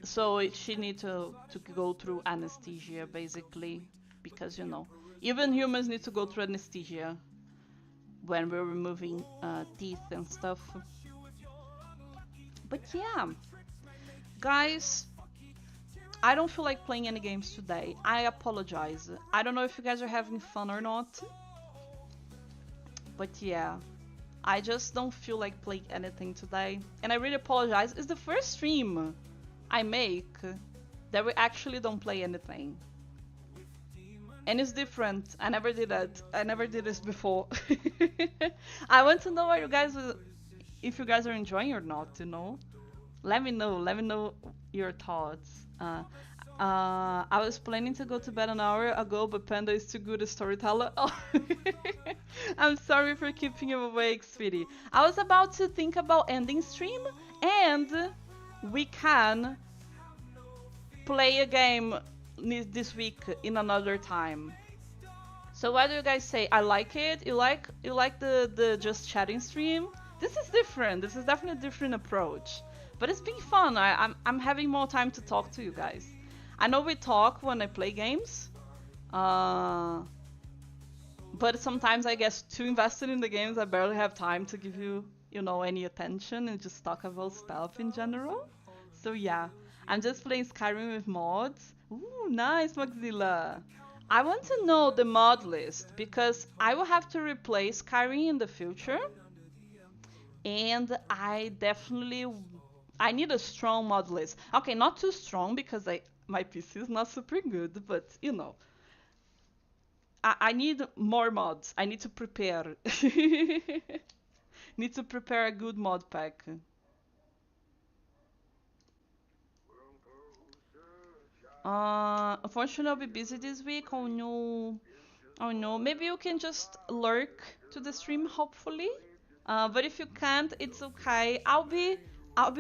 So she need to go through anesthesia basically, because you know, even humans need to go through anesthesia when we're removing teeth and stuff. But yeah, guys, I don't feel like playing any games today. I apologize. I don't know if you guys are having fun or not. But yeah, I just don't feel like playing anything today. And I really apologize. It's the first stream I make that we actually don't play anything. And it's different. I never did that. I never did this before. I want to know what you guys, if you guys are enjoying or not, you know? Let me know. Let me know your thoughts. I was planning to go to bed an hour ago, but Panda is too good a storyteller. Oh. I'm sorry for keeping you awake, sweetie. I was about to think about ending stream, and we can play a game this week in another time. So what do you guys say? I like it. You like the just chatting stream? This is different. This is definitely a different approach. But it's been fun. I'm having more time to talk to you guys. I know we talk when I play games, but sometimes I guess too invested in the games, I barely have time to give you, you know, any attention and just talk about stuff in general. So yeah, I'm just playing Skyrim with mods. Ooh, nice, Maxilla. I want to know the mod list because I will have to replace Skyrim in the future, and I need a strong mod list. Okay, not too strong because my PC is not super good, but you know, I need more mods. I need to prepare. Need to prepare a good mod pack. Unfortunately, I'll be busy this week. Oh no. Oh no. Maybe you can just lurk to the stream, hopefully. But if you can't, it's okay. I'll be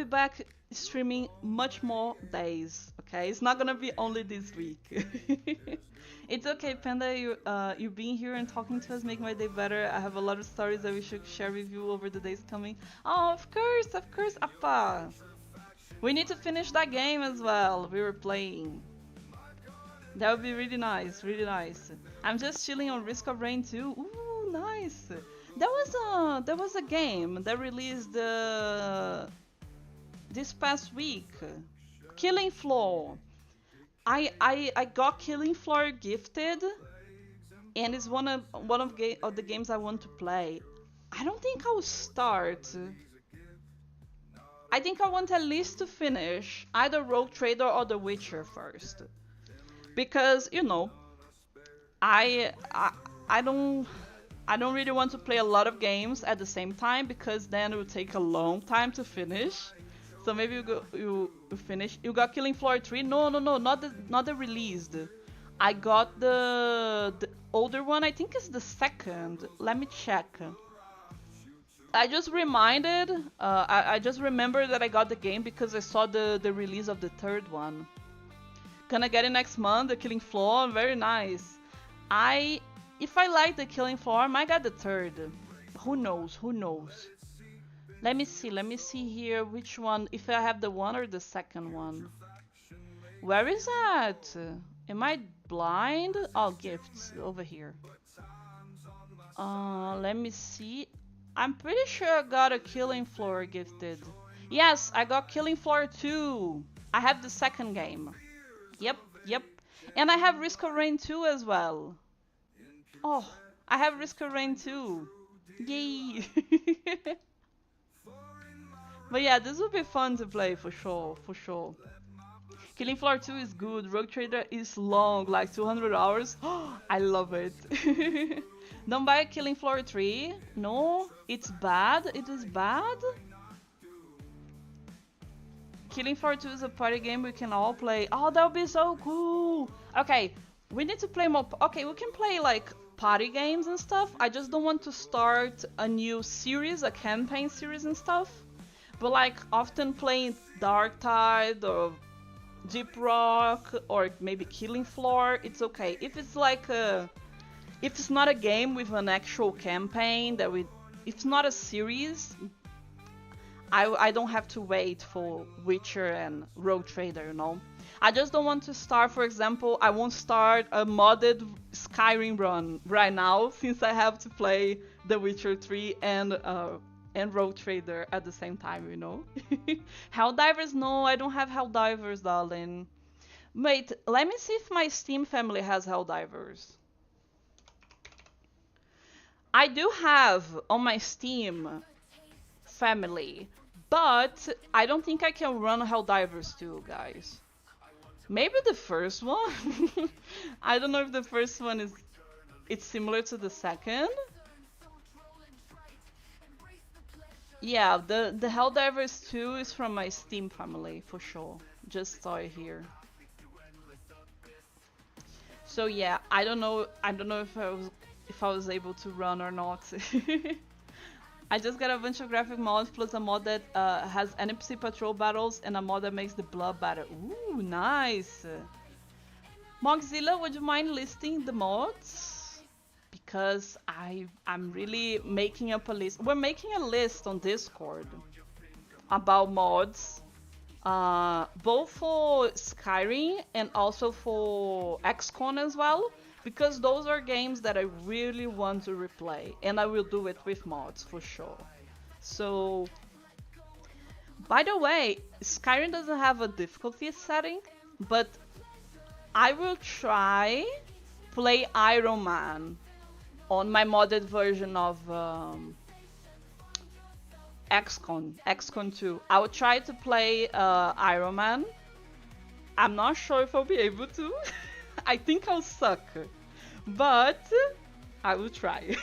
back streaming much more days. Okay, it's not gonna be only this week. It's okay, Panda. You being here and talking to us make my day better. I have a lot of stories that we should share with you over the days coming. Oh, of course, Appa. We need to finish that game as well. We were playing. That would be really nice, really nice. I'm just chilling on Risk of Rain 2. Ooh, nice. There was a game that released this past week. Killing Floor. I got Killing Floor gifted, and it's one of the games I want to play. I don't think I'll start. I think I want at least to finish either Rogue Trader or The Witcher first, because you know, I I, I don't really want to play a lot of games at the same time because then it will take a long time to finish. So maybe you finish. You got Killing Floor 3? No, not the released. I got the older one. I think it's the second. Let me check. I just reminded. I just remembered that I got the game because I saw the release of the third one. Gonna get it next month. The Killing Floor, very nice. If I like the Killing Floor, I might get the third. Who knows? Who knows? Let me see here which one, if I have the one or the second one. Where is that? Am I blind? Oh, gifts over here. Let me see. I'm pretty sure I got a Killing Floor gifted. Yes, I got Killing Floor 2. I have the second game. Yep, yep. And I have Risk of Rain 2 as well. Oh, I have Risk of Rain 2. Yay! But yeah, this will be fun to play for sure, for sure. Killing Floor 2 is good. Rogue Trader is long, like 200 hours. I love it. Don't buy Killing Floor 3. No, it's bad. It is bad. Killing Floor 2 is a party game we can all play. Oh, that would be so cool. Okay, we need to play more. Okay, we can play like party games and stuff. I just don't want to start a new series, a campaign series and stuff. But like often playing Dark Tide or Deep Rock or maybe Killing Floor, it's okay. If it's like if it's not a game with an actual campaign it's not a series, I don't have to wait for Witcher and Rogue Trader, you know. I just don't want to start, for example, I won't start a modded Skyrim run right now since I have to play The Witcher 3 and Rogue Trader at the same time, you know. Helldivers? No, I don't have Helldivers, darling. Wait, let me see if my Steam family has Helldivers. I do have on my Steam family, but I don't think I can run Helldivers 2, guys. Maybe the first one? I don't know if the first one it's similar to the second. Yeah, the Helldivers 2 is from my Steam family for sure. Just saw it here. So yeah, I don't know if I was able to run or not. I just got a bunch of graphic mods plus a mod that has NPC patrol battles and a mod that makes the blood battle. Ooh, nice. Mogzilla, would you mind listing the mods? Because I'm really making up a list. We're making a list on Discord about mods, both for Skyrim and also for XCOM as well, because those are games that I really want to replay, and I will do it with mods for sure. So, by the way, Skyrim doesn't have a difficulty setting, but I will try play Iron Man on my modded version of XCOM 2. I will try to play Iron Man. I'm not sure if I'll be able to. I think I'll suck, but I will try.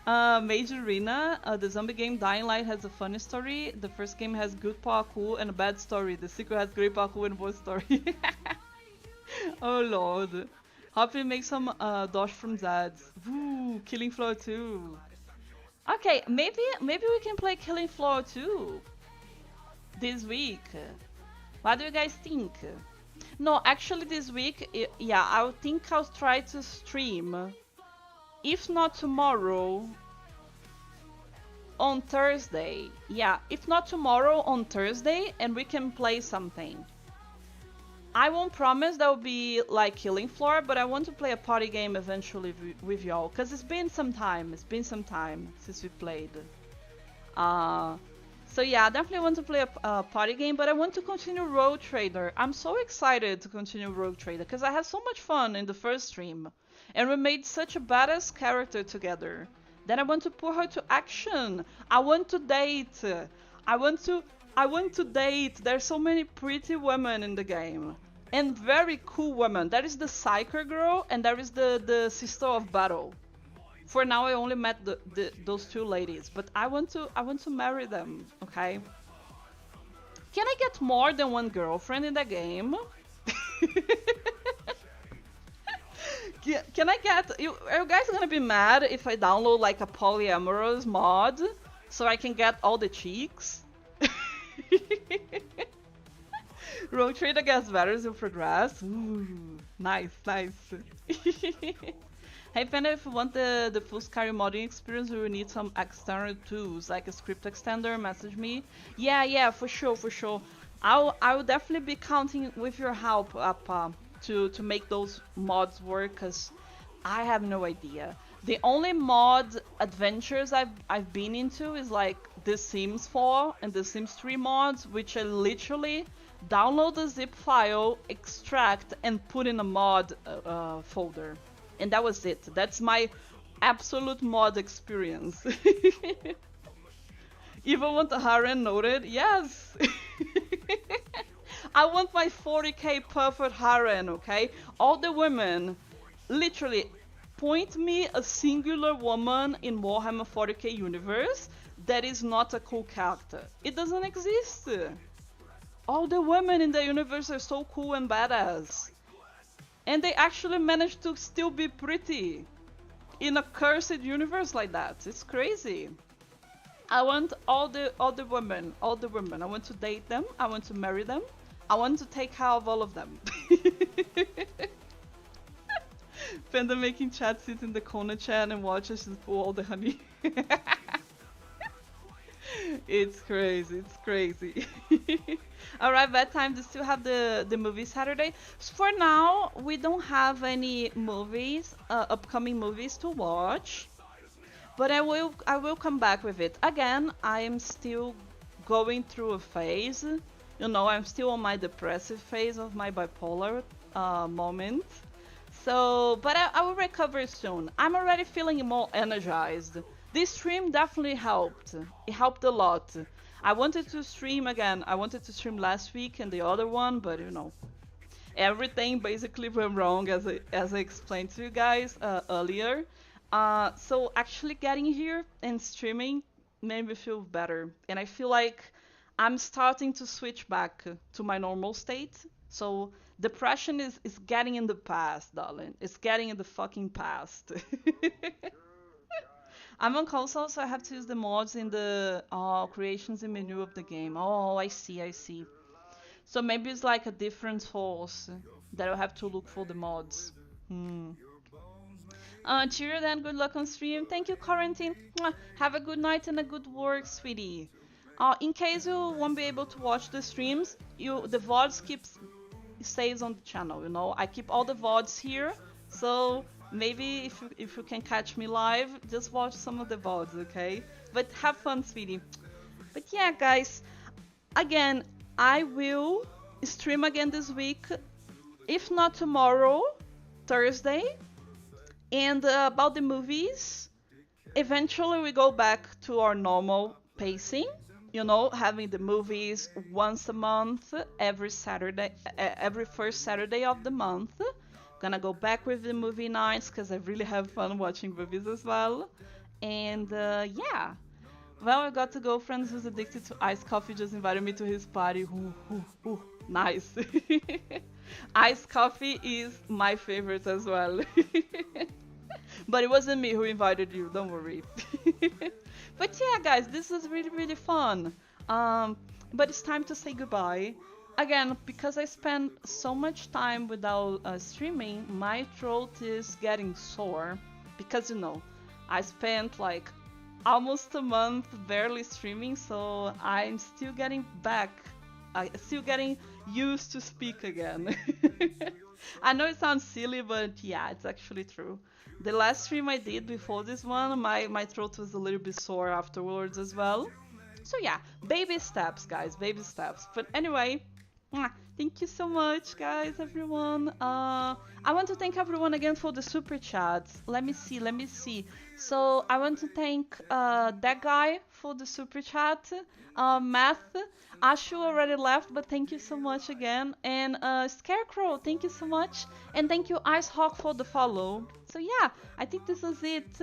Mage Arena, the zombie game Dying Light has a funny story. The first game has good parkour and a bad story. The sequel has great parkour and bad story. Oh lord. Hopefully make some Dosh from Zads. Woo, Killing Floor 2. Okay, maybe we can play Killing Floor 2 this week. What do you guys think? No, actually this week, yeah, I think I'll try to stream. If not tomorrow, on Thursday. Yeah, if not tomorrow, on Thursday, and we can play something. I won't promise that will be like Killing Floor, but I want to play a party game eventually with y'all, because it's been some time since we played. So yeah, I definitely want to play a party game, but I want to continue Rogue Trader. I'm so excited to continue Rogue Trader, because I had so much fun in the first stream, and we made such a badass character together. Then I want to put her to action. I want to date. I want to date. There's so many pretty women in the game. And very cool women. There is the Psyker girl and there is the Sister of Battle. For now I only met those two ladies, but I want to marry them, okay? Can I get more than one girlfriend in the game? Can I get... Are you guys gonna be mad if I download like a polyamorous mod so I can get all the cheeks? Rogue Trader gets better as you progress. Ooh, nice, nice. Hey Panda, if you want the full Skyrim modding experience, we will need some external tools, like a script extender, message me. Yeah, for sure, for sure. I'll definitely be counting with your help, Appa, to make those mods work, cause I have no idea. The only mod adventures I've been into is like The Sims 4 and The Sims 3 mods, which I literally download the zip file, extract, and put in a mod folder, and that was it. That's my absolute mod experience. Even want the harem noted? Yes! I want my 40k perfect harem, okay? All the women, literally, point me a singular woman in Warhammer 40k universe that is not a cool character. It doesn't exist. All the women in the universe are so cool and badass. And they actually managed to still be pretty in a cursed universe like that. It's crazy. I want all the women, all the women. I want to date them. I want to marry them. I want to take care of all of them. Panda making chat sit in the corner chair and watch us just pull all the honey. It's crazy, it's crazy. Alright, bedtime. Do still have the movie Saturday? For now, we don't have any movies, upcoming movies to watch. But I will come back with it. Again, I am still going through a phase. You know, I'm still on my depressive phase of my bipolar moment. So, but I will recover soon. I'm already feeling more energized. This stream definitely helped. It helped a lot. I wanted to stream again. I wanted to stream last week and the other one, but you know, everything basically went wrong as I explained to you guys earlier. So actually getting here and streaming made me feel better, and I feel like I'm starting to switch back to my normal state. So depression is getting in the past, darling. It's getting in the fucking past. I'm on console, so I have to use the mods in the creations and menu of the game. Oh, I see, I see. So maybe it's like a different source that I'll have to look for the mods. Hmm. Cheerio then, good luck on stream. Thank you, Quarantine. Mwah. Have a good night and a good work, sweetie. In case you won't be able to watch the streams, the VODs stays on the channel, you know. I keep all the VODs here, so maybe if you can catch me live, just watch some of the VODs, okay? But have fun, sweetie. But yeah, guys, again, I will stream again this week, if not tomorrow, Thursday. And about the movies, eventually we go back to our normal pacing, you know, having the movies once a month, every Saturday, every first Saturday of the month. Gonna go back with the movie nights because I really have fun watching movies as well. And yeah, well, I got to go. Friends who's addicted to iced coffee just invited me to his party. Ooh, nice. Iced coffee is my favorite as well. But it wasn't me who invited you, don't worry. But yeah, guys, this was really, really fun. But it's time to say goodbye. Again, because I spent so much time without streaming, my throat is getting sore. Because, you know, I spent like almost a month barely streaming, so I'm still getting back. Still getting used to speak again. I know it sounds silly, but yeah, it's actually true. The last stream I did before this one, my throat was a little bit sore afterwards as well. So yeah, baby steps, guys, baby steps. But anyway, thank you so much, guys, everyone. I want to thank everyone again for the super chats. Let me see. So I want to thank that guy for the super chat. Math. Ashu already left, but thank you so much again. And Scarecrow, thank you so much. And thank you, Icehawk, for the follow. So yeah, I think this was it.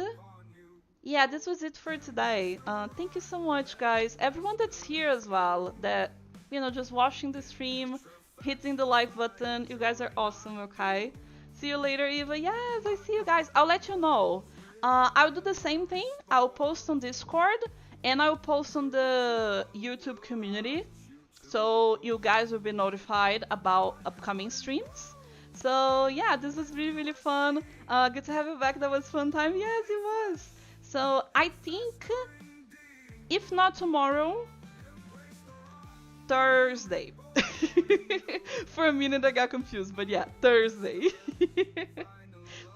Yeah, this was it for today. Thank you so much, guys. Everyone that's here as well, that, you know, just watching the stream, hitting the like button. You guys are awesome, okay? See you later, Eva. Yes, I see you guys. I'll let you know. I'll do the same thing. I'll post on Discord. And I'll post on the YouTube community, so you guys will be notified about upcoming streams. So yeah, this was really, really fun. Good to have you back. That was fun time. Yes, it was. So I think, if not tomorrow, Thursday. For a minute I got confused, but yeah, Thursday.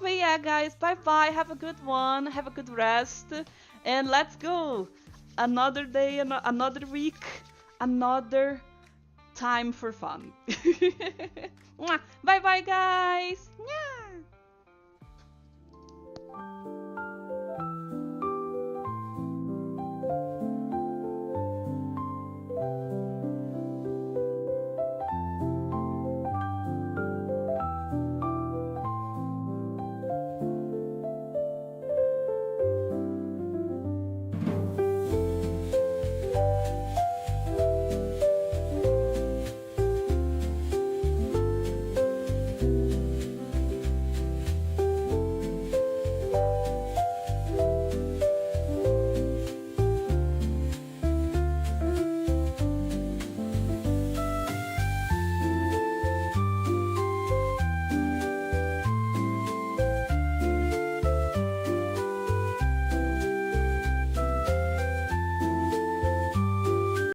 But yeah, guys, bye bye. Have a good one. Have a good rest. And let's go. Another day, another week, another time for fun. Bye bye, guys. Yeah.